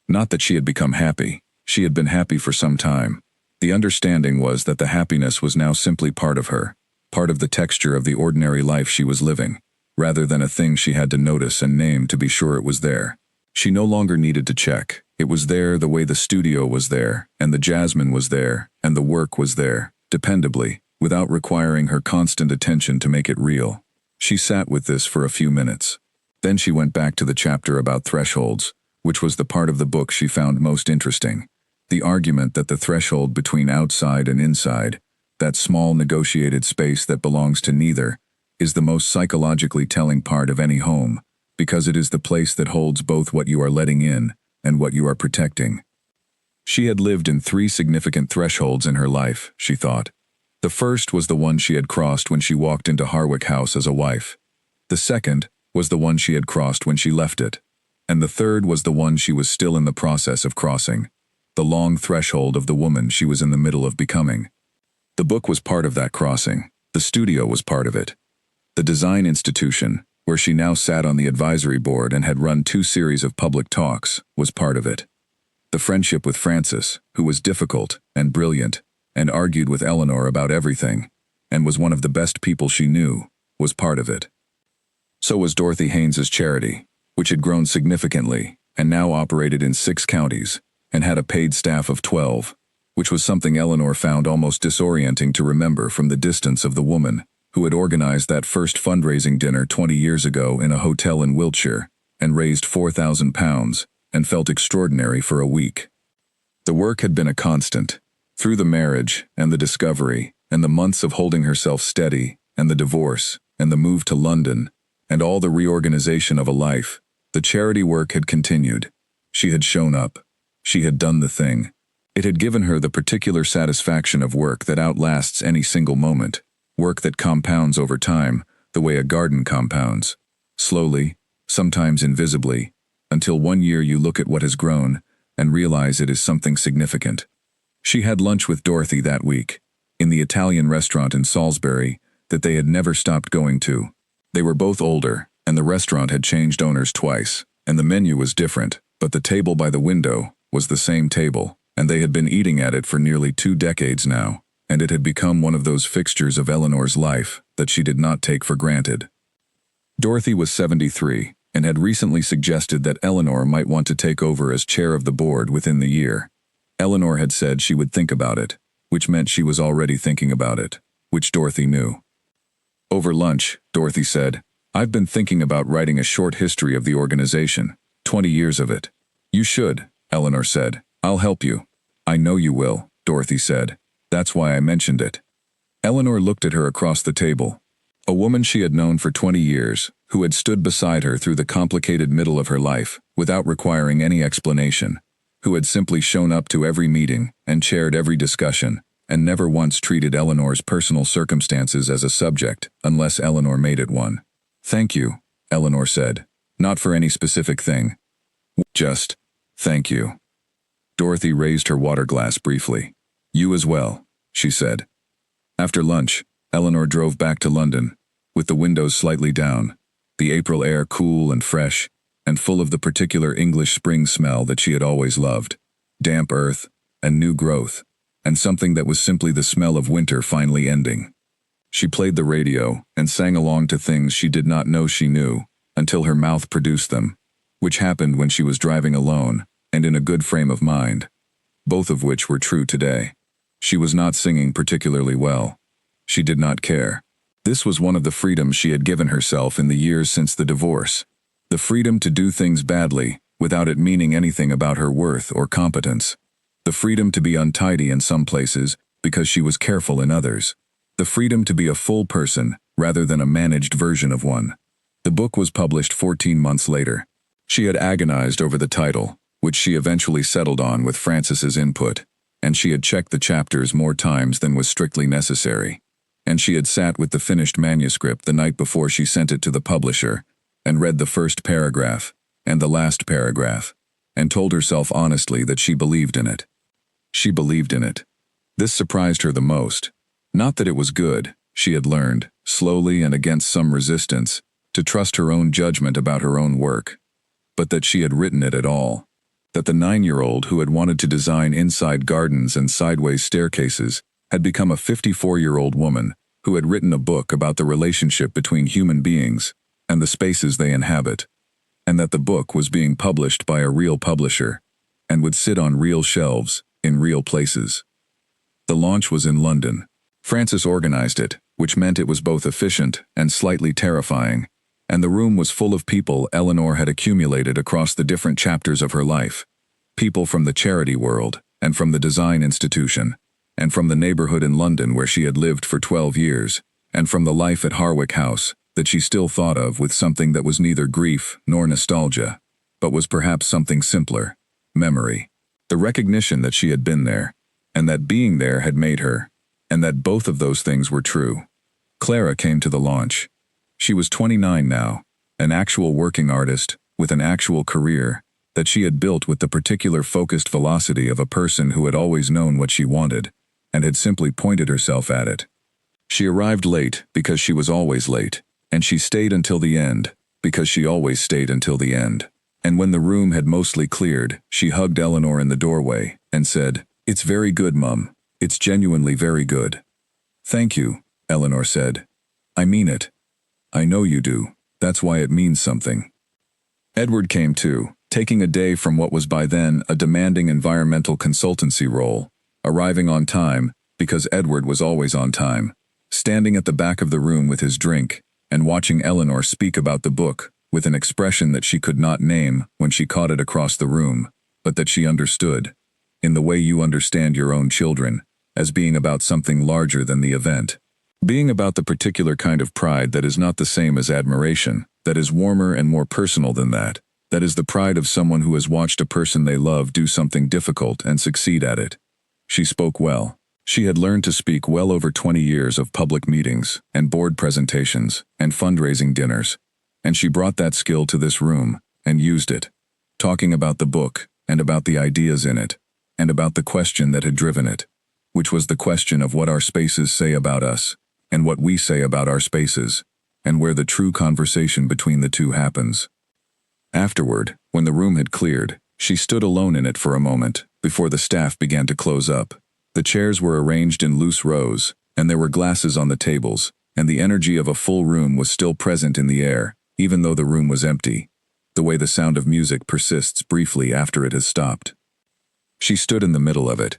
Not that she had become happy. She had been happy for some time. The understanding was that the happiness was now simply part of her, part of the texture of the ordinary life she was living, rather than a thing she had to notice and name to be sure it was there. She no longer needed to check. It was there the way the studio was there, and the jasmine was there, and the work was there, dependably, without requiring her constant attention to make it real. She sat with this for a few minutes. Then she went back to the chapter about thresholds, which was the part of the book she found most interesting. The argument that the threshold between outside and inside, that small negotiated space that belongs to neither, is the most psychologically telling part of any home, because it is the place that holds both what you are letting in and what you are protecting. She had lived in 3 significant thresholds in her life, she thought. The first was the one she had crossed when she walked into Harwick House as a wife. The second was the one she had crossed when she left it. And the third was the one she was still in the process of crossing, the long threshold of the woman she was in the middle of becoming. The book was part of that crossing. The studio was part of it. The design institution, where she now sat on the advisory board and had run 2 series of public talks, was part of it. The friendship with Frances, who was difficult and brilliant, and argued with Eleanor about everything, and was one of the best people she knew, was part of it. So was Dorothy Haynes's charity, which had grown significantly and now operated in 6 counties and had a paid staff of 12, which was something Eleanor found almost disorienting to remember from the distance of the woman who had organized that first fundraising dinner 20 years ago in a hotel in Wiltshire and raised £4,000 and felt extraordinary for a week. The work had been a constant. Through the marriage and the discovery and the months of holding herself steady and the divorce and the move to London and all the reorganization of a life, the charity work had continued. She had shown up. She had done the thing. It had given her the particular satisfaction of work that outlasts any single moment, work that compounds over time, the way a garden compounds. Slowly, sometimes invisibly, until one year you look at what has grown and realize it is something significant. She had lunch with Dorothy that week, in the Italian restaurant in Salisbury that they had never stopped going to. They were both older, and the restaurant had changed owners twice, and the menu was different, but the table by the window was the same table, and they had been eating at it for nearly 2 decades now, and it had become one of those fixtures of Eleanor's life that she did not take for granted. Dorothy was 73, and had recently suggested that Eleanor might want to take over as chair of the board within the year. Eleanor had said she would think about it, which meant she was already thinking about it, which Dorothy knew. Over lunch, Dorothy said, "I've been thinking about writing a short history of the organization, 20 years of it." "You should," Eleanor said. "I'll help you." "I know you will," Dorothy said. "That's why I mentioned it." Eleanor looked at her across the table. A woman she had known for 20 years, who had stood beside her through the complicated middle of her life, without requiring any explanation, who had simply shown up to every meeting and chaired every discussion, and never once treated Eleanor's personal circumstances as a subject unless Eleanor made it one. "Thank you," Eleanor said. "Not for any specific thing. Just, thank you." Dorothy raised her water glass briefly. "You as well," she said. After lunch, Eleanor drove back to London, with the windows slightly down, the April air cool and fresh, and full of the particular English spring smell that she had always loved, damp earth, and new growth, and something that was simply the smell of winter finally ending. She played the radio and sang along to things she did not know she knew, until her mouth produced them, which happened when she was driving alone, and in a good frame of mind, both of which were true today. She was not singing particularly well. She did not care. This was one of the freedoms she had given herself in the years since the divorce. The freedom to do things badly, without it meaning anything about her worth or competence. The freedom to be untidy in some places, because she was careful in others. The freedom to be a full person, rather than a managed version of one. The book was published 14 months later. She had agonized over the title, which she eventually settled on with Frances's input, and she had checked the chapters more times than was strictly necessary. And she had sat with the finished manuscript the night before she sent it to the publisher, and read the first paragraph, and the last paragraph, and told herself honestly that she believed in it. She believed in it. This surprised her the most. Not that it was good. She had learned, slowly and against some resistance, to trust her own judgment about her own work. But that she had written it at all. That the 9-year-old who had wanted to design inside gardens and sideways staircases had become a 54-year-old woman who had written a book about the relationship between human beings and the spaces they inhabit, and that the book was being published by a real publisher and would sit on real shelves in real places. The launch was in London. Frances organized it, which meant it was both efficient and slightly terrifying, and the room was full of people Eleanor had accumulated across the different chapters of her life. People from the charity world, and from the design institution, and from the neighborhood in London where she had lived for 12 years, and from the life at Harwick House that she still thought of with something that was neither grief nor nostalgia, but was perhaps something simpler, memory. The recognition that she had been there, and that being there had made her, and that both of those things were true. Clara came to the launch. She was 29 now, an actual working artist, with an actual career, that she had built with the particular focused velocity of a person who had always known what she wanted, and had simply pointed herself at it. She arrived late because she was always late, and she stayed until the end because she always stayed until the end. And when the room had mostly cleared, she hugged Eleanor in the doorway and said, "It's very good, Mum. It's genuinely very good." "Thank you," Eleanor said. "I mean it." "I know you do," That's why it means something. Edward came too, taking a day from what was by then a demanding environmental consultancy role, arriving on time, because Edward was always on time, standing at the back of the room with his drink, and watching Eleanor speak about the book, with an expression that she could not name when she caught it across the room, but that she understood, in the way you understand your own children, as being about something larger than the event. Being about the particular kind of pride that is not the same as admiration, that is warmer and more personal than that is the pride of someone who has watched a person they love do something difficult and succeed at it. She spoke well. She had learned to speak well over 20 years of public meetings, and board presentations, and fundraising dinners, and she brought that skill to this room, and used it, talking about the book, and about the ideas in it, and about the question that had driven it, which was the question of what our spaces say about us, and what we say about our spaces, and where the true conversation between the two happens. Afterward, when the room had cleared, she stood alone in it for a moment, before the staff began to close up. The chairs were arranged in loose rows, and there were glasses on the tables, and the energy of a full room was still present in the air, even though the room was empty, the way the sound of music persists briefly after it has stopped. She stood in the middle of it.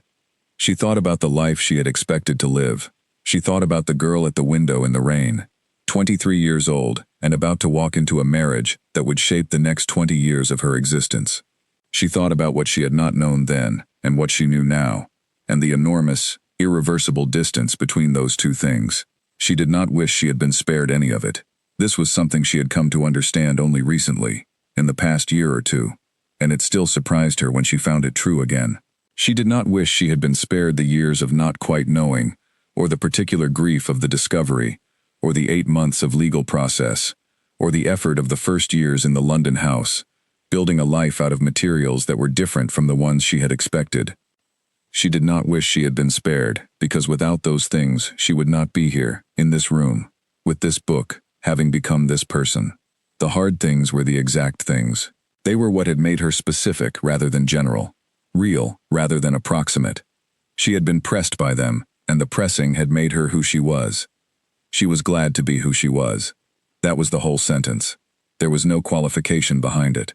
She thought about the life she had expected to live. She thought about the girl at the window in the rain, 23 years old, and about to walk into a marriage that would shape the next 20 years of her existence. She thought about what she had not known then, and what she knew now, and the enormous, irreversible distance between those two things. She did not wish she had been spared any of it. This was something she had come to understand only recently, in the past year or two, and it still surprised her when she found it true again. She did not wish she had been spared the years of not quite knowing, or the particular grief of the discovery, or the 8 months of legal process, or the effort of the first years in the London house, building a life out of materials that were different from the ones she had expected. She did not wish she had been spared, because without those things she would not be here, in this room, with this book, having become this person. The hard things were the exact things. They were what had made her specific rather than general, real rather than approximate. She had been pressed by them, and the pressing had made her who she was. She was glad to be who she was. That was the whole sentence. There was no qualification behind it.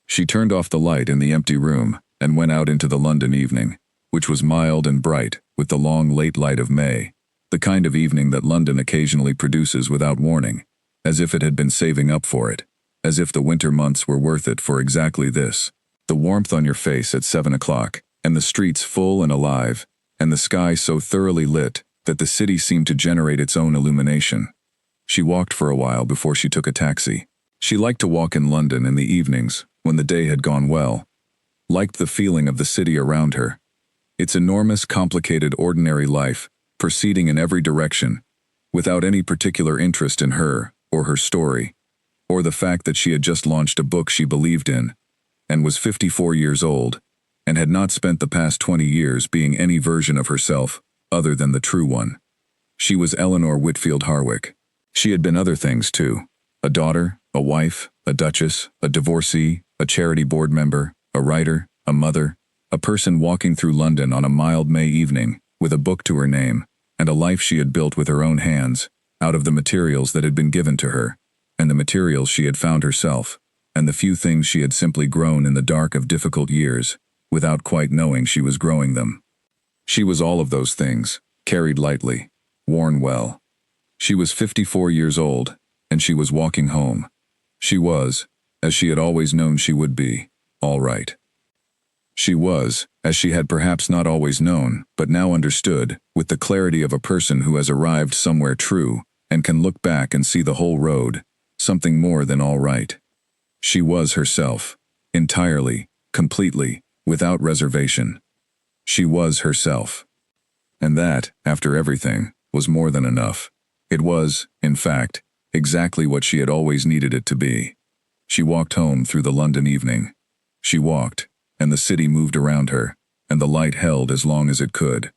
She turned off the light in the empty room and went out into the London evening, which was mild and bright with the long late light of May, the kind of evening that London occasionally produces without warning, as if it had been saving up for it, as if the winter months were worth it for exactly this. The warmth on your face at 7 o'clock, and the streets full and alive, and the sky so thoroughly lit that the city seemed to generate its own illumination. She walked for a while before she took a taxi. She liked to walk in London in the evenings, when the day had gone well. Liked the feeling of the city around her. Its enormous, complicated, ordinary life, proceeding in every direction, without any particular interest in her, or her story, or the fact that she had just launched a book she believed in, and was 54 years old, and had not spent the past 20 years being any version of herself, other than the true one. She was Eleanor Whitfield Harwick. She had been other things too. A daughter, a wife, a duchess, a divorcee, a charity board member, a writer, a mother, a person walking through London on a mild May evening, with a book to her name, and a life she had built with her own hands, out of the materials that had been given to her, and the materials she had found herself, and the few things she had simply grown in the dark of difficult years, without quite knowing she was growing them. She was all of those things, carried lightly, worn well. She was 54 years old, and she was walking home. She was, as she had always known she would be, all right. She was, as she had perhaps not always known, but now understood, with the clarity of a person who has arrived somewhere true, and can look back and see the whole road, something more than all right. She was herself, entirely, completely, without reservation. She was herself. And that, after everything, was more than enough. It was, in fact, exactly what she had always needed it to be. She walked home through the London evening. She walked, and the city moved around her, and the light held as long as it could.